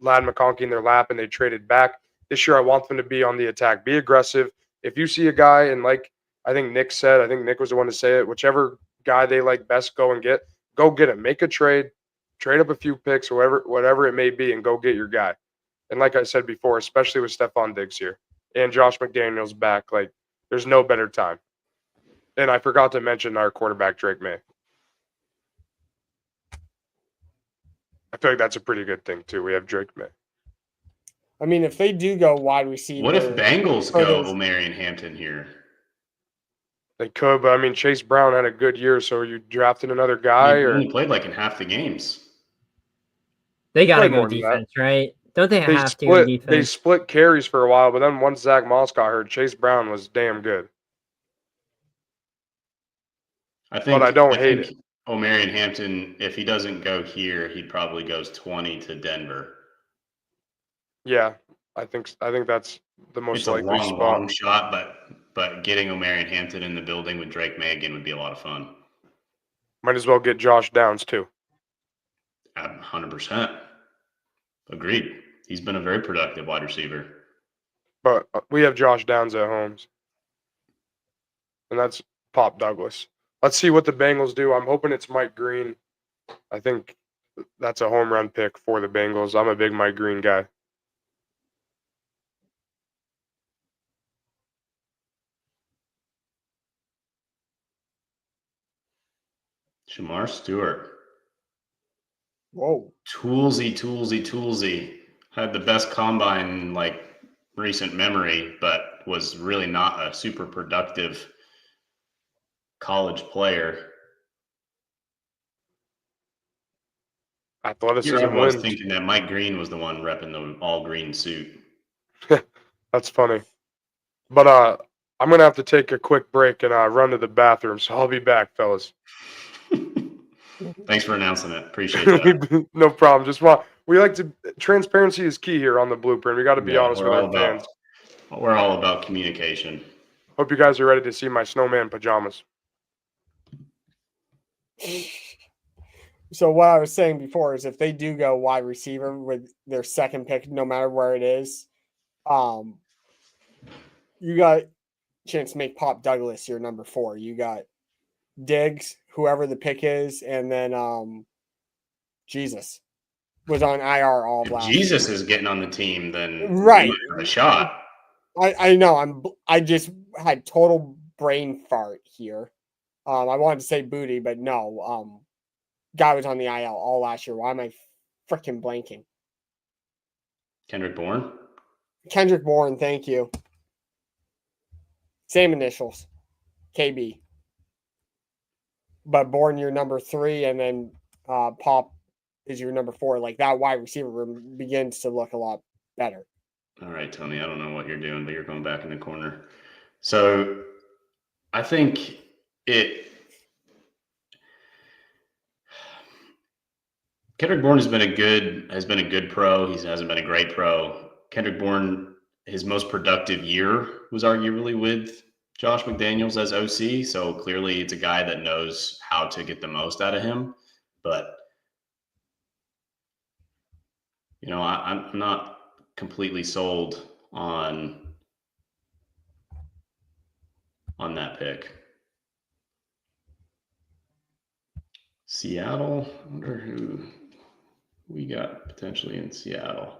Ladd McConkey in their lap and they traded back. This year I want them to be on the attack. Be aggressive. If you see a guy, and like I think Nick was the one to say it, whichever guy they like best, go get him. Make a trade up a few picks, whatever it may be, and go get your guy. And like I said before, especially with Stephon Diggs here and Josh McDaniels back, there's no better time. And I forgot to mention our quarterback, Drake May. I feel like that's a pretty good thing too. We have Drake May. I mean, if they do go wide receiver, What if Bengals go Marion Hampton here? They could, but I mean, Chase Brown had a good year, so are you drafting another guy He or only played like in half the games. They got to played go more than that? defense, right? Don't they They have to in split. They defense? split carries for a while, but then once Zach Moss got hurt, Chase Brown was damn good. But I don't hate it. Omarion Hampton, if he doesn't go here, he probably goes 20 to Denver. Yeah, I think that's the most It's a likely long, spot. long shot, but getting Omarion Hampton in the building with Drake May again would be a lot of fun. Might as well get Josh Downs too. 100%. Agreed. He's been a very productive wide receiver. But we have Josh Downs at home, and that's Pop Douglas. Let's see what the Bengals do. I'm hoping it's Mike Green. I think that's a home run pick for the Bengals. I'm a big Mike Green guy. Shamar Stewart. Whoa. Toolsy. Had the best combine in like recent memory, but was really not a super productive college player. Athleticism Here I was wins. thinking that Mike Green was the one repping the all green suit. That's funny. But I'm gonna have to take a quick break and run to the bathroom, so I'll be back, fellas. Thanks for announcing it. Appreciate that. No problem. Transparency is key here on the Blueprint. We got to be honest with our fans. We're all about communication. Hope you guys are ready to see my snowman pajamas. So what I was saying before is if they do go wide receiver with their second pick, no matter where it is, you got a chance to make Pop Douglas your number 4. You got Diggs, whoever the pick is, and then Jesus was on IR all If last. Jesus is getting on the team, then Right. we might have a shot. I know. I just had total brain fart here. I wanted to say booty, but no. Guy was on the IL all last year. Why am I freaking blanking? Kendrick Bourne. Kendrick Bourne, thank you. Same initials, KB. But Bourne, your number 3, and then Pop is your number 4. Like that wide receiver room begins to look a lot better. All right, Tony, I don't know what you're doing, but you're going back in the corner. So I think Kendrick Bourne has been a good pro. He hasn't been a great pro. Kendrick Bourne, his most productive year was arguably with Josh McDaniels as OC. So clearly it's a guy that knows how to get the most out of him. But, I'm not completely sold on that pick. Seattle, I wonder who we got potentially in Seattle.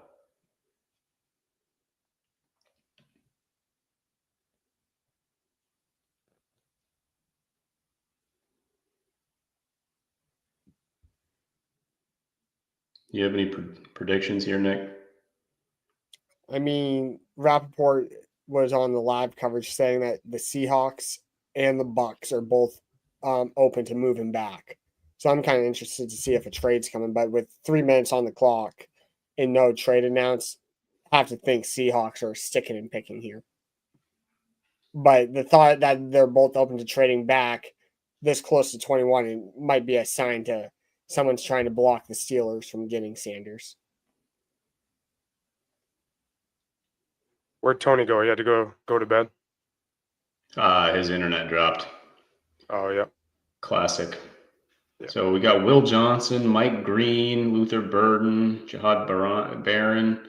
You have any predictions here, Nick? I mean, Rappaport was on the live coverage saying that the Seahawks and the Bucks are both open to moving back. So I'm kind of interested to see if a trade's coming. But with 3 minutes on the clock and no trade announced, I have to think Seahawks are sticking and picking here. But the thought that they're both open to trading back this close to 21 it might be a sign to someone's trying to block the Steelers from getting Sanders. Where'd Tony go? He had to go to bed? His internet dropped. Oh, yeah. Classic. Yeah. So we got Will Johnson, Mike Green, Luther Burden, Jihad Barron,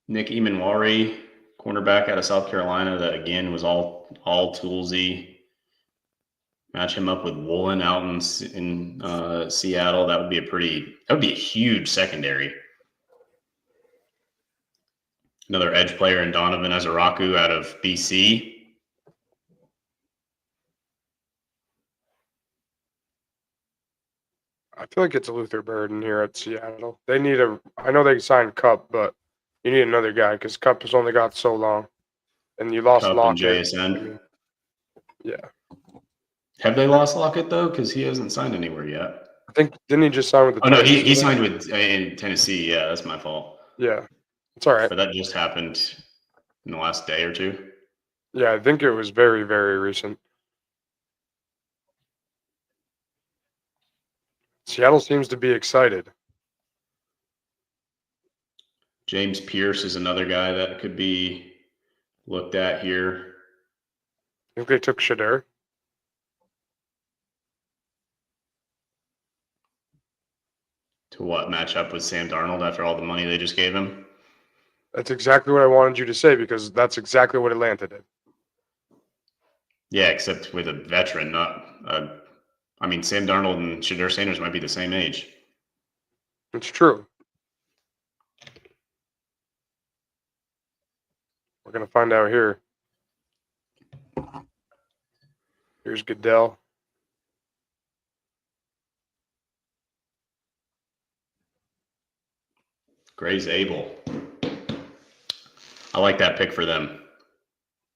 Nick Emanwari, cornerback out of South Carolina that, again, was all toolsy. Match him up with Woolen out in Seattle. That would be a huge secondary. Another edge player in Donovan Ezaraku out of BC. I feel like it's Luther Burden here at Seattle. I know they signed Cup, but you need another guy because Cup has only got so long. and you lost Cup and Lockett. JSN. I mean, yeah, Have they lost Lockett though? Because he hasn't signed anywhere yet. I think didn't he just sign with the? Oh no, Titans he today? signed with in Tennessee. Yeah, that's my fault. Yeah, it's all right. But that just happened in the last day or two. Yeah, I think it was very, very recent. Seattle seems to be excited. James Pierce is another guy that could be looked at here. I think they took Shadur. To what, match up with Sam Darnold after all the money they just gave him? That's exactly what I wanted you to say because that's exactly what Atlanta did. Yeah, except with a veteran, not I mean, Sam Darnold and Shadur Sanders might be the same age. It's true. We're going to find out here. Here's Goodell. Gray's Abel. I like that pick for them.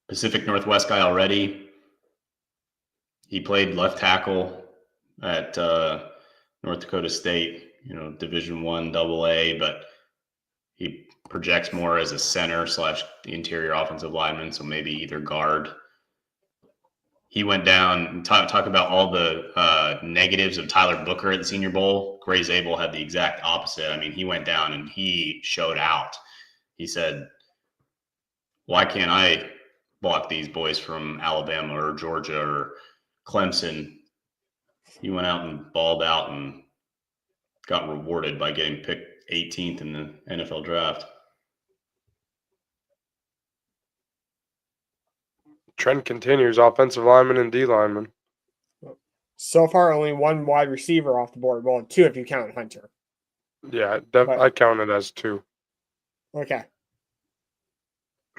Pacific Northwest guy already. He played left tackle at North Dakota State, Division I, AA, but he projects more as a center / interior offensive lineman, so maybe either guard. He went down, talk about all the negatives of Tyler Booker at the Senior Bowl. Gray Zabel had the exact opposite. I mean, he went down and he showed out. He said, why can't I block these boys from Alabama or Georgia or Clemson? He went out and balled out and got rewarded by getting picked 18th in the NFL draft. Trend continues, offensive lineman and D lineman. So far, only one wide receiver off the board. Well, two if you count Hunter. Yeah, Right. I count it as 2. Okay.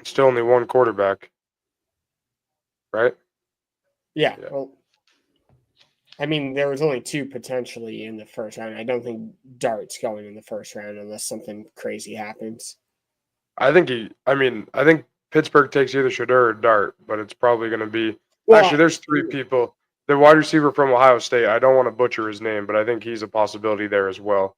Still only one quarterback. Right? Yeah. Yeah. Well, I mean, there was only 2 potentially in the first round. I don't think Dart's going in the first round unless something crazy happens. I think Pittsburgh takes either Shadur or Dart, but it's probably going to be. Well, Actually, there's 3 people. The wide receiver from Ohio State, I don't want to butcher his name, but I think he's a possibility there as well.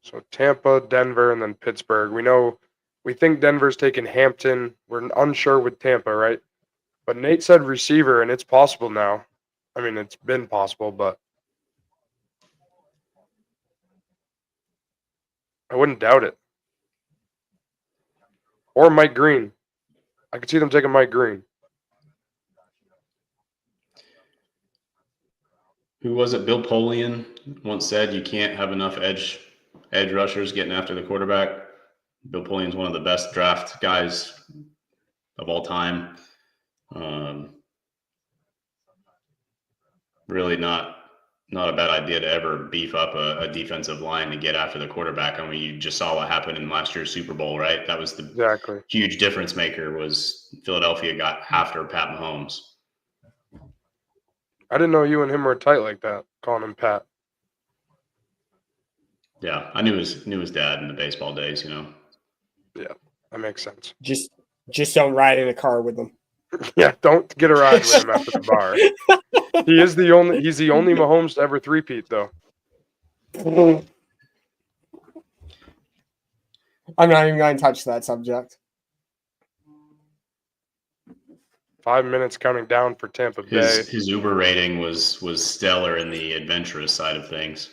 So Tampa, Denver, and then Pittsburgh. We think Denver's taking Hampton. We're unsure with Tampa, right? But Nate said receiver, and it's possible now. I mean, it's been possible, but I wouldn't doubt it. Or Mike Green. I could see them taking Mike Green. Who was it? Bill Polian once said you can't have enough edge rushers getting after the quarterback. Bill Polian's one of the best draft guys of all time. Really not a bad idea to ever beef up a defensive line to get after the quarterback. I mean, you just saw what happened in last year's Super Bowl, right? That was the Exactly. huge difference maker was Philadelphia got after Pat Mahomes. I didn't know you and him were tight like that, calling him Pat. Yeah, I knew his dad in the baseball days, Yeah, that makes sense. just don't ride in a car with them. Yeah, don't get a ride with him after the bar. He's the only Mahomes to ever three-peat, though. I'm not even going to touch that subject. 5 minutes counting down for Tampa Bay. His Uber rating was stellar in the adventurous side of things.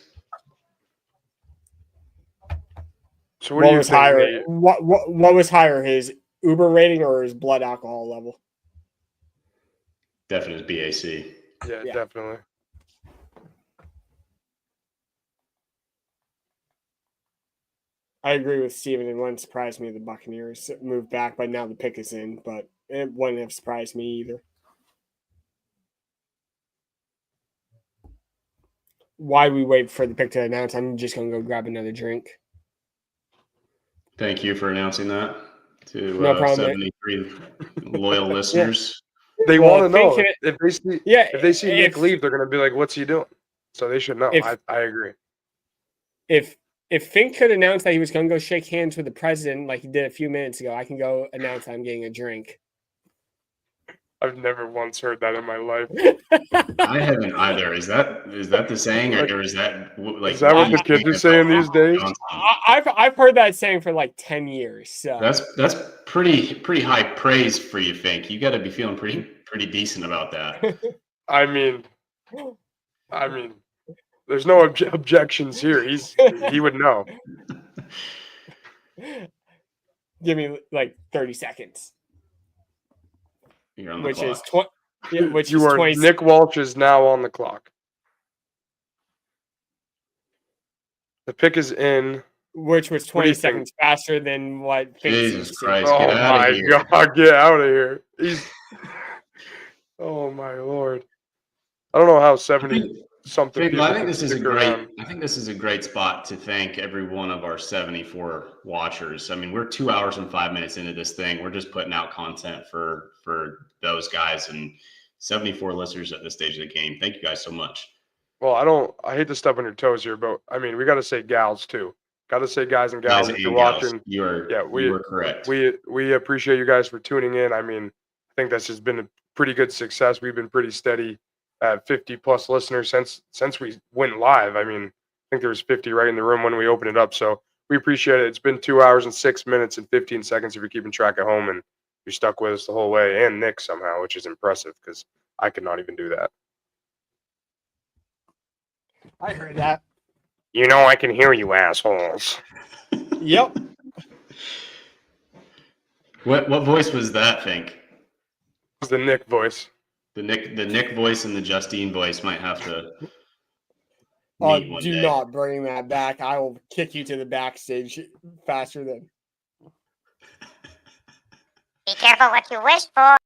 So what do you was think? higher? Nate? What was higher, his Uber rating or his blood alcohol level? Definite BAC. Yeah, Yeah. definitely. I agree with Steven. It wouldn't surprise me the Buccaneers moved back, but now the pick is in. But it wouldn't have surprised me either. Why we wait for the pick to announce? I'm just going to go grab another drink. Thank you for announcing that to No problem. 73 loyal listeners. They Well, want to know thinking if they see Yeah, if they see Nick if- leave, they're gonna be like, "What's he doing?" So they should know. If- I agree. If Fink could announce that he was going to go shake hands with the president like he did a few minutes ago, I can go announce I'm getting a drink. I've never once heard that in my life. I haven't either. Is that the saying, or is that like? Is that what the kids are saying these days? I've heard that saying for like 10 years. So That's pretty high praise for you, Fink. You got to be feeling pretty decent about that. I mean, there's no objections here. He would know. Give me like 30 seconds, You're on the which clock. is 20. Yeah, which You is are 20. Nick Walsh is now on the clock. The pick is in. Which was What do 20 you think? seconds faster than what Fink Jesus seems to. Christ. Oh get outta my here. God, get out of here. Oh my Lord. I don't know how 70 something Fink, people I think can this is a stick great. around. I think this is a great spot to thank every one of our 74 watchers. I mean, we're 2 hours and 5 minutes into this thing. We're just putting out content for those guys, and 74 listeners at this stage of the game. Thank you guys so much. Well, I hate to step on your toes here, but I mean, we got to say gals too. Got to say guys and gals Guys if you're and gals, watching. you are correct. We appreciate you guys for tuning in. I mean, I think this has been a pretty good success. We've been pretty steady at 50 plus listeners since we went live. I mean, I think there was 50 right in the room when we opened it up. So we appreciate it. It's been 2 hours and 6 minutes and 15 seconds if you're keeping track at home, and you're stuck with us the whole way, and Nick somehow, which is impressive because I could not even do that. I heard that. You know I can hear you, assholes. Yep. What voice was that, Fink? It's the Nick voice. The Nick voice and the Justine voice might have to Oh, meet one do day. not bring that back. I will kick you to the backstage faster than. Be careful what you wish for.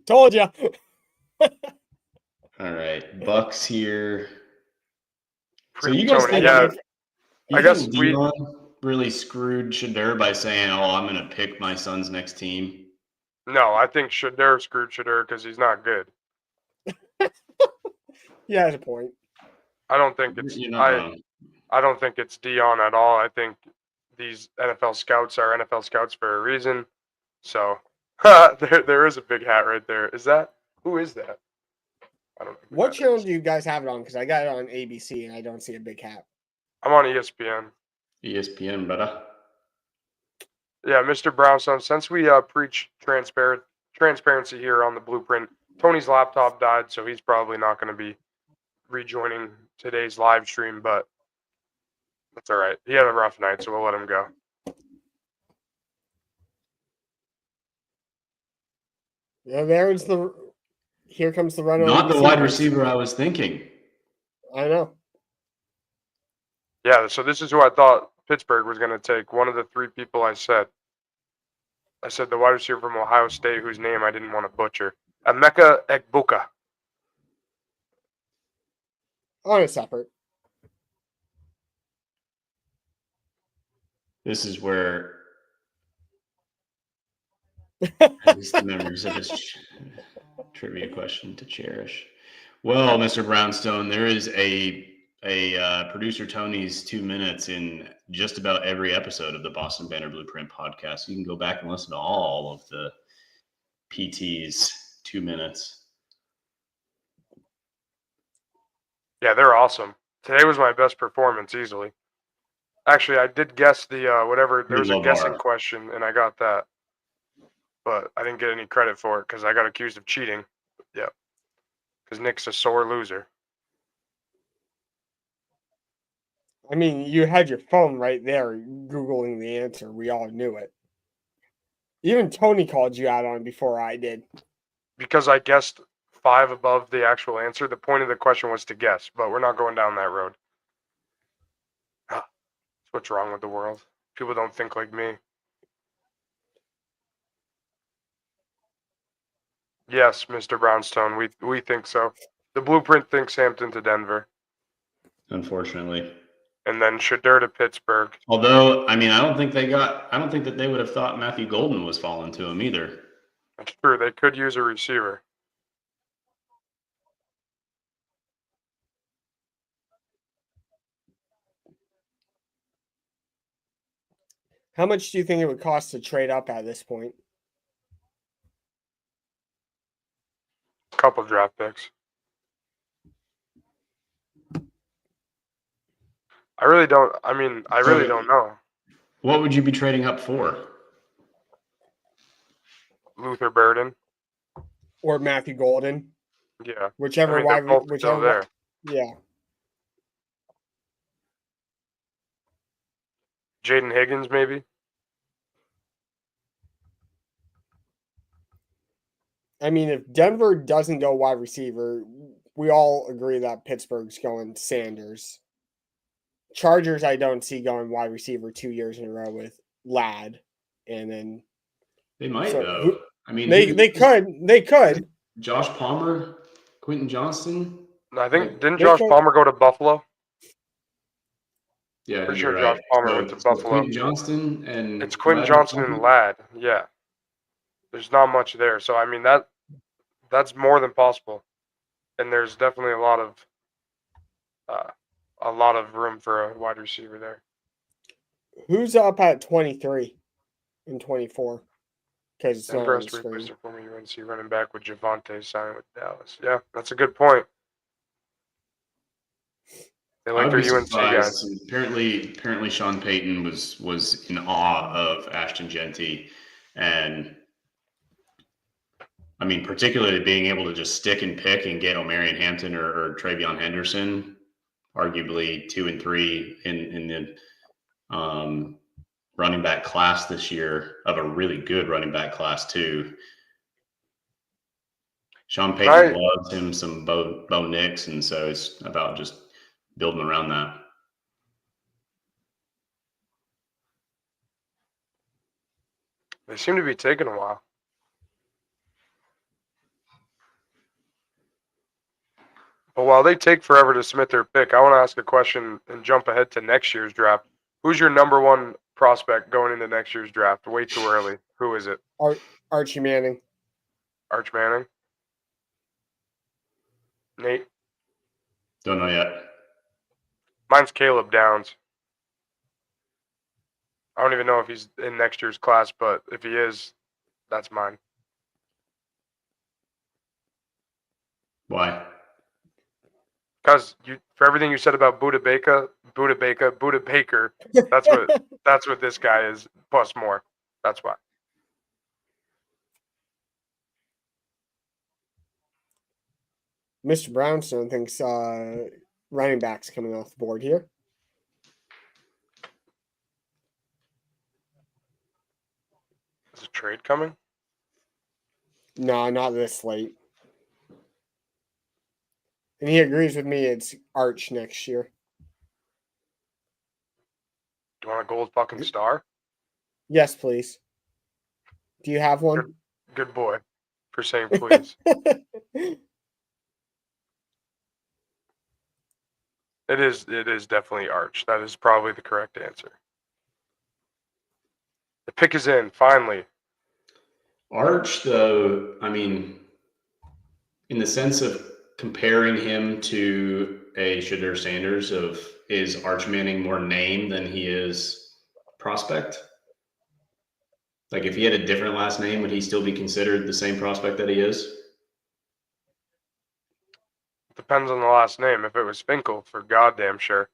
Told you. All right, Bucks here. So Pretty you guys Tony, think, yeah. you I guess think Dion really screwed Shadur by saying, "Oh, I'm going to pick my son's next team"? No, I think Shadur screwed Shadur because he's not good. Yeah, that's a point. I don't think it's You're not wrong. I don't think it's Dion at all. I think these NFL scouts are NFL scouts for a reason. So there is a big hat right there. Who is that? I don't know. who What that channel is. do you guys have it on? Because I got it on ABC and I don't see a big hat. I'm on ESPN. ESPN, brother. Yeah, Mr. Brownstone, since we preach transparency here on the Blueprint, Tony's laptop died, so he's probably not going to be rejoining today's live stream, but that's all right. He had a rough night, so we'll let him go. Yeah, there's the. Here comes the run. on Not the ABC. wide receiver I was thinking. I know. Yeah, so this is who I thought Pittsburgh was going to take. One of the three people I said. I said the wide receiver from Ohio State, whose name I didn't want to butcher. Emeka Egbuka. Honest effort. This is where the memories of this trivia question to cherish. Well, Mr. Brownstone, there is a producer Tony's 2 minutes in just about every episode of the Boston Banner Blueprint podcast. You can go back and listen to all of the PT's 2 minutes. Yeah, they're awesome. Today was my best performance easily. Actually, I did guess the whatever. There was a Low guessing bar. question, and I got that, but I didn't get any credit for it because I got accused of cheating. Yeah, because Nick's a sore loser. I mean, you had your phone right there, Googling the answer. We all knew it. Even Tony called you out on it before I did. Because I guessed 5 above the actual answer. The point of the question was to guess, but we're not going down that road. That's what's wrong with the world. People don't think like me. Yes, Mr. Brownstone, we think so. The Blueprint thinks Hampton to Denver, Unfortunately. and then Shadur to Pittsburgh. Although, I mean, I don't think that they would have thought Matthew Golden was falling to him either. That's true. They could use a receiver. How much do you think it would cost to trade up at this point? Couple draft picks. I really don't. I mean, I really don't know. What would you be trading up for? Luther Burden. Or Matthew Golden? Yeah. Whichever I mean, they're wide, both whichever still there. yeah. Jaden Higgins, maybe. I mean, if Denver doesn't go wide receiver, we all agree that Pittsburgh's going Sanders. Chargers, I don't see going wide receiver 2 years in a row with Ladd, and then They might So, though. I mean, they could. Josh Palmer, Quentin Johnston. I think didn't They Josh could- Palmer go to Buffalo? Yeah, Pretty you're sure right. Josh Palmer went to Buffalo. Quentin Johnston and It's Quentin Ladd Johnson Palmer? and Ladd. Yeah. There's not much there, so I mean that's more than possible, and there's definitely a lot of room for a wide receiver there. Who's up at 23 and 24? Because it's not Denver on has the to replace screen. their former UNC running back with Javante signing with Dallas. Yeah, that's a good point. They I like would their be UNC guys. surprised. Apparently Sean Payton was in awe of Ashton Genty, and I mean, particularly being able to just stick and pick and get O'Marion Hampton or Travion Henderson, arguably 2 and 3 in the running back class this year, of a really good running back class too. Sean Payton loves him some Bo Nix, and so it's about just building around that. They seem to be taking a while. But while they take forever to submit their pick, I want to ask a question and jump ahead to next year's draft. Who's your number one prospect going into next year's draft? Way too early. Who is it? Archie Manning. Arch Manning? Nate? Don't know yet. Mine's Caleb Downs. I don't even know if he's in next year's class, but if he is, that's mine. Why? Because for everything you said about Buda Baker, that's what this guy is, plus more. That's why. Mr. Brownstone thinks running backs coming off the board here. Is a trade coming? No, not this late. And he agrees with me. It's Arch next year. Do you want a gold fucking star? Yes, please. Do you have one? Good boy for saying please. It is definitely Arch. That is probably the correct answer. The pick is in, finally. Arch, though, I mean, in the sense of comparing him to a Shadur Sanders, is Arch Manning more name than he is prospect? Like, if he had a different last name, would he still be considered the same prospect that he is? Depends on the last name. If it was Finkel, for goddamn sure.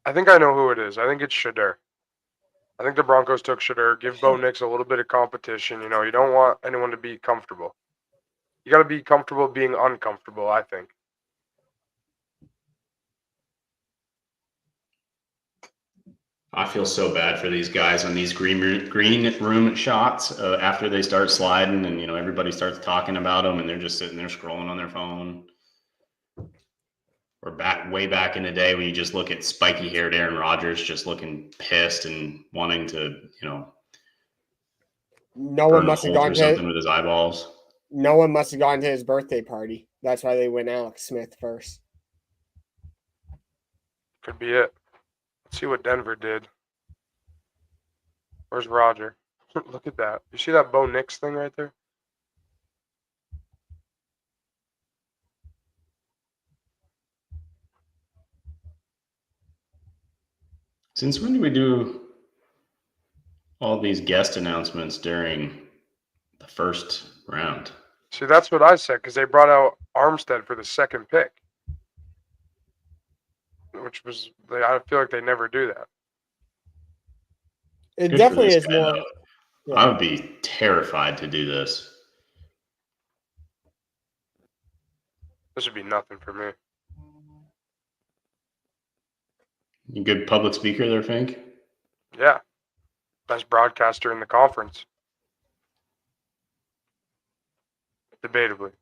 I think I know who it is. I think it's Shadur. I think the Broncos took Shadur. Give Bo Nix a little bit of competition. You know, you don't want anyone to be comfortable. You got to be comfortable being uncomfortable, I think. I feel so bad for these guys on these green room shots after they start sliding, and everybody starts talking about them, and they're just sitting there scrolling on their phone. Or way back in the day when you just look at spiky-haired Aaron Rodgers just looking pissed and wanting to, No one burn a must have hole gone through to something with his eyeballs. No one must have gone to his birthday party. That's why they went Alex Smith first. Could be it. Let's see what Denver did. Where's Roger? Look at that. You see that Bo Nix thing right there? Since when do we do all these guest announcements during the first round? See, that's what I said because they brought out Armstead for the second pick, which was I feel like they never do that. It Good for definitely this is guy, more. though. Yeah. I would be terrified to do this. This would be nothing for me. You good public speaker there, Fink? Yeah, best broadcaster in the conference, debatably.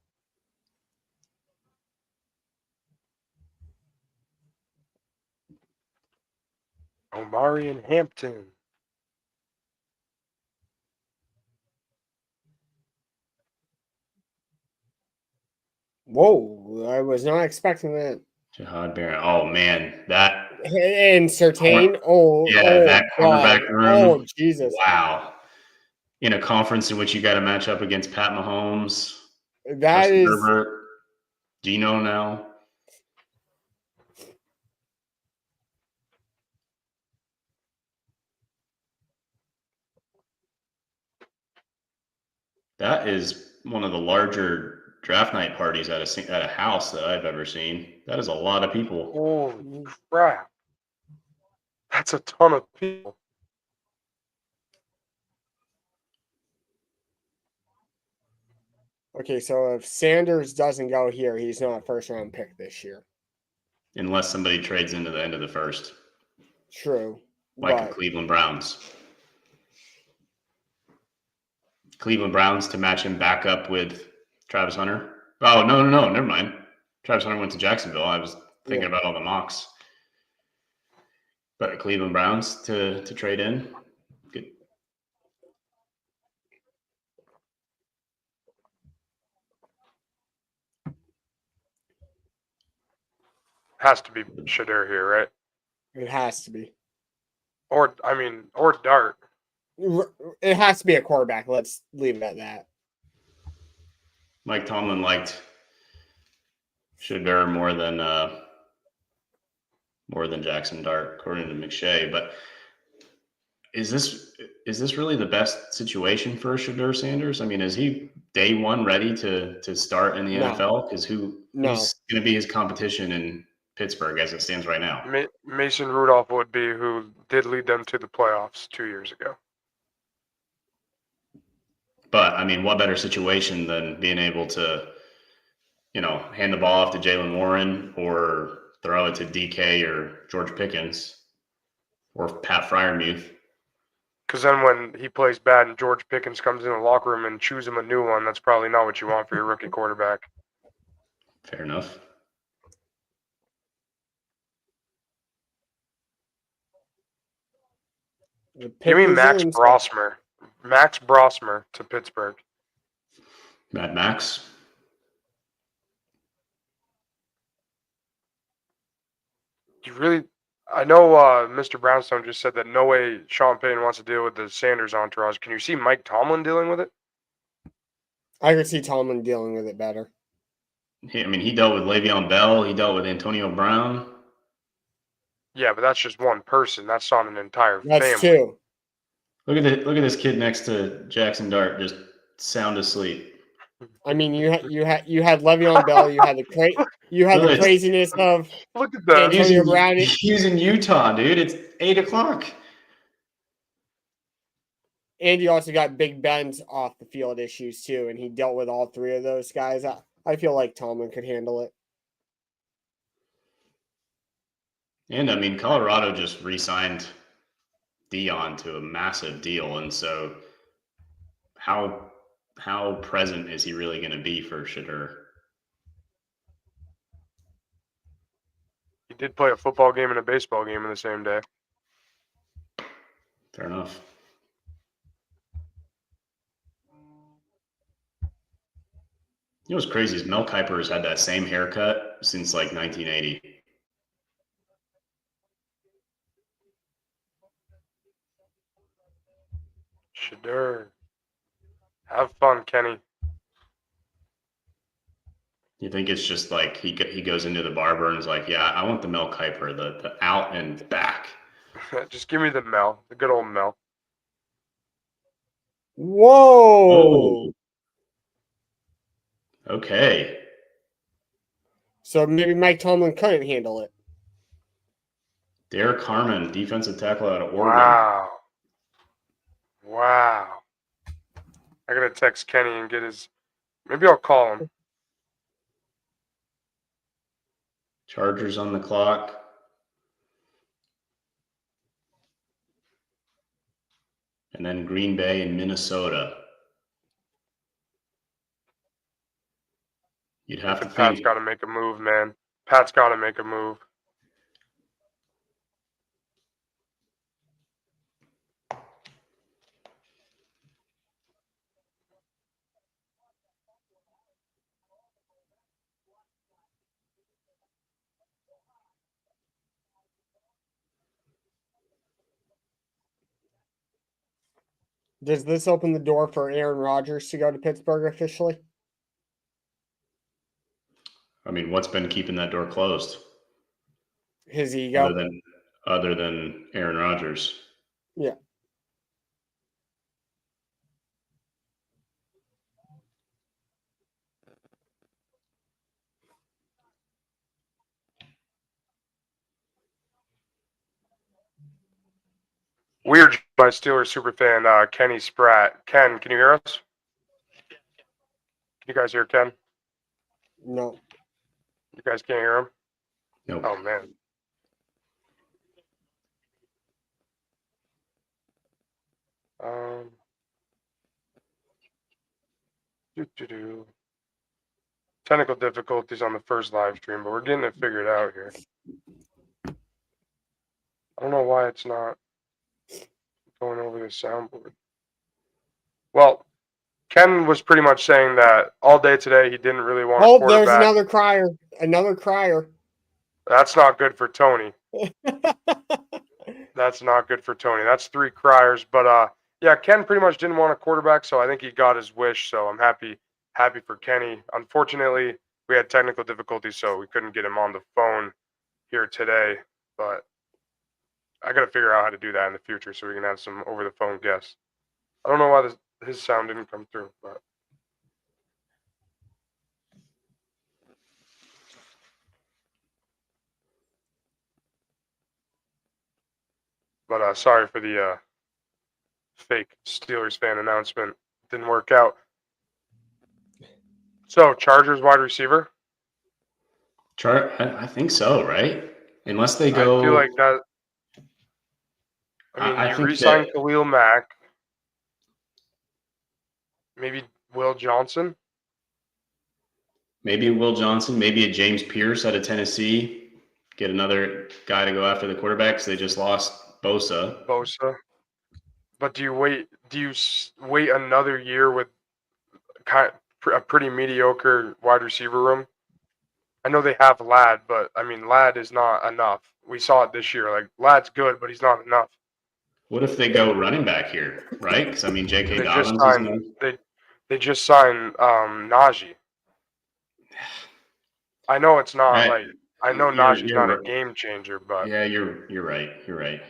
Omari and Hampton. Whoa, I was not expecting that. Jihad Barron. Oh man, that And Sertain. that cornerback God. room. Oh, Jesus. Wow. In a conference in which you got to match up against Pat Mahomes, That Justin is. Herbert, Geno now. That is one of the larger draft night parties at a house that I've ever seen. That is a lot of people. Holy crap. That's a ton of people. Okay, so if Sanders doesn't go here, he's not a first round pick this year. Unless somebody trades into the end of the first, True. like but the Cleveland Browns. Cleveland Browns to match him back up with Travis Hunter. Oh, no, never mind. Travis Hunter went to Jacksonville. I was thinking about all the mocks. But Cleveland Browns to trade in. Good. Has to be Shadur here, right? it has to be. Or Dart. It has to be a quarterback. Let's leave it at that. Mike Tomlin liked Shadur more than Jackson Dart, according to McShay. But is this really the best situation for Shadur Sanders? I mean, is he day one ready to start in the No. NFL? Because who's No. going to be his competition in Pittsburgh as it stands right now? Mason Rudolph would be, who did lead them to the playoffs 2 years ago. But I mean, what better situation than being able to, hand the ball off to Jalen Warren or throw it to DK or George Pickens or Pat Fryermuth? Because then when he plays bad and George Pickens comes in the locker room and chews him a new one, that's probably not what you want for your rookie quarterback. Fair enough. Give me Max Brosmer. Max Brosmer to Pittsburgh. Mad Max. You really... I know Mr. Brownstone just said that no way Sean Payton wants to deal with the Sanders entourage. Can you see Mike Tomlin dealing with it? I could see Tomlin dealing with it better. He dealt with Le'Veon Bell. He dealt with Antonio Brown. Yeah, but that's just one person. That's not an entire That's family. two. Look at this kid next to Jackson Dart, just sound asleep. I mean, you had Le'Veon Bell. You had the craziness of Look at that. Antonio Brown. He's in Utah, dude. It's 8:00. And you also got Big Ben's off the field issues too, and he dealt with all three of those guys. I feel like Tomlin could handle it. And Colorado just re-signed Dion to a massive deal, and so how present is he really going to be for Shadur? He did play a football game and a baseball game in the same day. Fair enough. You know what's crazy is Mel Kiper has had that same haircut since like 1980. Shadur. Have fun, Kenny. You think it's just like he goes into the barber and is like, yeah, I want the Mel Kiper, the out and back. Just give me the Mel, the good old Mel. Whoa. Oh, okay. So maybe Mike Tomlin couldn't handle it. Derek Harmon, defensive tackle out of Oregon. Wow. Wow. I gotta text Kenny and get his. Maybe I'll call him. Chargers on the clock. And then Green Bay and Minnesota. You'd have to Pat's think. got to make a move, man. Pat's got to make a move. Does this open the door for Aaron Rodgers to go to Pittsburgh officially? I mean, what's been keeping that door closed? His ego. Other than Aaron Rodgers. Yeah. Weird, my Steelers super fan, Kenny Spratt. Ken, can you hear us? Can you guys hear Ken? No. You guys can't hear him? Nope. Oh, man. Technical difficulties on the first live stream, but we're getting it figured out here. I don't know why it's not going over the soundboard. Well, Ken was pretty much saying that all day today he didn't really want a Oh, quarterback. there's another crier. Another crier. That's not good for Tony. That's not good for Tony. That's 3 criers. But yeah, Ken pretty much didn't want a quarterback, so I think he got his wish. So I'm happy for Kenny. Unfortunately, we had technical difficulties, so we couldn't get him on the phone here today. But I got to figure out how to do that in the future so we can have some over the phone guests. I don't know why his sound didn't come through, but sorry for the fake Steelers fan announcement. Didn't work out. So Chargers wide receiver. I think so, right? Unless they go. I feel like that. I mean, I you think re-signed that- Khalil Mack. Maybe Will Johnson. Maybe Will Johnson, maybe a James Pierce out of Tennessee. Get another guy to go after the quarterbacks. They just lost Bosa. But do you wait another year with a pretty mediocre wide receiver room? I know they have Ladd, but I mean Ladd is not enough. We saw it this year. Like Ladd's good, but he's not enough. What if they go running back here, right? Because I mean, J.K. They Dobbins just is signed. no. They just signed Najee. I know it's not Right. like I know You're Najee's not a right. game changer, but Yeah, you're right. You're right.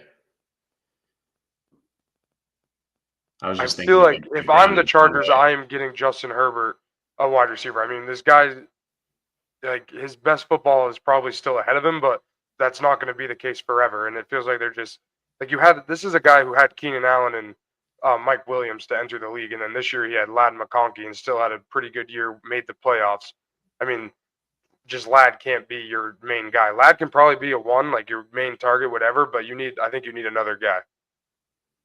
I was I just thinking. feel like about if I'm the Brown Chargers, Conway. I am getting Justin Herbert a wide receiver. I mean, this guy, like his best football is probably still ahead of him, but that's not going to be the case forever. And it feels like they're just like this is a guy who had Keenan Allen and Mike Williams to enter the league, and then this year he had Ladd McConkey and still had a pretty good year, made the playoffs. I mean, just Ladd can't be your main guy. Ladd can probably be a 1, like your main target, whatever, but I think you need another guy.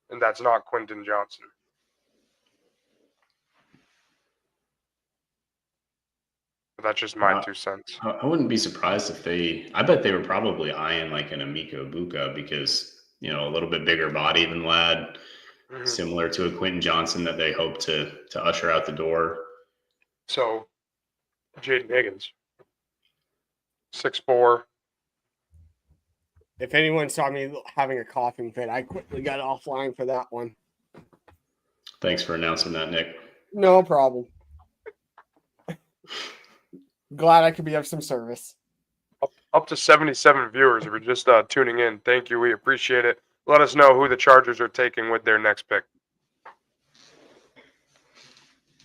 And that's not Quentin Johnson. But that's just my 2 cents. I wouldn't be surprised if I bet they were probably eyeing like an Emeka Egbuka because, a little bit bigger body than Ladd, similar to a Quentin Johnson that they hope to usher out the door. So, Jaden Higgins, 6'4". If anyone saw me having a coughing fit, I quickly got offline for that one. Thanks for announcing that, Nick. No problem. Glad I could be of some service. Up to 77 viewers if you're just tuning in. Thank you. We appreciate it. Let us know who the Chargers are taking with their next pick.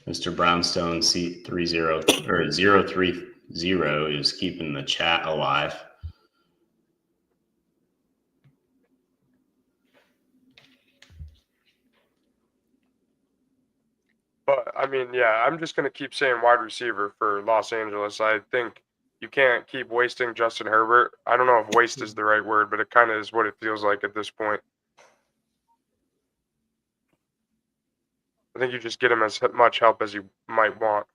Mr. Brownstone C30 or 030 is keeping the chat alive. But, I mean, yeah, I'm just going to keep saying wide receiver for Los Angeles. I think you can't keep wasting Justin Herbert. I don't know if waste is the right word, but it kind of is what it feels like at this point. I think you just get him as much help as you might want.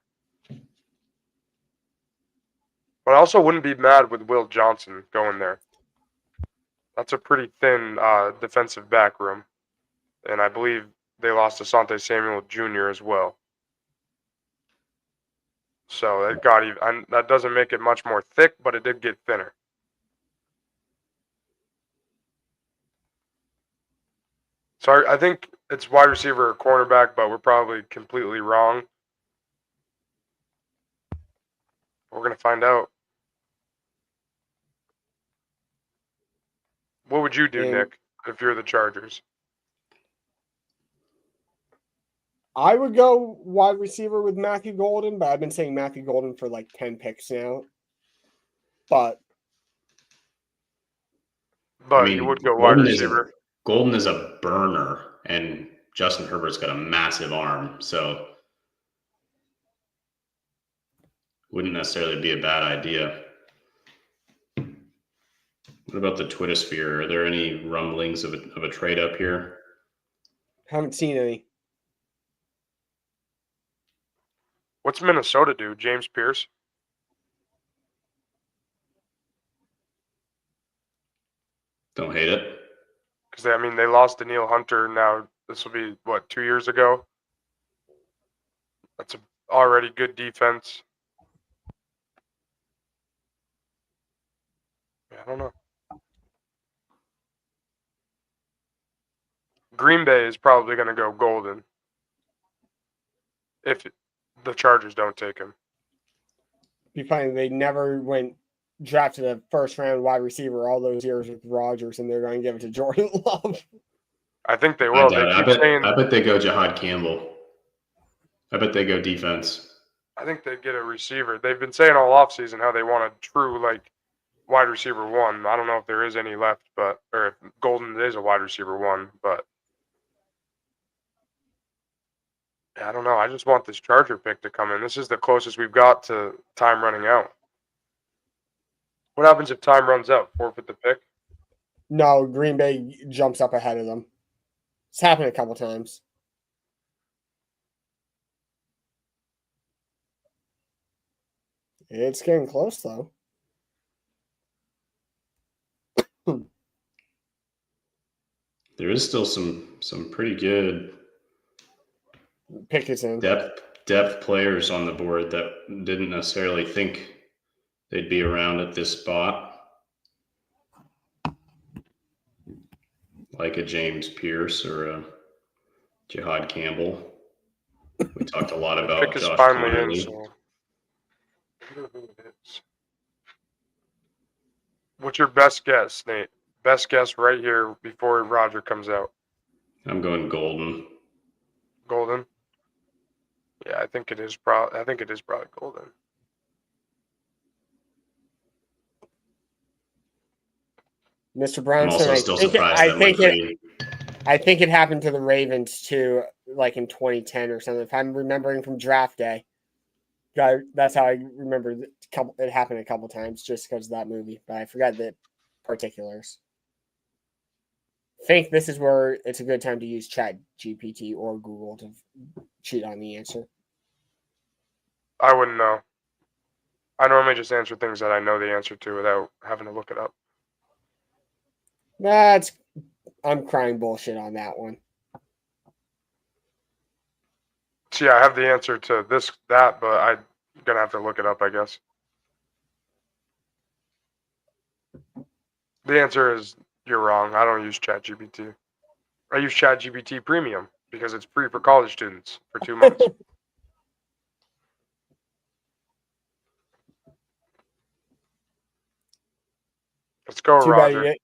But I also wouldn't be mad with Will Johnson going there. That's a pretty thin defensive back room. And I believe they lost Asante Samuel Jr. as well. So that doesn't make it much more thick, but it did get thinner. So I think it's wide receiver or cornerback, but we're probably completely wrong. We're going to find out. What would you do, Nick, if you're the Chargers? I would go wide receiver with Matthew Golden, but I've been saying Matthew Golden for like 10 picks now. But you would go wide receiver. Golden is a burner, and Justin Herbert's got a massive arm, so wouldn't necessarily be a bad idea. What about the Twitter sphere? Are there any rumblings of a trade up here? haven't seen any. What's Minnesota do? James Pierce? Don't hate it. Because, they lost Danielle Hunter now. This will be, 2 years ago? That's already good defense. Yeah, I don't know. Green Bay is probably going to go Golden if the Chargers don't take him. Be funny, they never drafted a first round wide receiver all those years with Rodgers, and they're going to give it to Jordan Love. I think they will. I bet they go Jahad Campbell. I bet they go defense. I think they get a receiver. They've been saying all offseason how they want a true wide receiver one. I don't know if there is any left, or if Golden is a wide receiver one, but I don't know. I just want this Charger pick to come in. This is the closest we've got to time running out. What happens if time runs out? Forfeit the pick? No, Green Bay jumps up ahead of them. It's happened a couple times. It's getting close, though. There is still some pretty good Pickett's in. depth players on the board that didn't necessarily think they'd be around at this spot, like a James Pierce or a Jahad Campbell. We talked a lot about pick is Josh finally Connerly. in. So. What's your best guess, Nate? Best guess right here before Roger comes out. I'm going Golden. Golden. Yeah, I think it is probably Golden. Mr. I'm Brownson, also still surprised that went green. I think it happened to the Ravens too, like in 2010 or something. If I'm remembering from draft day, that's how I remember it happened a couple times just because of that movie, but I forgot the particulars. I think this is where it's a good time to use Chat GPT or Google to cheat on the answer. I wouldn't know. I normally just answer things that I know the answer to without having to look it up. I'm crying bullshit on that one. So yeah, I have the answer to that, but I'm gonna have to look it up, I guess. The answer is you're wrong. I don't use ChatGPT. I use ChatGPT Premium. because it's free for college students for 2 months. Let's go, Too bad, Roger.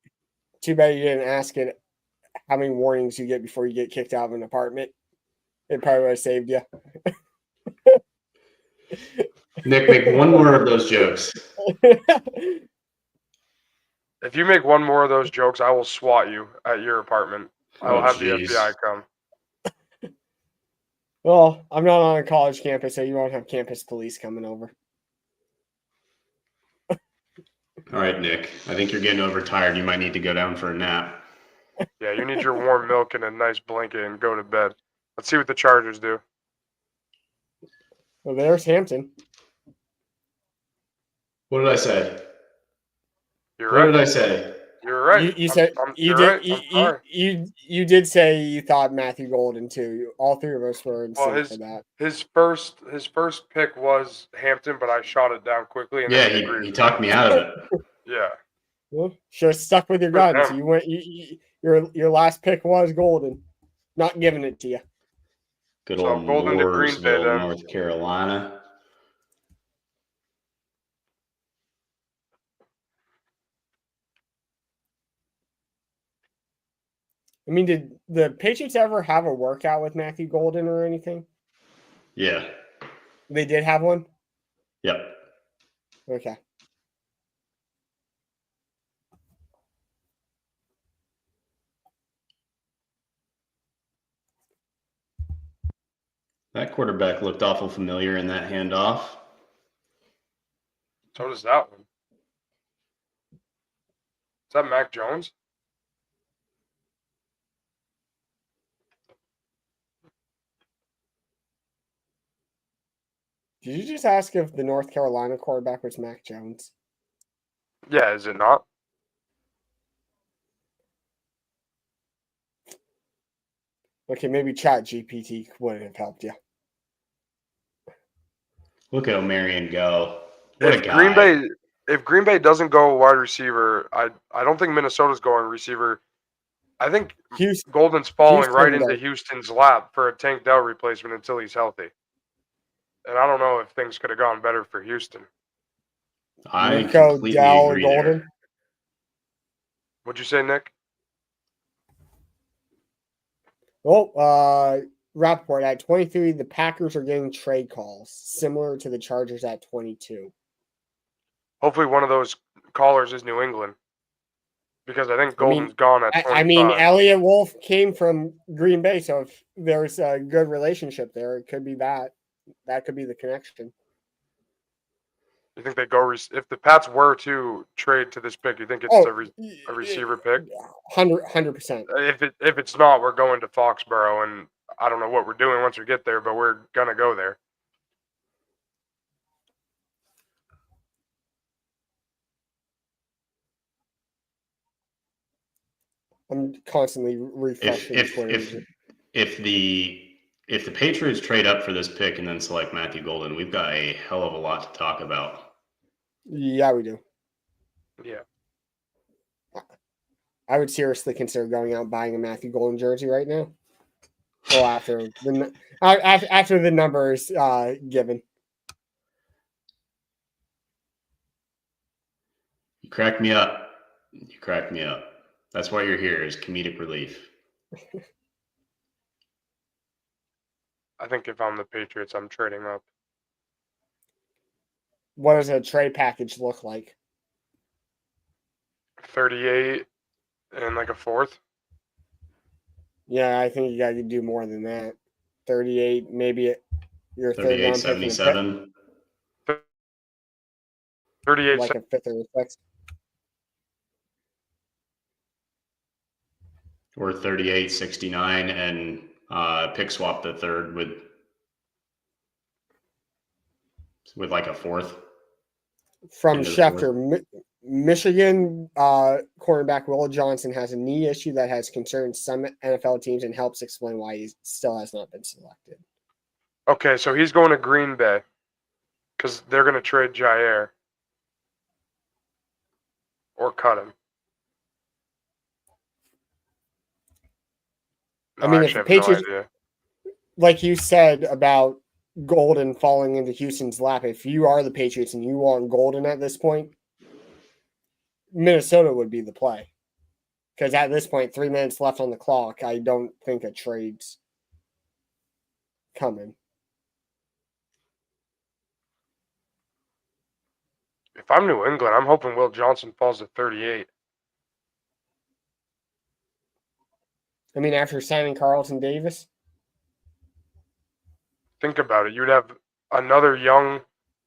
too bad you didn't ask it how many warnings you get before you get kicked out of an apartment. It probably would have saved you. Nick, make one more of those jokes. If you make one more of those jokes, I will SWAT you at your apartment. I will Oh, have the jeez. FBI come. Well, I'm not on a college campus, so you won't have campus police coming over. All right, Nick. I think you're getting overtired. You might need to go down for a nap. Yeah, you need your warm milk and a nice blanket and go to bed. Let's see what the Chargers do. Well, there's Hampton. What did I say? You're What right. did I say? You're right. You said you you're did right. I'm sorry. you did say you thought Matthew Golden too. All three of us were in Well, sync for that. His first pick was Hampton, but I shot it down quickly. And Yeah, then agreed he with talked me out of it. me. Yeah. Well, should have stuck with your Good guns. him. You went. Your last pick was Golden. Not giving it to you. Good So old I'm golden to Green Bay Mooresville, then. North Carolina. I mean, did the Patriots ever have a workout with Matthew Golden or anything? Yeah. They did have one. Yep. Okay. That quarterback looked awful familiar in that handoff. So does that one. Is that Mac Jones? Did you just ask if the North Carolina quarterback was Mac Jones? Yeah, is it not? Okay, maybe Chat GPT would have helped you. Look at O'Marion go. What a If guy. Green Bay doesn't go wide receiver, I don't think Minnesota's going receiver. I think Houston, Golden's falling Houston right into does. Houston's lap for a Tank Dell replacement until he's healthy. And I don't know if things could have gone better for Houston. I Nico, completely Dell, agree Golden. there. What'd you say, Nick? Well, Rappaport at 23, the Packers are getting trade calls, similar to the Chargers at 22. Hopefully one of those callers is New England. Because I think I mean, Golden's gone at 25. I mean, Elliot Wolf came from Green Bay, so if there's a good relationship there, it could be that. That could be the connection. You think they go if the Pats were to trade to this pick? You think it's a receiver pick? 100%. If it's not, we're going to Foxborough, and I don't know what we're doing once we get there, but we're gonna go there. I'm constantly refreshing Twitter. If the Patriots trade up for this pick and then select Matthew Golden, we've got a hell of a lot to talk about. Yeah, we do. Yeah. I would seriously consider going out and buying a Matthew Golden jersey right now. Well, after the numbers given. You crack me up. You crack me up. That's why you're here, is comedic relief. I think if I'm the Patriots, I'm trading up. What does a trade package look like? 38 and like a fourth. Yeah, I think you got to do more than that. 38, maybe your third round pick and a 38-77. 38 like a fifth or a sixth. Or 38-69 and pick swap the third with like a fourth. From Into the Schefter, Michigan cornerback Will Johnson has a knee issue that has concerned some NFL teams and helps explain why he still has not been selected. Okay, so he's going to Green Bay because they're going to trade Jair or cut him. I mean, if actually the have Patriots, no idea. like you said about Golden falling into Houston's lap, if you are the Patriots and you want Golden at this point, Minnesota would be the play. Because at this point, 3 minutes left on the clock, I don't think a trade's coming. If I'm New England, I'm hoping Will Johnson falls to 38. I mean, after signing Carlton Davis, Think about it. You'd have another young,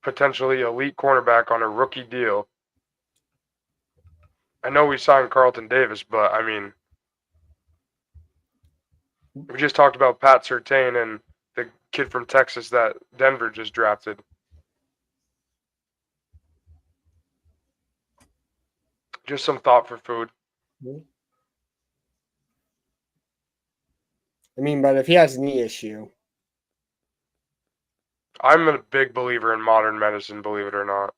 potentially elite cornerback on a rookie deal. I know we signed Carlton Davis, but I mean, we just talked about Pat Surtain and the kid from Texas that Denver just drafted. Just some thought for food. I mean, but if he has a knee issue, I'm a big believer in modern medicine, believe it or not.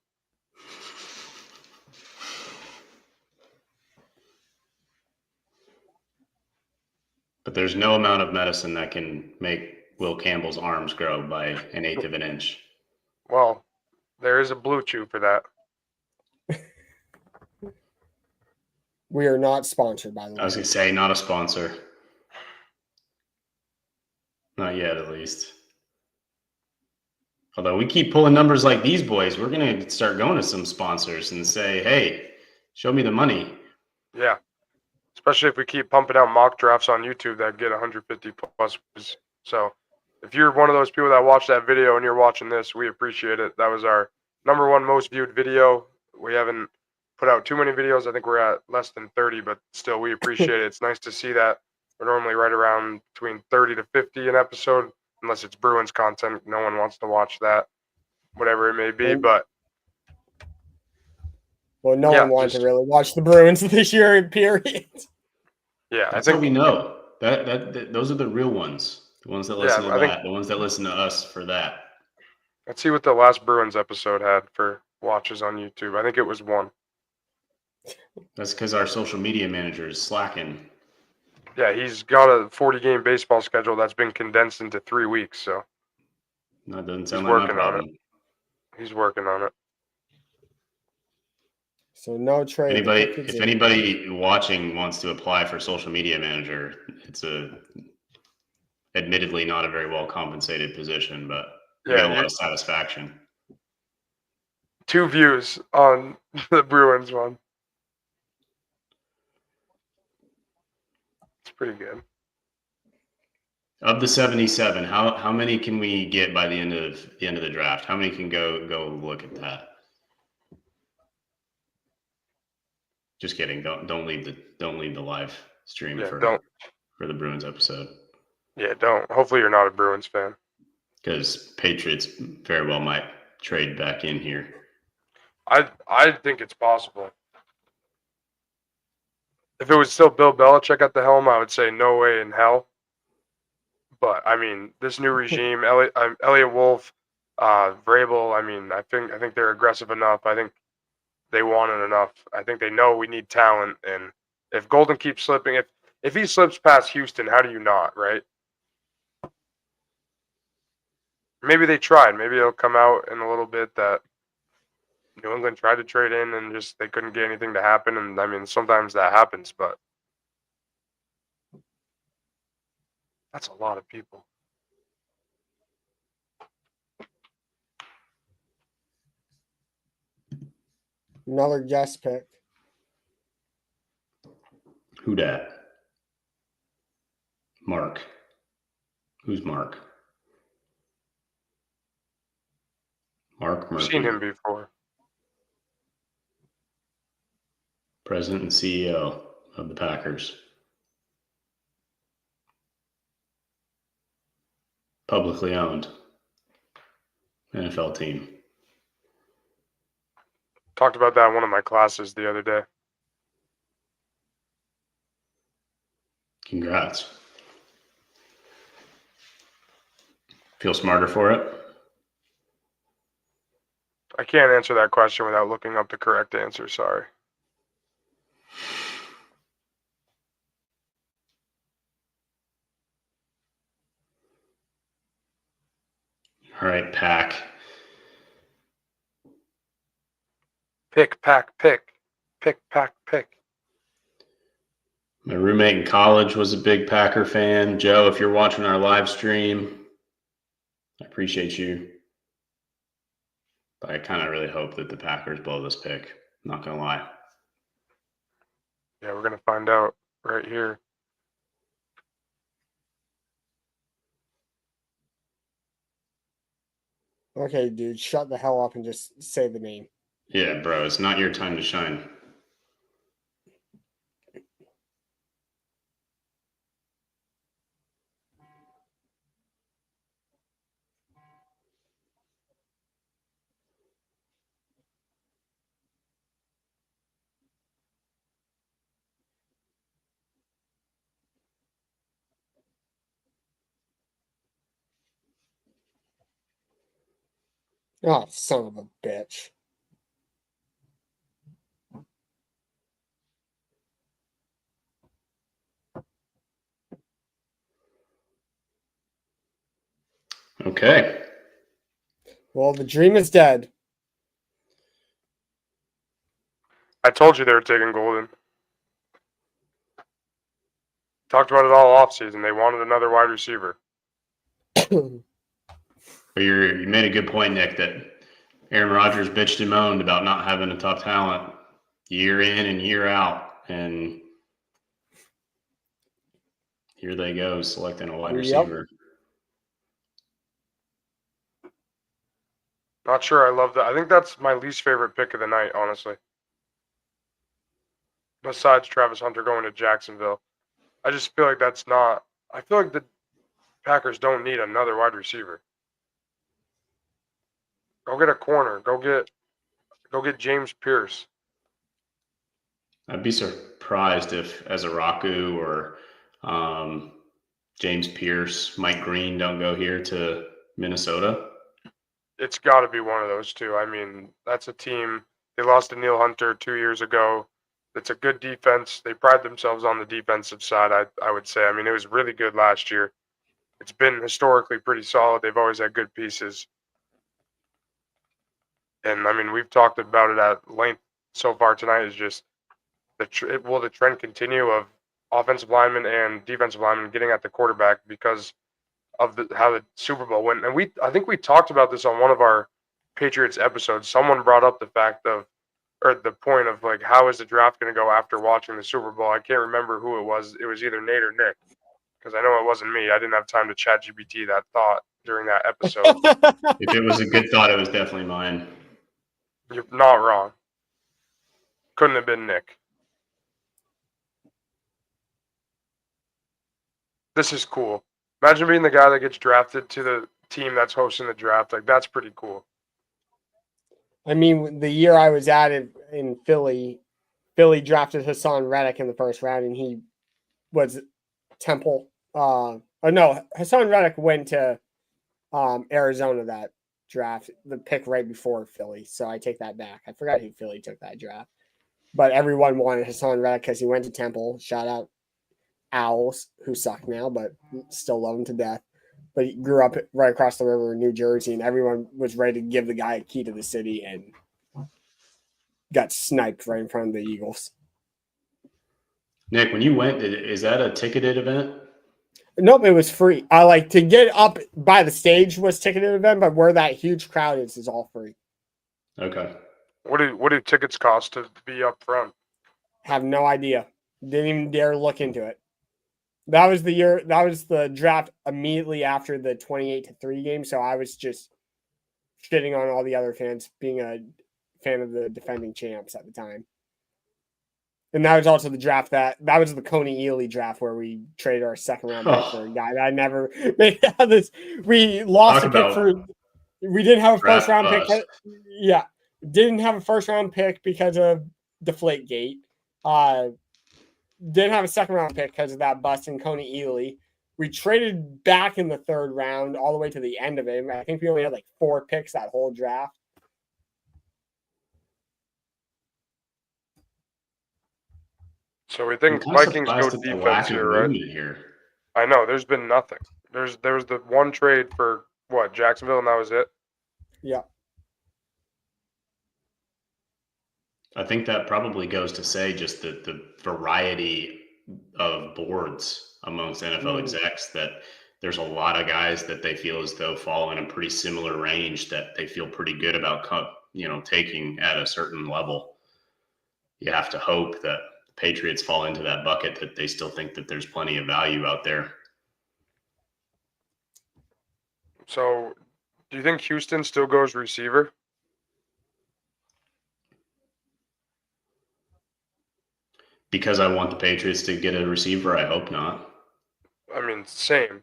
But there's no amount of medicine that can make Will Campbell's arms grow by an eighth of an inch. Well, there is a Blue Chew for that. we are not sponsored, by the way. I was going to say, not a sponsor. Not yet, at least. Although we keep pulling numbers like these boys, we're going to start going to some sponsors and say, hey, show me the money. Yeah. Especially if we keep pumping out mock drafts on YouTube that get 150 plus views. So if you're one of those people that watched that video and you're watching this, we appreciate it. That was our #1 most viewed video. We haven't put out too many videos. I think we're at less than 30, but still we appreciate it. It's nice to see that. We're normally right around between 30 to 50 an episode, unless it's Bruins content. No one wants to watch that, whatever it may be. But Well, no Yeah, one wanted just- to really watch the Bruins this year, period. yeah, That's I what think we know. That those are the real ones. The ones that listen Yeah, to I think- that. The ones that listen to us for that. let's see what the last Bruins episode had for watches on YouTube. I think it was 1. That's because our social media manager is slacking. Yeah, he's got a 40-game baseball schedule that's been condensed into 3 weeks, so That doesn't He's sound like my working on it. problem. he's working on it. So no trade. If anybody watching wants to apply for social media manager, it's admittedly not a very well compensated position, but you Yeah, get a lot of satisfaction. 2 views on the Bruins one. It's pretty good. Of the 77, how many can we get by the end of the draft? How many can go look at that? Just kidding. Don't leave the live stream Yeah, for don't. the Bruins episode, Yeah, don't. Hopefully you're not a Bruins fan. because Patriots very well might trade back in here. I think it's possible. If it was still Bill Belichick at the helm, I would say no way in hell. But I mean, this new regime, Elliot Wolf, Vrabel. I mean, I think they're aggressive enough. I think they want it enough. I think they know we need talent. And if Golden keeps slipping, if he slips past Houston, how do you not, right? Maybe they tried. Maybe it'll come out in a little bit that New England tried to trade in and just they couldn't get anything to happen. And I mean, sometimes that happens, but that's a lot of people. Another guest pick. Who dat? Mark. Who's Mark? Mark I've Murphy, seen him before. President and CEO of the Packers. Publicly owned NFL team. Talked about that in one of my classes the other day. Congrats. Feel smarter for it? I can't answer that question without looking up the correct answer. Sorry. All right, Pack. Pick, pack, pick. Pick, pack, pick. My roommate in college was a big Packer fan. Joe, if you're watching our live stream, I appreciate you. But I kind of really hope that the Packers blow this pick. Not going to lie. Yeah, we're going to find out right here. Okay, dude, shut the hell up and just say the name. Yeah, bro, it's not your time to shine. Oh, son of a bitch. Okay. Well, the dream is dead. I told you they were taking Golden. Talked about it all offseason. They wanted another wide receiver. But you made a good point, Nick, that Aaron Rodgers bitched and moaned about not having a top talent year in and year out. And here they go, selecting a wide receiver. Not sure I love that. I think that's my least favorite pick of the night, honestly. Besides Travis Hunter going to Jacksonville. I just feel like that's not – I feel like the Packers don't need another wide receiver. Go get a corner. Go get James Pierce. I'd be surprised if Ezaraku or James Pierce, Mike Green don't go here to Minnesota. It's got to be one of those two. I mean, that's a team. They lost to Neil Hunter 2 years ago. It's a good defense. They pride themselves on the defensive side, I would say. I mean, it was really good last year. It's been historically pretty solid. They've always had good pieces. And, I mean, we've talked about it at length so far tonight is just will the trend continue of offensive linemen and defensive linemen getting at the quarterback because of how the Super Bowl went. And I think we talked about this on one of our Patriots episodes. Someone brought up the fact of, or the point of like, how is the draft going to go after watching the Super Bowl? I can't remember who it was. It was either Nate or Nick, because I know it wasn't me. I didn't have time to chat GPT that thought during that episode. If it was a good thought, it was definitely mine. You're not wrong. Couldn't have been Nick. This is cool. Imagine being the guy that gets drafted to the team that's hosting the draft. Like, that's pretty cool. I mean, the year I was at in Philly drafted Hassan Reddick in the first round, and he was Temple. Hassan Reddick went to Arizona that draft, the pick right before Philly. So I take that back. I forgot who Philly took that draft. But everyone wanted Hassan Reddick because he went to Temple. Shout out Owls, who suck now, but still love him to death. But he grew up right across the river in New Jersey, and everyone was ready to give the guy a key to the city, and got sniped right in front of the Eagles. Nick, when you went, is that a ticketed event? Nope, it was free. I like to get up by the stage was ticketed event, but where that huge crowd is all free. Okay. What do tickets cost to be up front? Have no idea. Didn't even dare look into it. That was the year. That was the draft immediately after the 28-3 game. So I was just shitting on all the other fans, being a fan of the defending champs at the time. And that was also the draft that was the Coney Ely draft where we traded our second round pick for a guy that I never made out this. We lost a pick for. We didn't have a first round pick. Yeah, didn't have a first round pick because of Deflategate. Didn't have a second round pick because of that bust in Coney Ely. We traded back in the third round all the way to the end of it. I think we only had like 4 picks that whole draft. So we think Vikings go defense here, right? Here. I know. There's been nothing. There was the one trade for what, Jacksonville, and that was it? Yeah. I think that probably goes to say just the variety of boards amongst NFL execs, that there's a lot of guys that they feel as though fall in a pretty similar range that they feel pretty good about, taking at a certain level. You have to hope that the Patriots fall into that bucket, that they still think that there's plenty of value out there. So, do you think Houston still goes receiver? Because I want the Patriots to get a receiver, I hope not. I mean, same.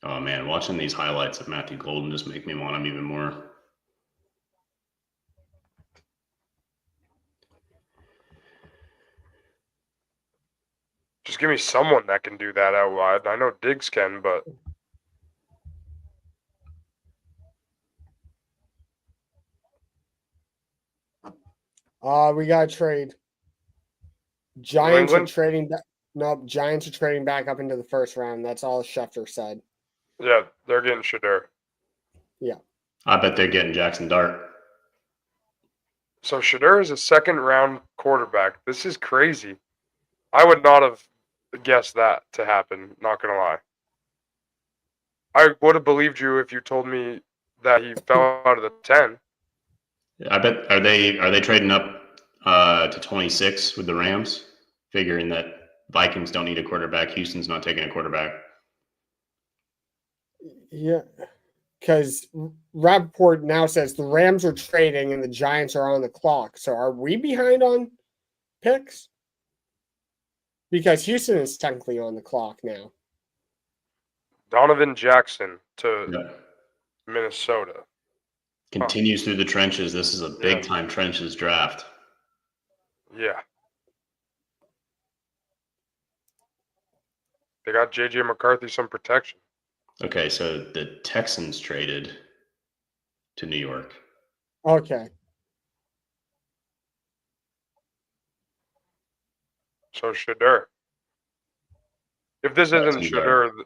Oh man, watching these highlights of Matthew Golden just make me want him even more. Just give me someone that can do that out wide. I know Diggs can, but We got to trade. Giants are England? trading back. Nope, Giants are trading back up into the first round. That's all Schefter said. yeah, they're getting Shadur. I bet they're getting Jackson Dart. So Shadur is a second round quarterback. This is crazy. I would not have guessed that to happen, not gonna lie. I would have believed you if you told me that he fell out of the 10. I bet are they trading up to 26 with the Rams, figuring that Vikings don't need a quarterback, Houston's not taking a quarterback. Yeah, because Rappaport now says the Rams are trading and the Giants are on the clock. So are we behind on picks? Because Houston is technically on the clock now. Donovan Jackson to Yeah. Minnesota. Continues through the trenches. This is a big Yeah. time trenches draft. Yeah. They got JJ McCarthy some protection. Okay, so the Texans traded to New York. Okay. So Shadur. If this isn't Jackson Dart. Shadur,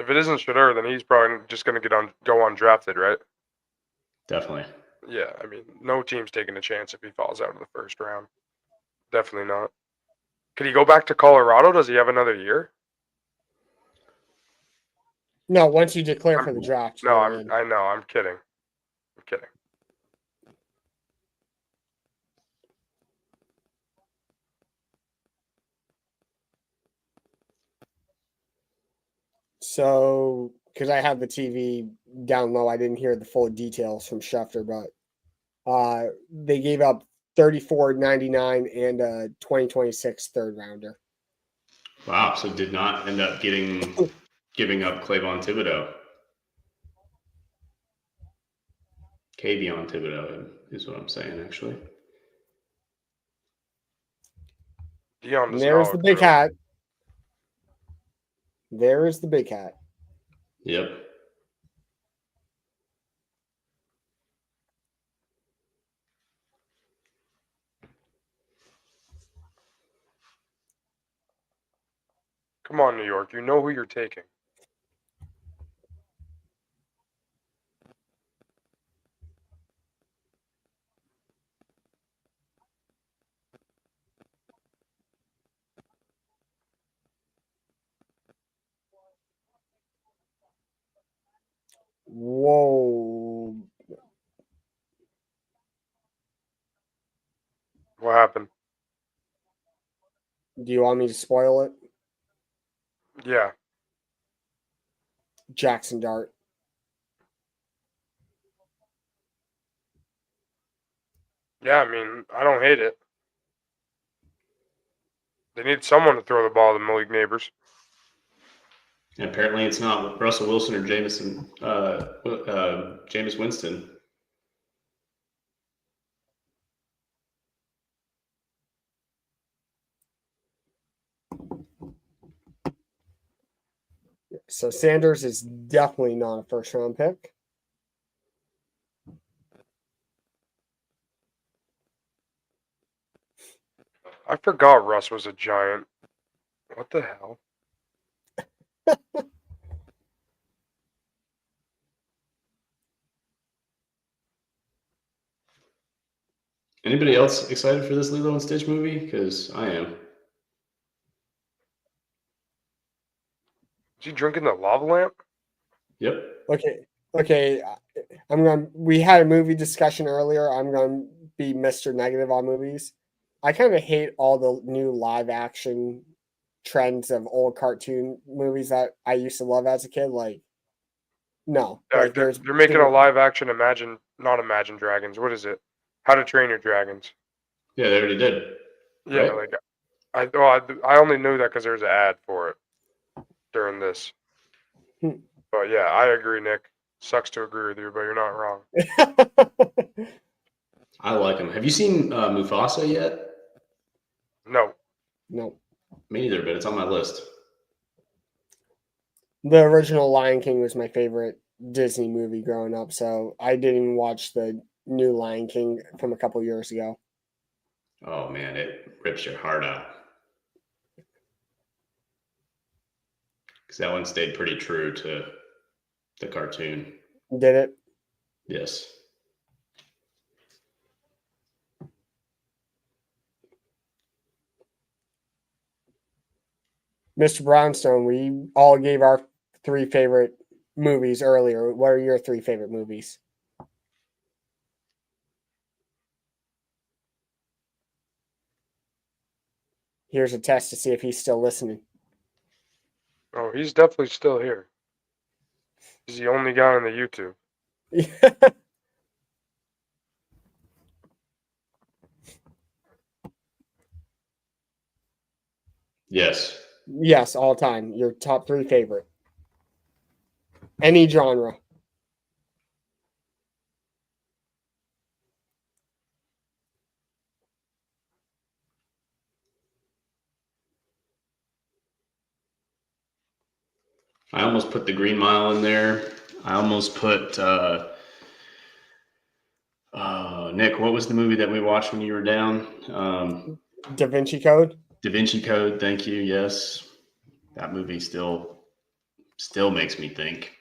if it isn't Shadur, then he's probably just gonna go undrafted, right? Definitely. Yeah, I mean, no team's taking a chance if he falls out of the first round. Definitely not. Could he go back to Colorado? Does he have another year? No, once you declare for the draft. No, you're in. I know. I'm kidding. I'm kidding. So, because I have the TV down low, I didn't hear the full details from Schefter, but they gave up 34.99 and a 2026 third rounder. Wow. So did not end up giving up Clavon Thibodeau. Kayvon Thibodeau is what I'm saying, actually. Dion does There's not the look big good. hat. There is the big hat. Yep. Come on, New York. You know who you're taking. Whoa. What happened? Do you want me to spoil it? Yeah. Jackson Dart. Yeah, I mean, I don't hate it. They need someone to throw the ball to Malik Neighbors. And apparently it's not Russell Wilson or Jameis Winston. So Sanders is definitely not a first round pick. forgot Russ was a Giant. What the hell? Anybody else excited for this Lilo and Stitch movie? Because I am. Is he drinking the lava lamp? Yep. Okay. We had a movie discussion earlier. I'm going to be Mr. Negative on movies. I kind of hate all the new live action trends of old cartoon movies that I used to love as a kid. Like, no, Yeah, like they're making a live action not Imagine Dragons. What is it? How to Train Your Dragons. Yeah, they already did. Yeah, Right? I only knew that because there's an ad for it during this. Hmm. But yeah, I agree, Nick. Sucks to agree with you, but you're not wrong. I like them. Have you seen Mufasa yet? No. No, Me neither, but it's on my list. the original Lion King was my favorite Disney movie growing up, so I didn't even watch the new Lion King from a couple years ago. Oh man, it rips your heart out. Because that one stayed pretty true to the cartoon. Did it? Yes. Mr. Brownstone, we all gave our 3 favorite movies earlier. What are your 3 favorite movies? Here's a test to see if he's still listening. Oh, he's definitely still here. He's the only guy on the YouTube. Yes. Yes, all time. Your top 3 favorite. Any genre. I almost put The Green Mile in there. I almost put Nick, what was the movie that we watched when you were down? Da Vinci Code. Da Vinci Code, thank you. Yes. That movie still makes me think.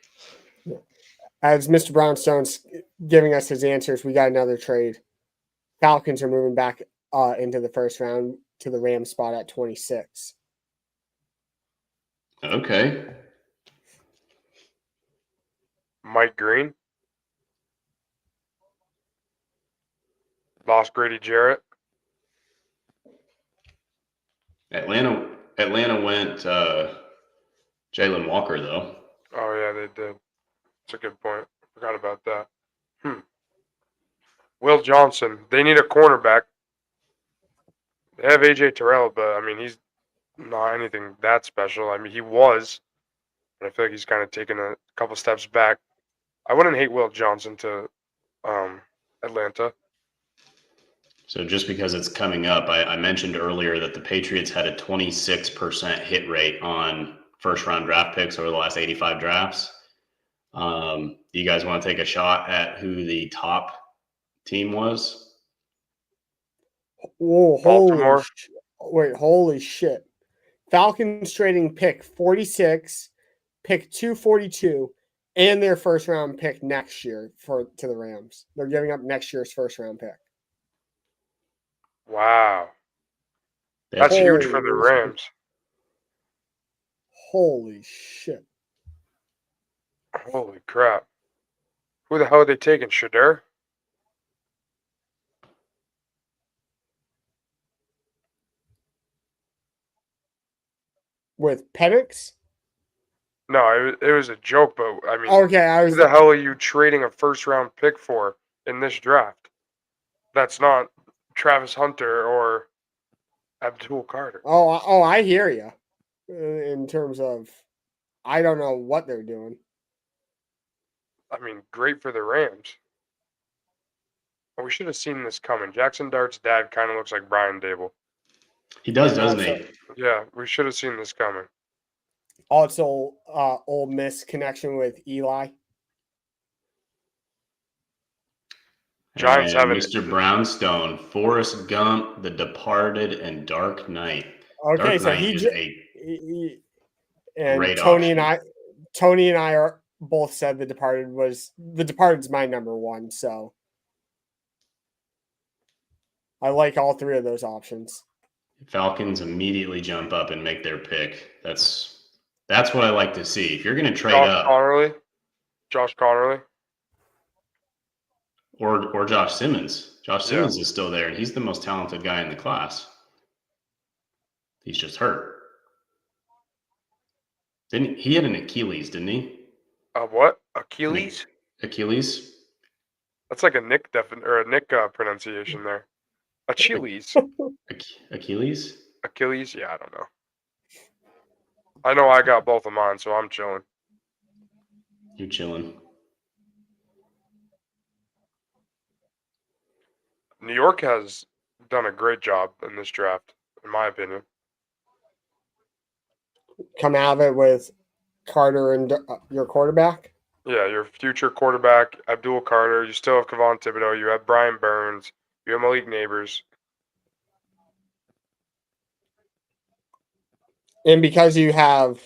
As Mr. Brownstone's giving us his answers, we got another trade. Falcons are moving back into the first round to the Rams spot at 26. Okay. Mike Green. Lost Grady Jarrett. Atlanta went Jalen Walker though. Oh yeah, they did. That's a good point. Forgot about that. Will Johnson. They need a cornerback. They have AJ Terrell, but I mean he's not anything that special. I mean he was, but I feel like he's kind of taken a couple steps back. I wouldn't hate Will Johnson to Atlanta. So just because it's coming up, I mentioned earlier that the Patriots had a 26% hit rate on first round draft picks over the last 85 drafts. Do you guys want to take a shot at who the top team was? Whoa, Baltimore. holy shit. Falcons trading pick 46, pick 242, and their first round pick next year to the Rams. They're giving up next year's first round pick. Wow. That's huge for the Rams. Holy shit. Holy crap. Who the hell are they taking? Shadur? With Penix? No, it was a joke, but I mean, Okay, who the hell are you trading a first round pick for in this draft? That's not Travis Hunter or Abdul Carter. Oh, I hear you. In terms of, I don't know what they're doing. I mean, great for the Rams. But we should have seen this coming. Jackson Dart's dad kind of looks like Brian Dable. He does, doesn't he? Yeah, we should have seen this coming. Also, Ole Miss connection with Eli. Giants And have an Mr. Brownstone, Forrest Gump, The Departed, and Dark Knight. Okay, Dark so Knight is a and great Tony option. and I are both said The Departed's my number one. So I like all three of those options. Falcons immediately jump up and make their pick. That's what I like to see. If you're going to trade up, Josh Connerly. or Josh Simmons. Josh Yeah. Simmons is still there, and he's the most talented guy in the class. He's just hurt. He had an Achilles, didn't he? What? Achilles? Achilles? That's like a Nick pronunciation there. Achilles. Achilles? Achilles? Yeah, I don't know. I know I got both of mine, so I'm chilling. You're chilling. New York has done a great job in this draft, in my opinion. Come out of it with Carter and your quarterback. Yeah, your future quarterback, Abdul Carter. You still have Kevon Thibodeau. You have Brian Burns. You have Malik Neighbors. And because you have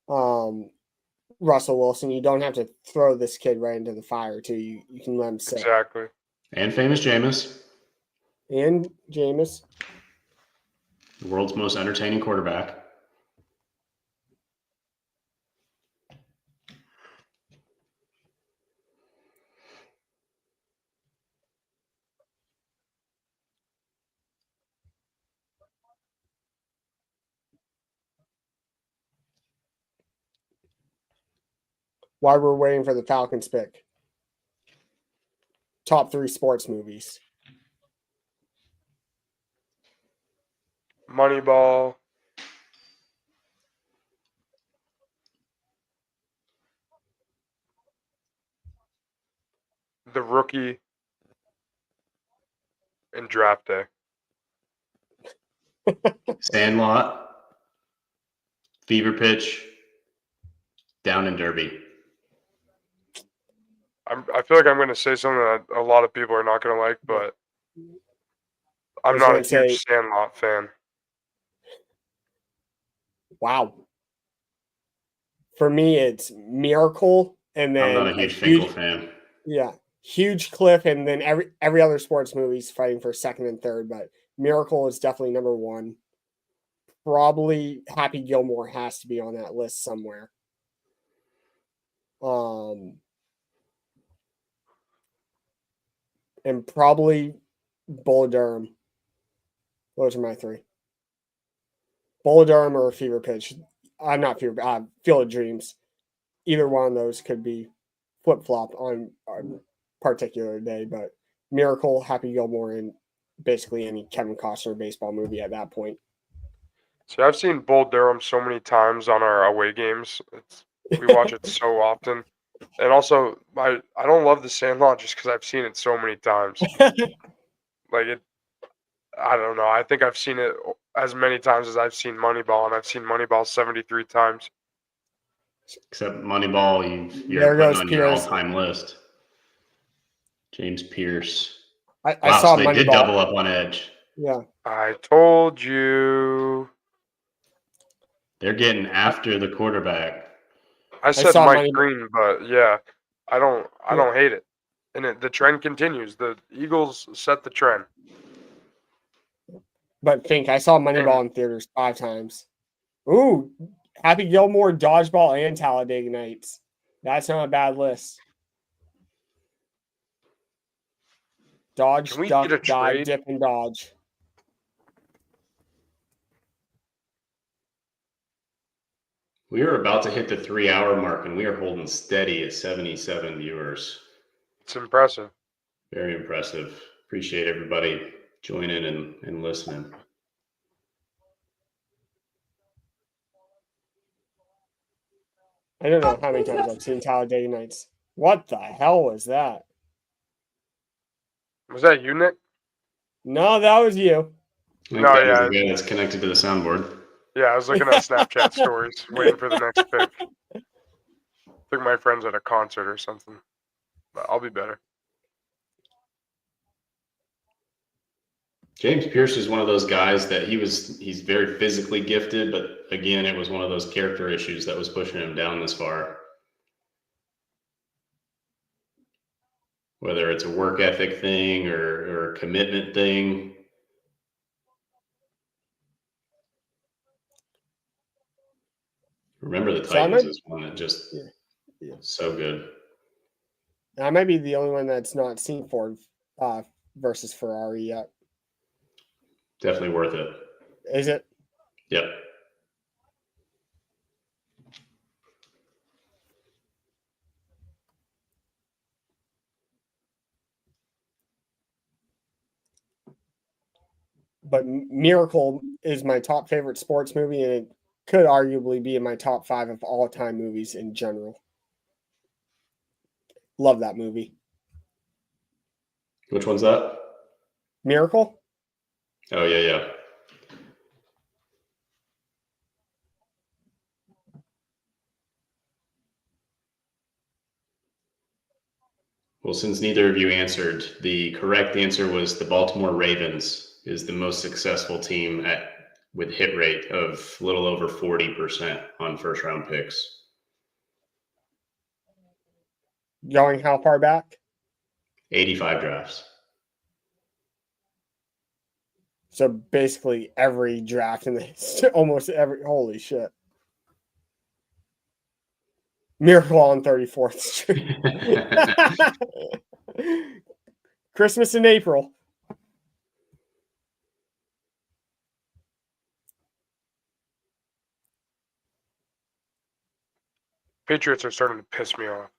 Russell Wilson, you don't have to throw this kid right into the fire, too. You can let him sit. Exactly. And famous Jameis. And Jameis. The world's most entertaining quarterback. While we're waiting for the Falcons pick. Top 3 sports movies. Moneyball. The Rookie. And Draft Day. Sandlot. Fever Pitch. Down and Derby. I feel like I'm going to say something that a lot of people are not going to like, but I'm not a huge Sandlot fan. Wow. For me, it's Miracle, and then I'm not a huge Finkel fan. Yeah, huge cliff, and then every other sports movie is fighting for second and third, but Miracle is definitely number one. Probably Happy Gilmore has to be on that list somewhere. And probably Bull of Durham. Those are my 3. Bull of Durham or Fever Pitch. Not Fever. Field of Dreams. Either one of those could be flip-flop on a particular day, but Miracle, Happy Gilmore, and basically any Kevin Costner baseball movie at that point. See, I've seen Bull Durham so many times on our away games. We watch it so often. And also, I don't love The Sandlot just because I've seen it so many times. I don't know. I think I've seen it as many times as I've seen Moneyball, and I've seen Moneyball 73 times. Except Moneyball, There you're goes putting on your Pierce. all-time list. James Pierce. I saw so they did double up on edge. Yeah. I told you. They're getting after the quarterback. I said Mike Green, but yeah, I don't hate it. And the trend continues. The Eagles set the trend. But Fink, I saw Moneyball in theaters 5 times. Ooh, Happy Gilmore, Dodgeball, and Talladega Nights. That's not a bad list. Dodge, duck, dive, dip, and dodge. We are about to hit the 3-hour mark, and we are holding steady at 77 viewers. It's impressive. Very impressive. Appreciate everybody joining and listening. I don't know how many times I've seen Talladega Nights. What the hell was that? Was that you, Nick? No, that was you. I think that was the guy that's connected to the soundboard. Yeah, I was looking at Snapchat stories, waiting for the next pick. I think my friend's at a concert or something, but I'll be better. James Pierce is one of those guys that he's very physically gifted, but again, it was one of those character issues that was pushing him down this far. Whether it's a work ethic thing or a commitment thing. Remember the So I Titans might- is one that just Yeah. so good. I might be the only one that's not seen Ford versus Ferrari yet. Definitely worth it. Is it? Yep. But Miracle is my top favorite sports movie, and it could arguably be in my top 5 of all time movies in general. Love that movie. Which one's that? Miracle? Oh yeah. Well, since neither of you answered, the correct answer was the Baltimore Ravens is the most successful team with hit rate of a little over 40% on first round picks. Going how far back? 85 drafts. So basically every draft in the almost every. Holy shit. Miracle on 34th Street. Christmas in April. Patriots are starting to piss me off.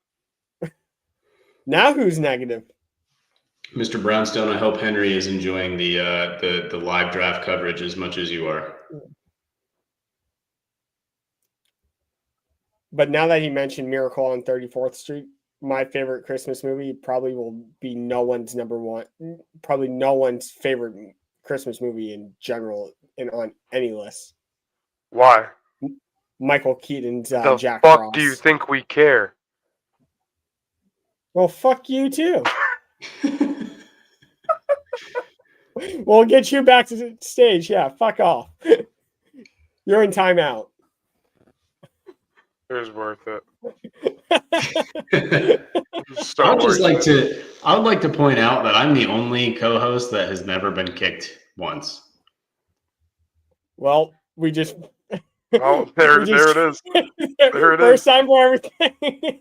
Now who's negative? Mr. Brownstone, I hope Henry is enjoying the live draft coverage as much as you are. But now that he mentioned Miracle on 34th Street, my favorite Christmas movie probably will be no one's number one. Probably no one's favorite Christmas movie in general and on any list. Why? Michael Keaton's The Jack fuck Frost. do you think we care? Well, fuck you too. We'll get you back to the stage. Yeah, fuck off. You're in timeout. It was worth it. I would worth it. I would like to point out that I'm the only co-host that has never been kicked once. Well, we just. Oh, there we it just- is. There it First is. time for everything.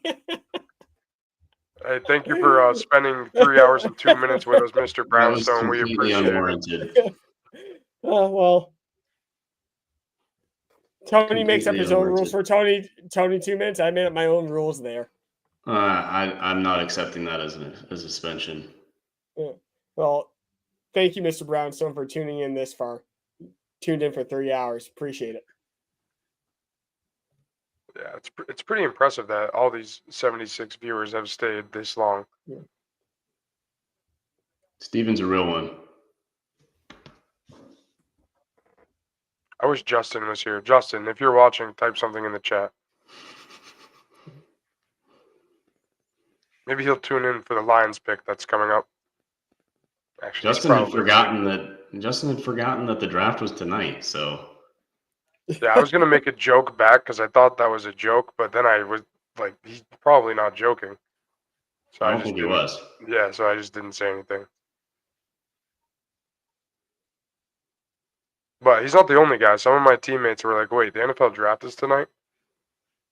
Hey, thank you for spending 3 hours and 2 minutes with us, Mr. That was Brownstone. We completely appreciate it. unwarranted. Oh, well. Tony makes up Completely his own unwarranted. rules for Tony 2 minutes. I made up my own rules there. I'm not accepting that as a suspension. Well, thank you, Mr. Brownstone, for tuning in this far. Tuned in for 3 hours. Appreciate it. Yeah, it's pretty impressive that all these 76 viewers have stayed this long. Steven's a real one. I wish Justin was here. Justin, if you're watching, type something in the chat. Maybe he'll tune in for the Lions pick that's coming up. Actually, he's Justin had probably- forgotten that the draft was tonight. So Yeah, I was gonna make a joke back because I thought that was a joke, but then I was like, he's probably not joking. So I I don't just think he didn't- was. Yeah, so I just didn't say anything. But he's not the only guy. Some of my teammates were like, "Wait, the NFL draft is tonight?"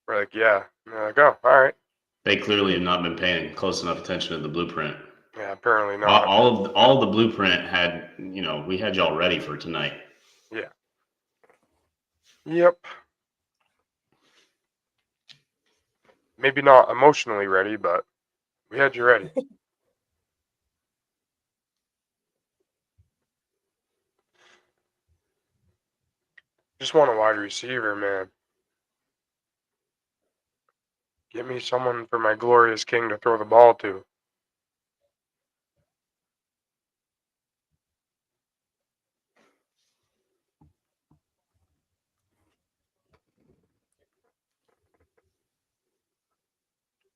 We're like, "Yeah." And they're like, "Oh, all right." They clearly have not been paying close enough attention to the blueprint. Yeah, apparently not. All of the blueprint had, we had y'all ready for tonight. Yep. Maybe not emotionally ready, but we had you ready. Just want a wide receiver, man. Get me someone for my glorious king to throw the ball to.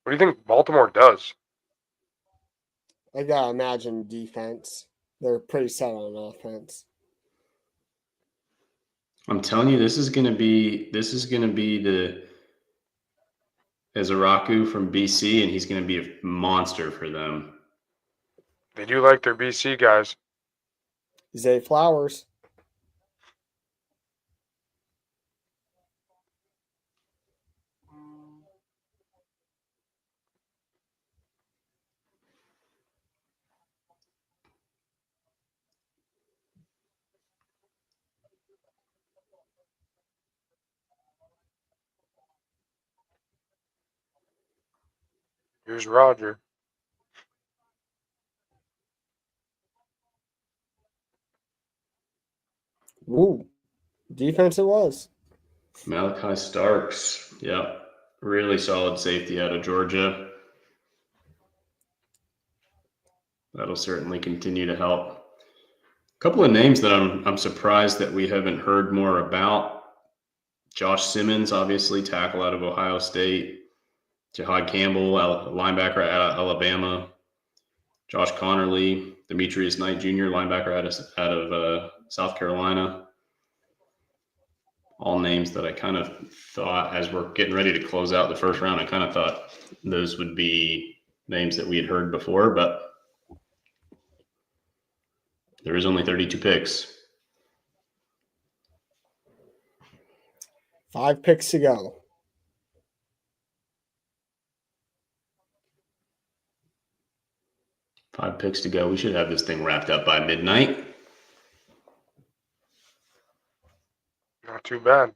What do you think Baltimore does? I gotta imagine defense. They're pretty set on offense. I'm telling you, this is gonna be the Izaraku from BC, and he's gonna be a monster for them. They do like their BC guys. Zay Flowers. Here's Roger. Ooh, defense it was. Malachi Starks, yeah, really solid safety out of Georgia. That'll certainly continue to help. A couple of names that I'm surprised that we haven't heard more about. Josh Simmons, obviously, tackle out of Ohio State. Jahad Campbell, linebacker out of Alabama. Josh Connerly, Demetrius Knight Jr., linebacker out of South Carolina. All names that I kind of thought, as we're getting ready to close out the first round, I kind of thought those would be names that we had heard before, but there is only 32 picks. 5 picks to go. Five picks to go. We should have this thing wrapped up by midnight. Not too bad.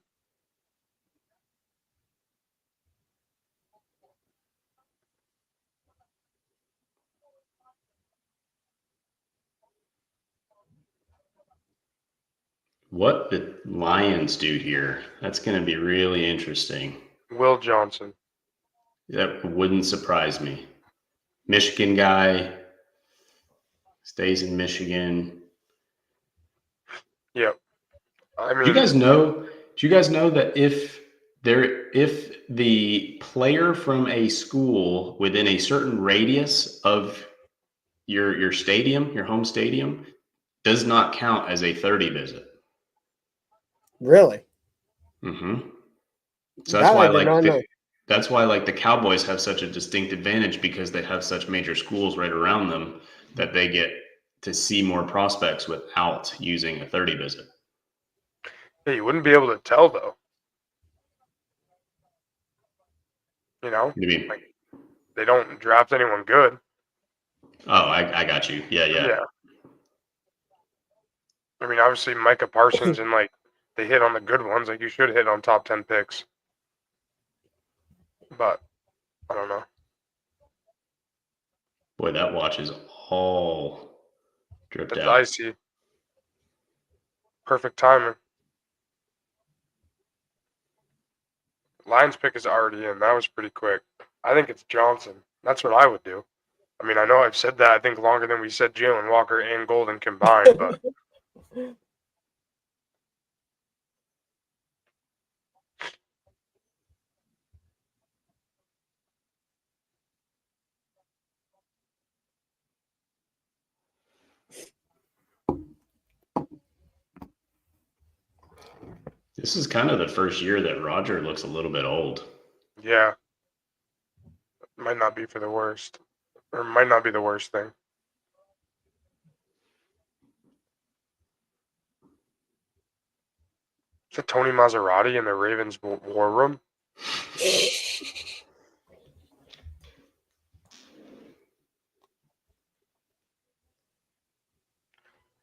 What the Lions do here, that's going to be really interesting. Will Johnson. That wouldn't surprise me. Michigan guy, stays in Michigan. Yep. I mean, Do you guys know that if the player from a school within a certain radius of your stadium, your home stadium, does not count as a 30 visit? Really? Mm-hmm. So That that's why I did not know. that's why like the Cowboys have such a distinct advantage, because they have such major schools right around them that they get to see more prospects without using a 30 visit. yeah, you wouldn't be able to tell though. You know, Maybe. like they don't draft anyone good. Oh, I got you. Yeah. I mean, obviously Micah Parsons and like they hit on the good ones. Like you should hit on top 10 picks. But I don't know. Boy, that watch is all dripped It's out. icy. Perfect timing. Lions pick is already in. That was pretty quick. I think it's Johnson. That's what I would do. I mean, I know I've said that I think longer than we said Jalen Walker and Golden combined, but This is kind of the first year that Roger looks a little bit old. yeah. Might not be for the worst. Or might not be the worst thing. Is it Tony Maserati in the Ravens war room?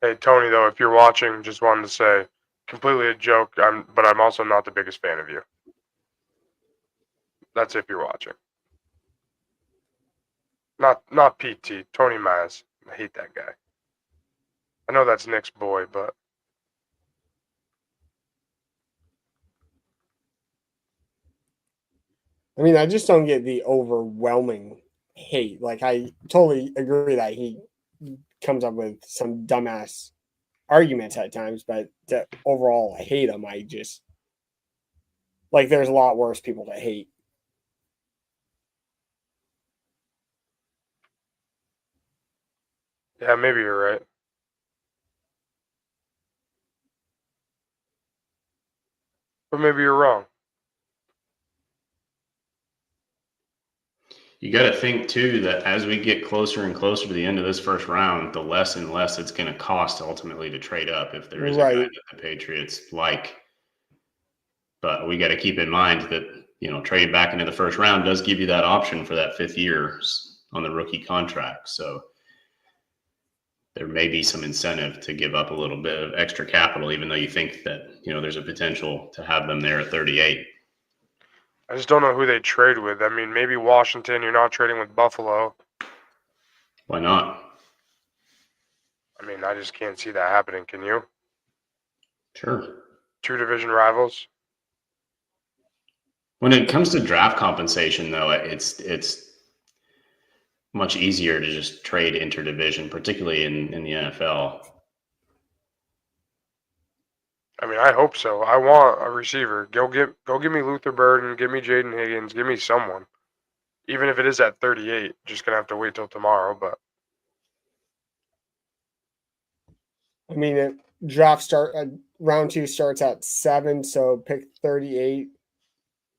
Hey, Tony, though, if you're watching, just wanted to say, completely a joke, but I'm also not the biggest fan of you. That's if you're watching. Not PT, Tony Maz. I hate that guy. I know that's Nick's boy, but I mean, I just don't get the overwhelming hate. Like, I totally agree that he comes up with some dumbass arguments at times, but overall, I hate him. I just like there's a lot worse people to hate. yeah, maybe you're right. But maybe you're wrong. You got to think too that as we get closer and closer to the end of this first round, the less and less it's going to cost ultimately to trade up if there is a guy Right. that the Patriots like. But we got to keep in mind that, you know, trading back into the first round does give you that option for that 5th year on the rookie contract. So there may be some incentive to give up a little bit of extra capital, even though you think that, you know, there's a potential to have them there at 38. I just don't know who they trade with. I mean, maybe Washington. You're not trading with Buffalo. Why not? I mean, I just can't see that happening. Can you? Sure. 2 division rivals. When it comes to draft compensation, though, it's much easier to just trade interdivision, particularly in the NFL. I mean, I hope so. I want a receiver. Go give me Luther Burden. Give me Jaden Higgins. Give me someone. Even if it is at 38, just gonna have to wait till tomorrow. But I mean, round 2 starts at 7, so pick 38.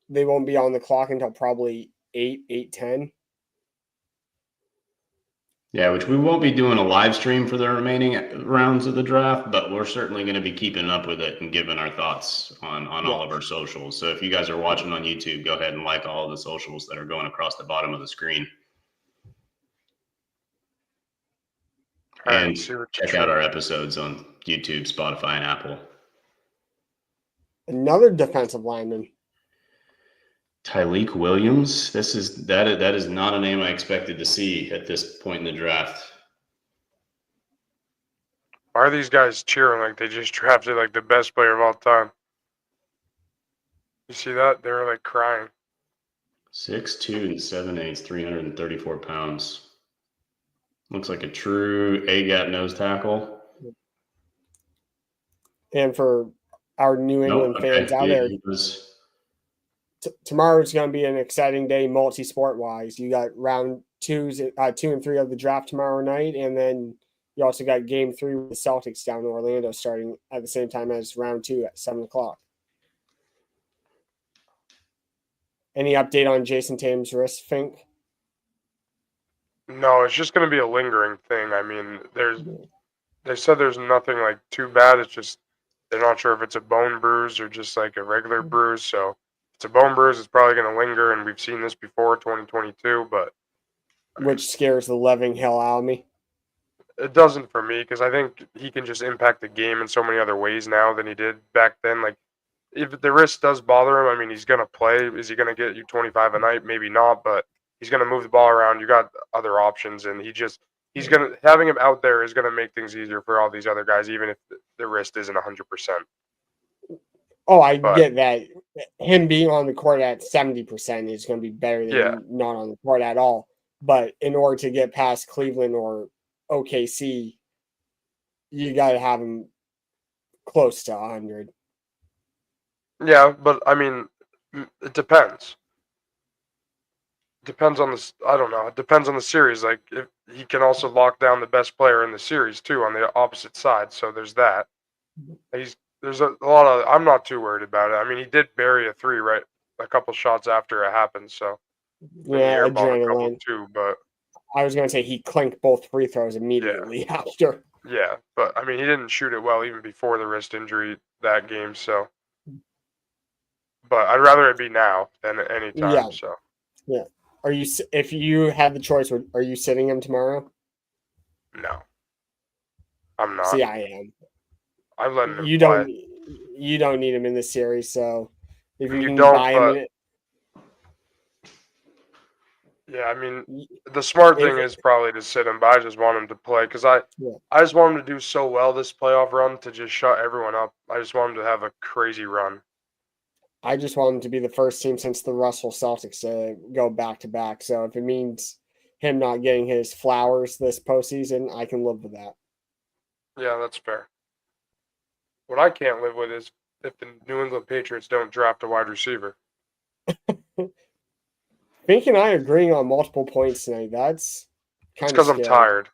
They won't be on the clock until probably 8:10. Yeah, which we won't be doing a live stream for the remaining rounds of the draft, but we're certainly going to be keeping up with it and giving our thoughts on all of our socials. So if you guys are watching on YouTube, go ahead and like all of the socials that are going across the bottom of the screen. all right, And let's see what check out our episodes on YouTube, Spotify, and Apple. Another defensive lineman. Tyleik Williams. That is not a name I expected to see at this point in the draft. Why are these guys cheering like they just drafted like the best player of all time? You see that? They were like crying. 6'2" and 7'8", 334 pounds. Looks like a true A-gap nose tackle. And for our New England fans out there, tomorrow is going to be an exciting day multi-sport wise. You got round 2 and 3 of the draft tomorrow night, and then you also got game 3 with the Celtics down in Orlando starting at the same time as round 2 at 7:00. Any update on Jason Tatum's wrist, Fink? No, it's just gonna be a lingering thing. I mean, they said there's nothing like too bad. It's just they're not sure if it's a bone bruise or just like a regular bruise. So if it's a bone bruise, it's probably gonna linger, and we've seen this before, 2022. But Which scares the living hell out of me. it doesn't for me because I think he can just impact the game in so many other ways now than he did back then. Like if the wrist does bother him, I mean, he's gonna play. Is he gonna get you 25 a night? Maybe not, but he's gonna move the ball around. You got other options, and he's gonna having him out there is gonna make things easier for all these other guys, even if the wrist isn't 100%. Oh, I get that. Him being on the court at 70% is going to be better than him not on the court at all. But in order to get past Cleveland or OKC, you got to have him close to 100. Yeah, but I mean, it depends. Depends on the. I don't know. It depends on the series. Like if he can also lock down the best player in the series too on the opposite side. So there's that. There's a lot of. I'm not too worried about it. I mean, he did bury a 3 right a couple shots after it happened. So yeah, adrenaline too. But I was going to say he clinked both free throws immediately after. Yeah, but I mean, he didn't shoot it well even before the wrist injury that game. So, but I'd rather it be now than at any time. Yeah. So yeah. If you had the choice, are you sitting him tomorrow? No, I'm not. See, I am. I'm letting him You play. You don't need him in this series, so if you can don't, buy him in it. Yeah, I mean, the smart thing is probably to sit him, but I just want him to play because I just want him to do so well this playoff run to just shut everyone up. I just want him to have a crazy run. I just want him to be the first team since the Russell Celtics to go back to back. So if it means him not getting his flowers this postseason, I can live with that. Yeah, that's fair. What I can't live with is if the New England Patriots don't draft a wide receiver. Fink and I agreeing on multiple points tonight. That's kind of because I'm tired.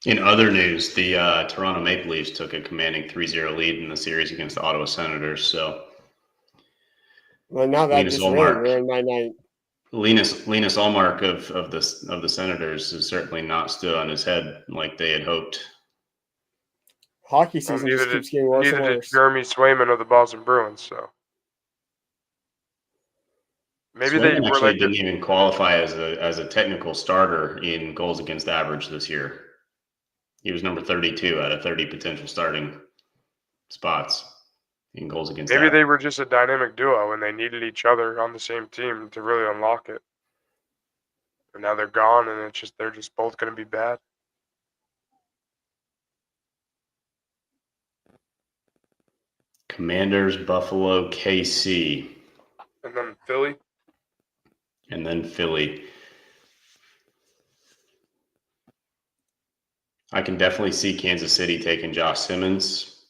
In other news, the Toronto Maple Leafs took a commanding 3-0 lead in the series against the Ottawa Senators. So Well, now that Linus just really Ullmark, ruined my night. Linus Ullmark of the Senators has certainly not stood on his head like they had hoped. Hockey Well, season just keeps getting worse and neither did worse. Jeremy Swayman of the Boston Bruins. So maybe they Swayman were actually like, didn't even qualify as a technical starter in goals against average this year. He was number 32 out of 30 potential starting spots in goals against maybe average. they were just a dynamic duo and they needed each other on the same team to really unlock it. And now they're gone, and they're just both going to be bad. Commanders, Buffalo, KC, And then Philly. and then Philly. I can definitely see Kansas City taking Josh Simmons.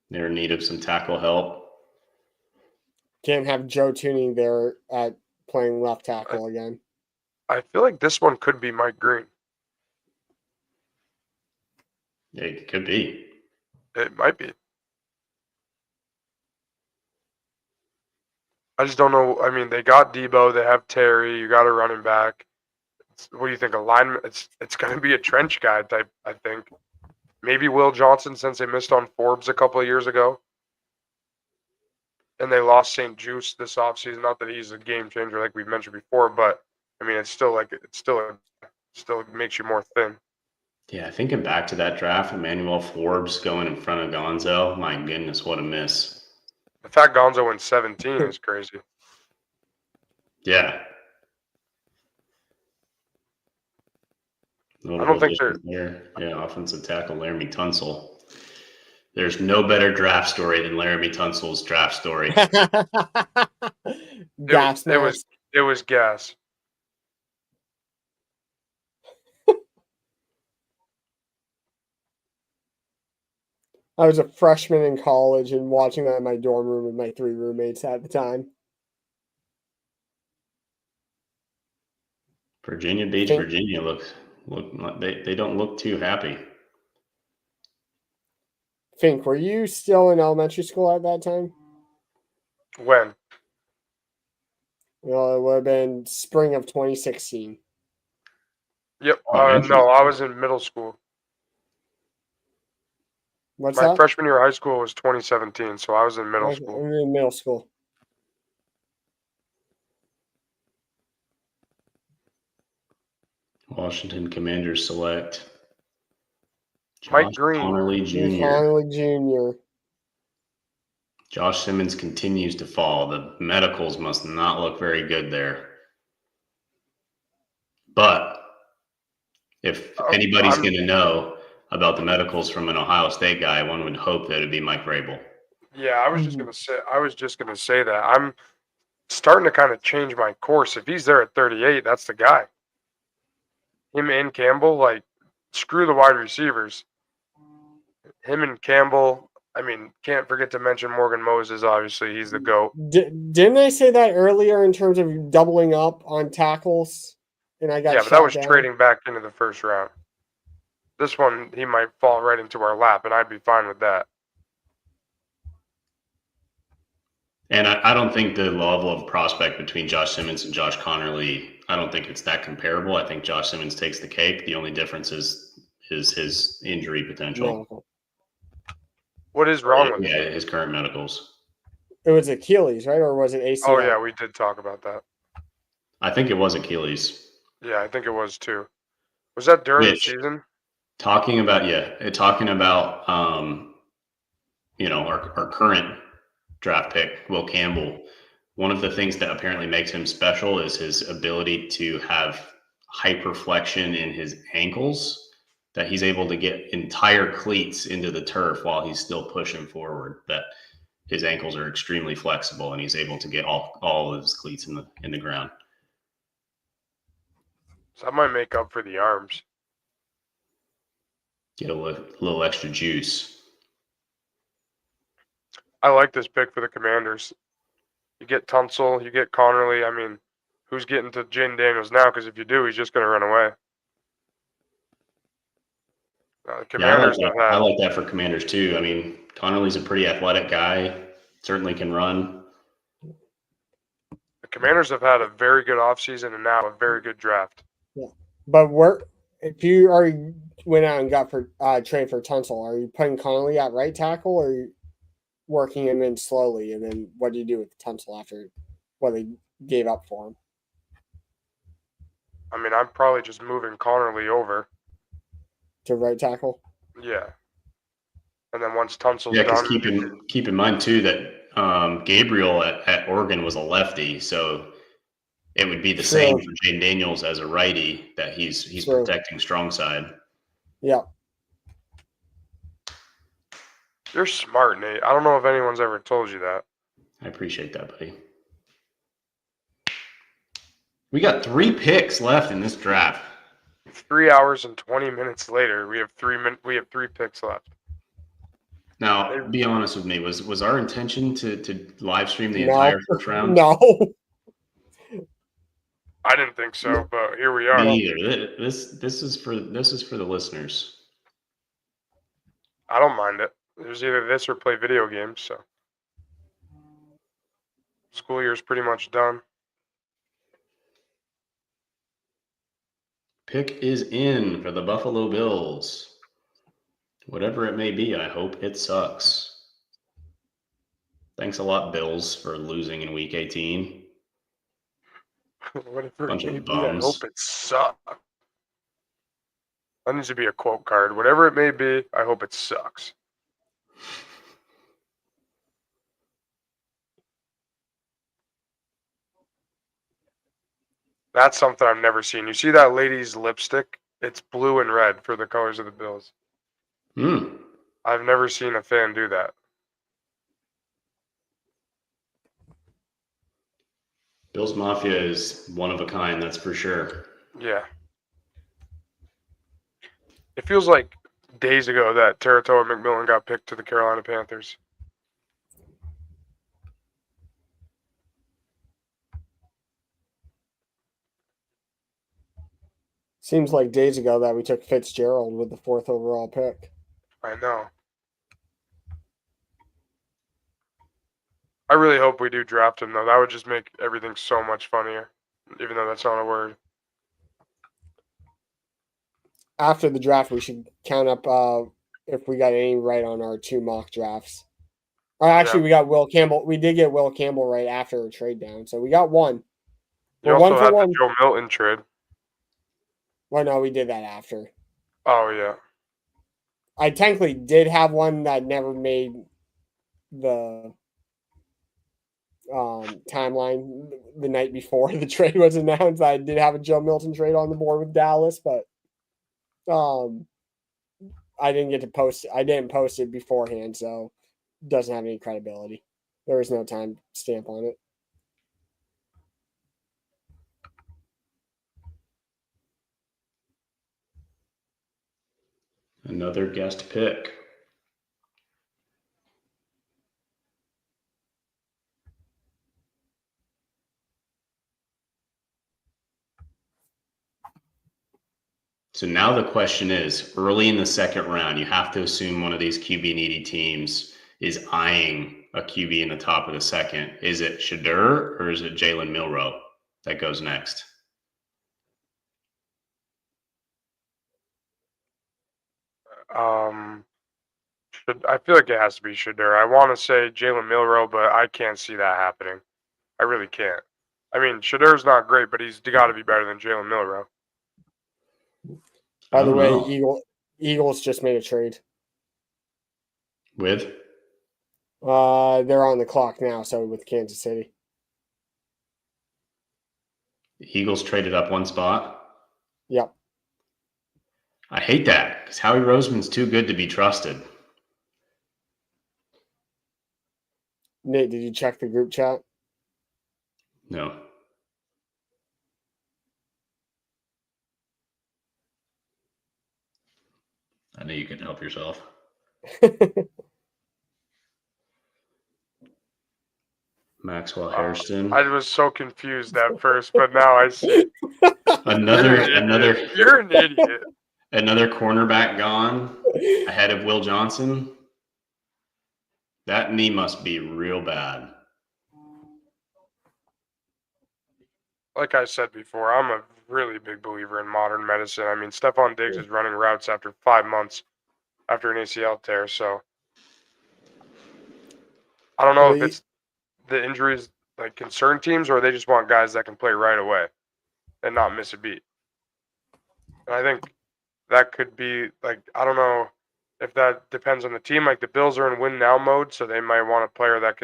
They're in need of some tackle help. Can't have Joe Tooney there at playing left tackle again. I feel like this one could be Mike Green. It could be. It might be. I just don't know. I mean, they got Debo. They have Terry. You got a running back. What do you think? A lineman? It's going to be a trench guy type, I think. Maybe Will Johnson, since they missed on Forbes a couple of years ago. And they lost St. Juice this offseason. Not that he's a game changer like we've mentioned before, but I mean, it still makes you more thin. Yeah, thinking back to that draft, Emmanuel Forbes going in front of Gonzo. My goodness, what a miss. The fact Gonzo went 17 is crazy. Yeah. I don't think they're. Yeah, offensive tackle Laramie Tunsil. There's no better draft story than Laramie Tunsil's draft story. Gas It mask. was gas. I was a freshman in college and watching that in my dorm room with my 3 roommates at the time. Virginia Beach, Think- Virginia look they don't look too happy. Fink, were you still in elementary school at that time? When? Well, it would have been spring of 2016. Yep. Elementary No, I was in middle school. What's My that? freshman year of high school was 2017, so I was in middle Okay, school. we were in middle school. Washington Commanders select Mike Josh Green. Connerly Jr. Conley Jr. Josh Simmons continues to fall. The medicals must not look very good there. But if anybody's going to know about the medicals from an Ohio State guy, one would hope that it'd be Mike Vrabel. Yeah, I was just gonna say that. I'm starting to kind of change my course. If he's there at 38, that's the guy. Him and Campbell, like, screw the wide receivers. Him and Campbell. I mean, can't forget to mention Morgan Moses. Obviously, he's the GOAT. Didn't I say that earlier in terms of doubling up on tackles? And I got Yeah, but that was down? trading back into the first round. This one, he might fall right into our lap, and I'd be fine with that. And I don't think the level of prospect between Josh Simmons and Josh Connerly, I don't think it's that comparable. I think Josh Simmons takes the cake. The only difference is his injury potential. No. What is wrong with him? Yeah, his current medicals. It was Achilles, right? Or was it ACL? Oh, yeah, we did talk about that. I think it was Achilles. Yeah, I think it was too. Was that during the Which- season? Talking about our current draft pick, Will Campbell. One of the things that apparently makes him special is his ability to have hyperflexion in his ankles, that he's able to get entire cleats into the turf while he's still pushing forward. That his ankles are extremely flexible and he's able to get all of his cleats in the ground. So that might make up for the arms. Get a little extra juice. I like this pick for the Commanders. You get Tunsil, you get Connerly. I mean, who's getting to Jaden Daniels now? Because if you do, he's just going to run away. The Yeah, Commanders have I had. like that for Commanders too. I mean, Connerly's a pretty athletic guy. Certainly can run. The Commanders have had a very good offseason and now a very good draft. But if you already went out and got for trade for Tunsil, are you putting Connolly at right tackle or are you working him in slowly? And then what do you do with Tunsil after what they gave up for him? I mean, I'm probably just moving Connerly over. To right tackle? Yeah. And then once Tunsil's Yeah, because done, keep in mind too that Gabriel at Oregon was a lefty, so it would be the same for Jane Daniels as a righty that he's protecting strong side. Yeah. you're smart, Nate. I don't know if anyone's ever told you that. I appreciate that, buddy. We got 3 picks left in this draft. 3 hours and 20 minutes later, we have 3 picks left. Now, be honest with me. Was our intention to live stream the No. entire first round? No. I didn't think so, but here we are. Me either. This is for the listeners. I don't mind it. There's either this or play video games, so school year's pretty much done. Pick is in for the Buffalo Bills. Whatever it may be, I hope it sucks. Thanks a lot, Bills, for losing in Week 18. Whatever Bunch it of may be, I bums. hope it sucks. That needs to be a quote card. Whatever it may be, I hope it sucks. That's something I've never seen. You see that lady's lipstick? It's blue and red for the colors of the Bills. I've never seen a fan do that. Bills Mafia is one of a kind, that's for sure. Yeah. It feels like days ago that Teratoa McMillan got picked to the Carolina Panthers. Seems like days ago that we took Fitzgerald with the 4th overall pick. I know. I really hope we do draft him, though. That would just make everything so much funnier, even though that's not a word. After the draft, we should count up if we got any right on our 2 mock drafts. Or actually, we got Will Campbell. We did get Will Campbell right after a trade down, so we got one. You We're also 1 for had 1. the Joe Milton trade. Well, no, we did that after. Oh, yeah. I technically did have one that never made the timeline the night before the trade was announced. I did have a Joe Milton trade on the board with Dallas, but I didn't get to post. I didn't post it beforehand, so it doesn't have any credibility. There was no time stamp on it. Another guest pick. So now the question is, early in the second round, you have to assume one of these QB needy teams is eyeing a QB in the top of the second. Is it Shedeur or is it Jalen Milroe that goes next? I feel like it has to be Shedeur. I want to say Jalen Milroe, but I can't see that happening. I really can't. I mean, Shadeur's not great, but he's got to be better than Jalen Milroe. By the way, Eagles just made a trade. With? They're on the clock now, so with Kansas City. The Eagles traded up 1 spot? Yep. I hate that because Howie Roseman's too good to be trusted. Nate, did you check the group chat? No. I know you can help yourself. Maxwell Hairston. I was so confused at first, but now I see. Another. You're an idiot. Another cornerback gone ahead of Will Johnson. That knee must be real bad. Like I said before, I'm a really big believer in modern medicine. I mean, Stephon Diggs is running routes after 5 months after an ACL tear, so I don't know if it's the injuries like concern teams or they just want guys that can play right away and not miss a beat. And I think that could be like I don't know if that depends on the team. Like the Bills are in win now mode, so they might want a player that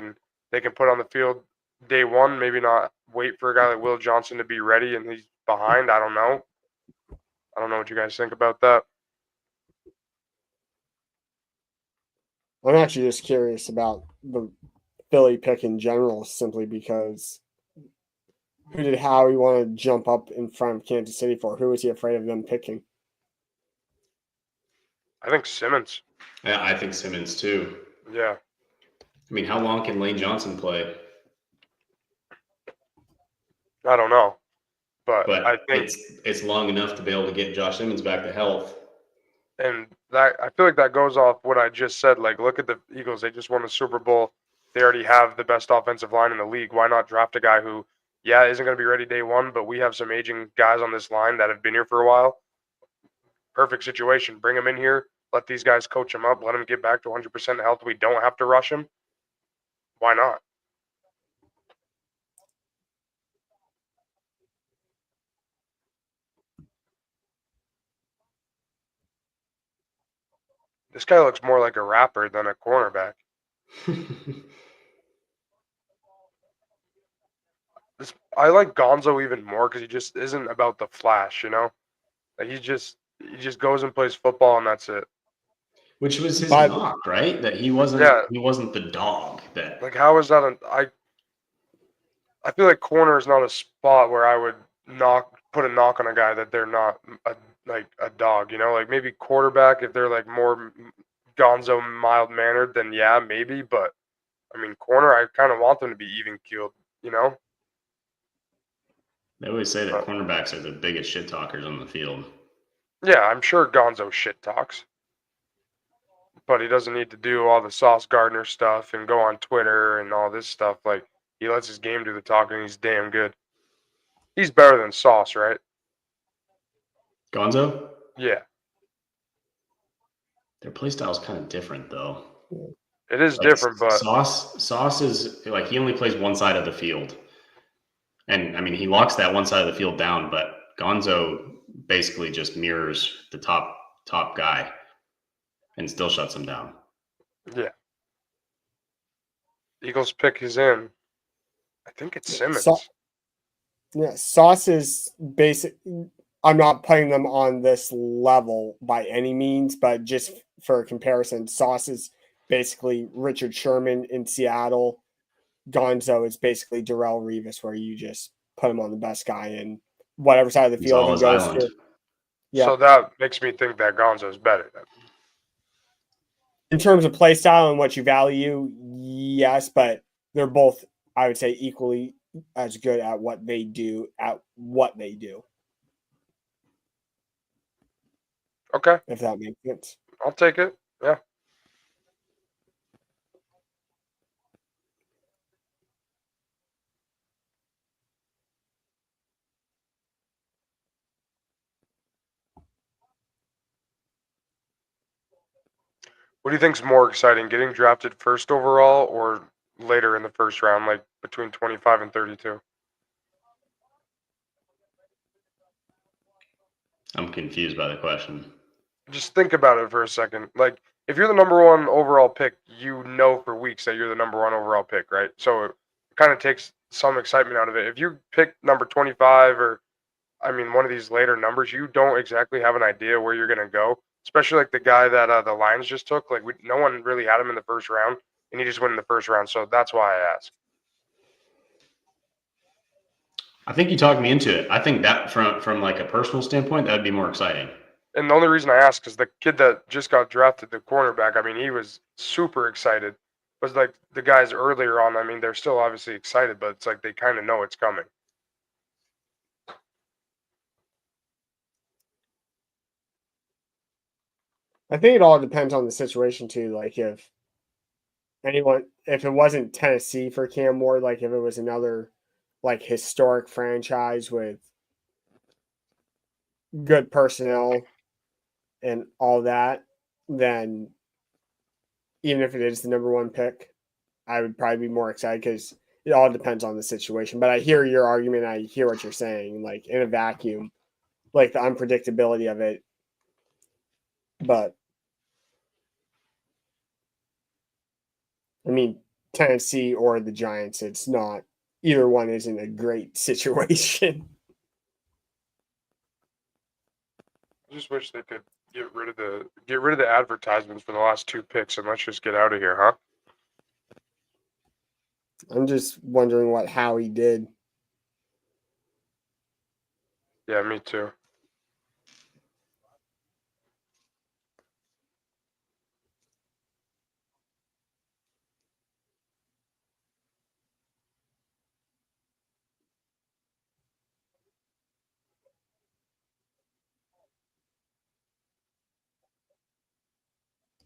they can put on the field day one. Maybe not wait for a guy like Will Johnson to be ready and he's behind. I don't know. I don't know what you guys think about that. I'm actually just curious about the Philly pick in general, simply because who did Howie want to jump up in front of Kansas City for? Who was he afraid of them picking? I think Simmons. Yeah, I think Simmons too. Yeah. I mean, how long can Lane Johnson play? I don't know. But I think it's long enough to be able to get Josh Simmons back to health. and that I feel like that goes off what I just said. Like, look at the Eagles; they just won the Super Bowl. They already have the best offensive line in the league. Why not draft a guy who, yeah, isn't going to be ready day one, but we have some aging guys on this line that have been here for a while. Perfect situation. Bring them in here. Let these guys coach them up. Let them get back to 100% health. We don't have to rush them. Why not? This guy looks more like a rapper than a cornerback. I like Gonzo even more because he just isn't about the flash, you know? Like he just goes and plays football and that's it. Which was his But- knock, right? That he wasn't the dog that Like how is that I feel like corner is not a spot where I would put a knock on a guy that they're not like a dog, you know? Like maybe quarterback if they're like more Gonzo mild mannered, then yeah, maybe. But I mean, corner, I kind of want them to be even keeled, you know? they always say that cornerbacks are the biggest shit talkers on the field. Yeah, I'm sure Gonzo shit talks, but he doesn't need to do all the Sauce Gardner stuff and go on Twitter and all this stuff. Like he lets his game do the talking. He's damn good. He's better than Sauce, right? Gonzo? Yeah, Their play style is kind of different though. it is Like, different, but Sauce is like he only plays one side of the field. And I mean he locks that one side of the field down, but Gonzo basically just mirrors the top guy and still shuts him down. yeah. Eagles pick is in. I think it's Simmons. Yeah, Sauce is basic. I'm not putting them on this level by any means, but just for comparison, Sauce is basically Richard Sherman in Seattle. Gonzo is basically Darrelle Revis, where you just put him on the best guy in whatever side of the He's field all he his goes island. to. Yeah. So that makes me think that Gonzo is better then. In terms of play style and what you value, yes, but they're both, I would say, equally as good at what they do. Okay, If that makes sense. I'll take it. Yeah. What do you think's more exciting, getting drafted first overall or later in the first round, like between 25 and 32? I'm confused by the question. Just think about it for a second. Like, if you're the number one overall pick, you know for weeks that you're the number one overall pick, right? So it kind of takes some excitement out of it. If you pick number 25 or, I mean, one of these later numbers, you don't exactly have an idea where you're going to go, especially like the guy that the Lions just took. Like, no one really had him in the first round, and he just went in the first round. So that's why I asked. I think you talked me into it. I think that from like a personal standpoint, that'd be more exciting. And the only reason I ask is the kid that just got drafted, the cornerback, I mean, he was super excited. But like the guys earlier on, I mean, they're still obviously excited, but it's like they kind of know it's coming. I think it all depends on the situation too. Like if it wasn't Tennessee for Cam Ward, like if it was another like historic franchise with good personnel and all that, then even if it is the number one pick, I would probably be more excited because it all depends on the situation. But I hear your argument. I hear what you're saying. Like in a vacuum, like the unpredictability of it. But I mean, Tennessee or the Giants, it's not either one isn't a great situation. I just wish they could get rid of the advertisements for the last 2 picks and let's just get out of here, huh? I'm just wondering what Howie did. Yeah, me too.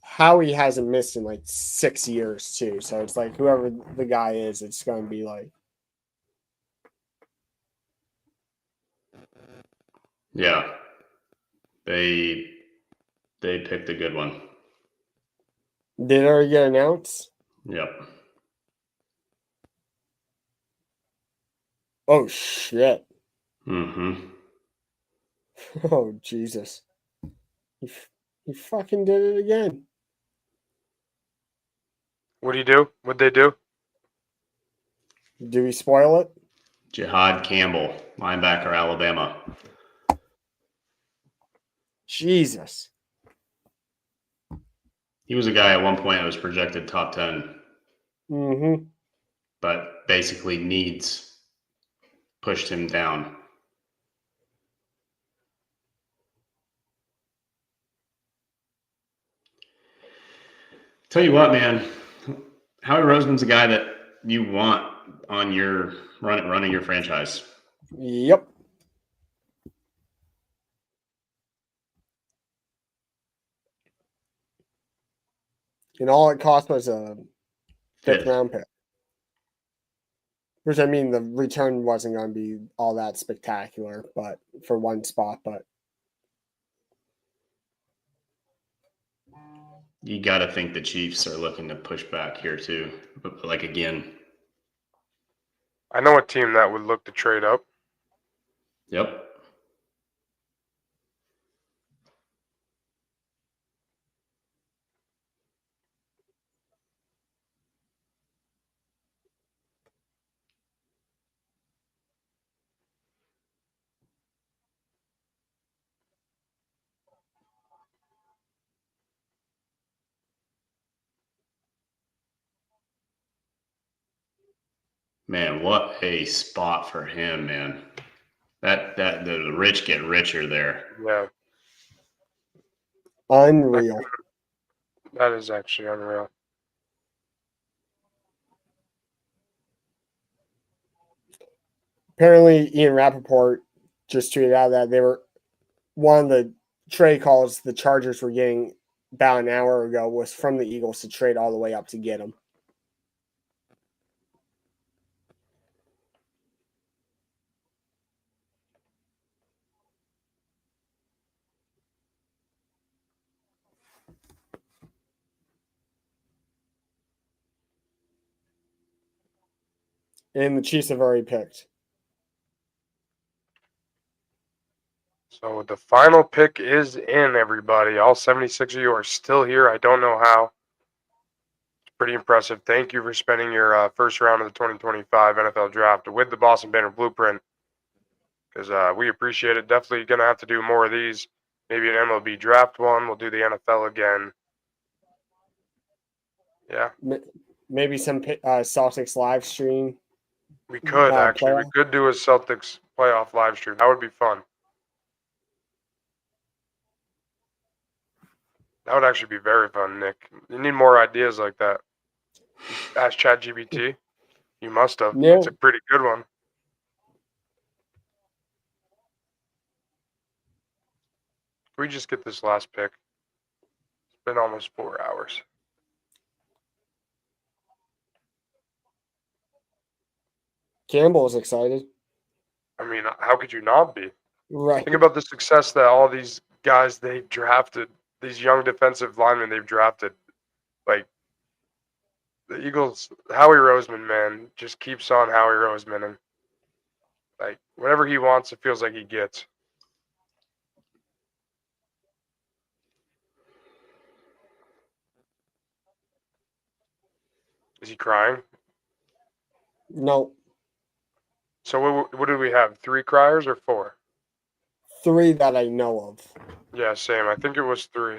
Howie hasn't missed in like 6 years too. So it's like whoever the guy is, it's going to be like. Yeah. They picked a good one. Did it already get announced? Yep. Oh shit! Mm-hmm. Oh Jesus! He fucking did it again. What do you do? What'd they do? Do we spoil it? Jihad Campbell, linebacker, Alabama. Jesus. He was a guy at one point that was projected top 10, Mm-hmm. but basically needs pushed him down. Tell you what, man, Howie Roseman's a guy that you want on your running your franchise. Yep. And all it cost was a fifth round pick. Which I mean, the return wasn't going to be all that spectacular, but for one spot. But You got to think the Chiefs are looking to push back here too. But like again. I know a team that would look to trade up. Yep. Man, what a spot for him, man. That the rich get richer there. Yeah, unreal. that is actually unreal. Apparently, Ian Rappaport just tweeted out that they were one of the trade calls the Chargers were getting about an hour ago was from the Eagles to trade all the way up to get him. And the Chiefs have already picked. So the final pick is in, everybody. All 76 of you are still here. I don't know how. It's pretty impressive. Thank you for spending your first round of the 2025 NFL Draft with the Boston Banner Blueprint, because we appreciate it. Definitely going to have to do more of these. Maybe an MLB Draft one. We'll do the NFL again. Yeah. Maybe some Celtics live stream. We could, actually. We playoff. could do a Celtics playoff live stream. That would be fun. That would actually be very fun, Nick. You need more ideas like that. Ask ChatGPT. You must have. No. It's a pretty good one. Can we just get this last pick? been almost 4 hours. Campbell is excited. I mean, how could you not be? Right. Think about the success that all these guys they've drafted, these young defensive linemen they've drafted. Like, the Eagles, Howie Roseman, man, just keeps on Howie Roseman. And, like, whatever he wants, it feels like he gets. Is he crying? No, So what do we have? 3 criers or 4? 3 that I know of. Yeah, same. I think it was 3.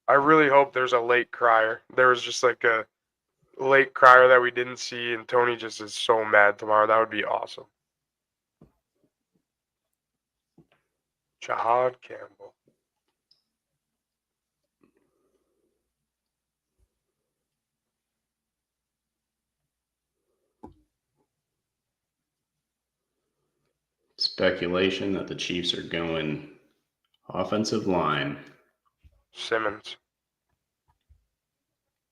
I really hope there's a late crier. There was just like a late crier that we didn't see, and Tony just is so mad tomorrow. That would be awesome. Jahad Campbell. Speculation that the Chiefs are going offensive line. Simmons.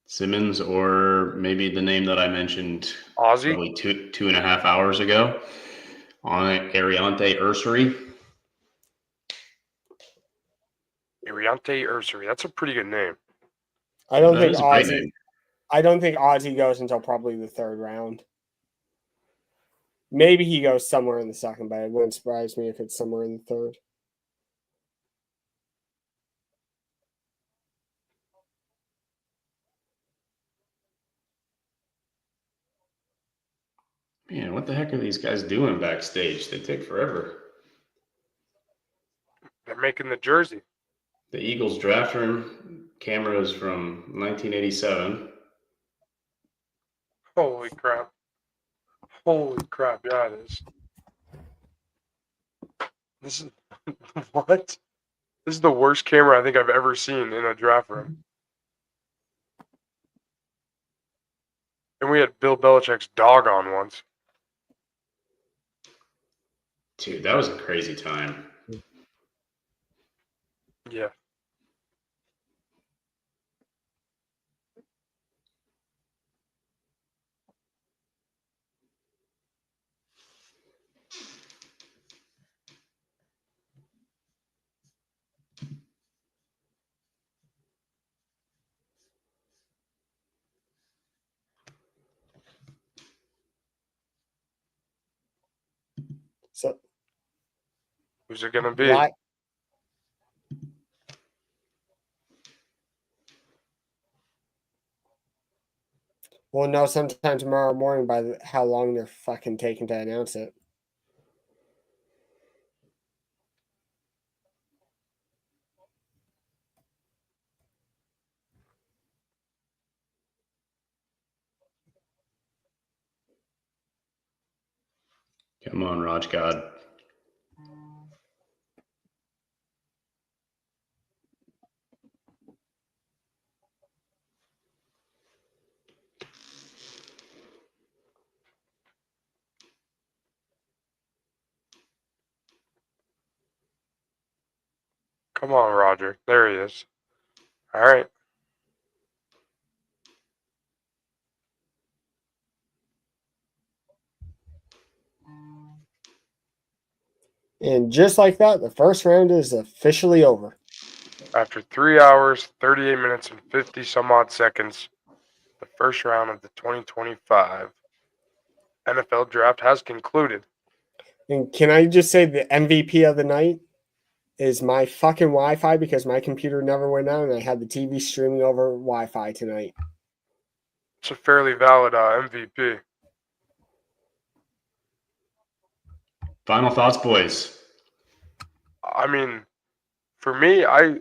Simmons, or maybe the name that I mentioned Ozzy. probably 2.5 hours ago, on Ariante Ursery. Iriante Ursary. That's a pretty good name. I don't That think is a great Ozzy. name. I don't think Ozzy goes until probably the 3rd round. Maybe he goes somewhere in the 2nd, but it wouldn't surprise me if it's somewhere in the 3rd. Man, what the heck are these guys doing backstage? They take forever. They're making the jersey. The Eagles draft room cameras from 1987. Holy crap. Holy crap. Yeah, it is. This is what? This is the worst camera I think I've ever seen in a draft room. And we had Bill Belichick's dog on once. Dude, that was a crazy time. Yeah. So Who's it gonna be? why? We'll know sometime tomorrow morning by how long they're fucking taking to announce it. Come on, Raj God. Come on, Roger. There he is. All right. And just like that, the first round is officially over. After 3 hours, 38 minutes, and 50 some odd seconds, the first round of the 2025 NFL draft has concluded. And can I just say the MVP of the night is my fucking Wi-Fi because my computer never went out and I had the TV streaming over Wi-Fi tonight. It's a fairly valid MVP. Final thoughts, boys. I mean, for me, I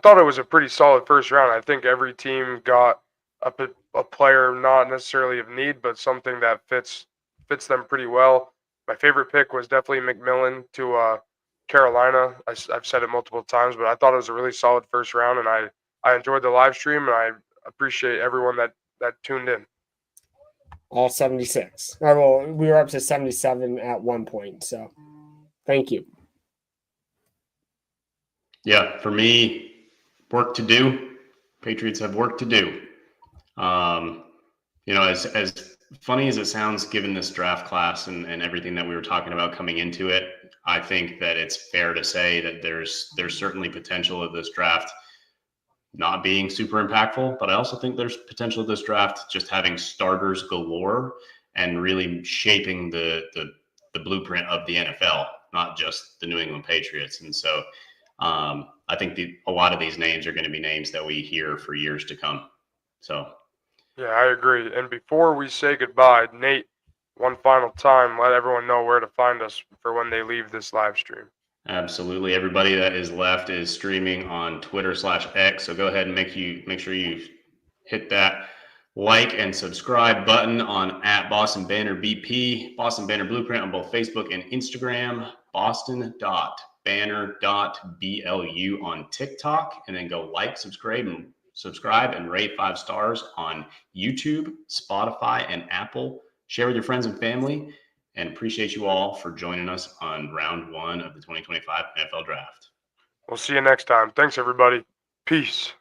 thought it was a pretty solid first round. I think every team got a player not necessarily of need, but something that fits them pretty well. My favorite pick was definitely McMillan to Carolina. I've said it multiple times, but I thought it was a really solid first round, and I enjoyed the live stream, and I appreciate everyone that tuned in. All 76. Well, we were up to 77 at one point, so thank you. Yeah, for me, work to do. Patriots have work to do. You know, as funny as it sounds, given this draft class and everything that we were talking about coming into it, I think that it's fair to say that there's certainly potential of this draft not being super impactful, but I also think there's potential of this draft just having starters galore and really shaping the blueprint of the NFL, not just the New England Patriots. And so I think a lot of these names are going to be names that we hear for years to come. So. Yeah, I agree. And before we say goodbye, Nate, one final time, let everyone know where to find us for when they leave this live stream. Absolutely. Everybody that is left is streaming on Twitter/X. So go ahead and make sure you hit that like and subscribe button on @BostonBannerBP, Boston Banner Blueprint on both Facebook and Instagram, Boston.banner.blu on TikTok, and then go like, subscribe and rate 5 stars on YouTube, Spotify, and Apple. Share with your friends and family, and appreciate you all for joining us on round 1 of the 2025 NFL Draft. We'll see you next time. Thanks, everybody. Peace.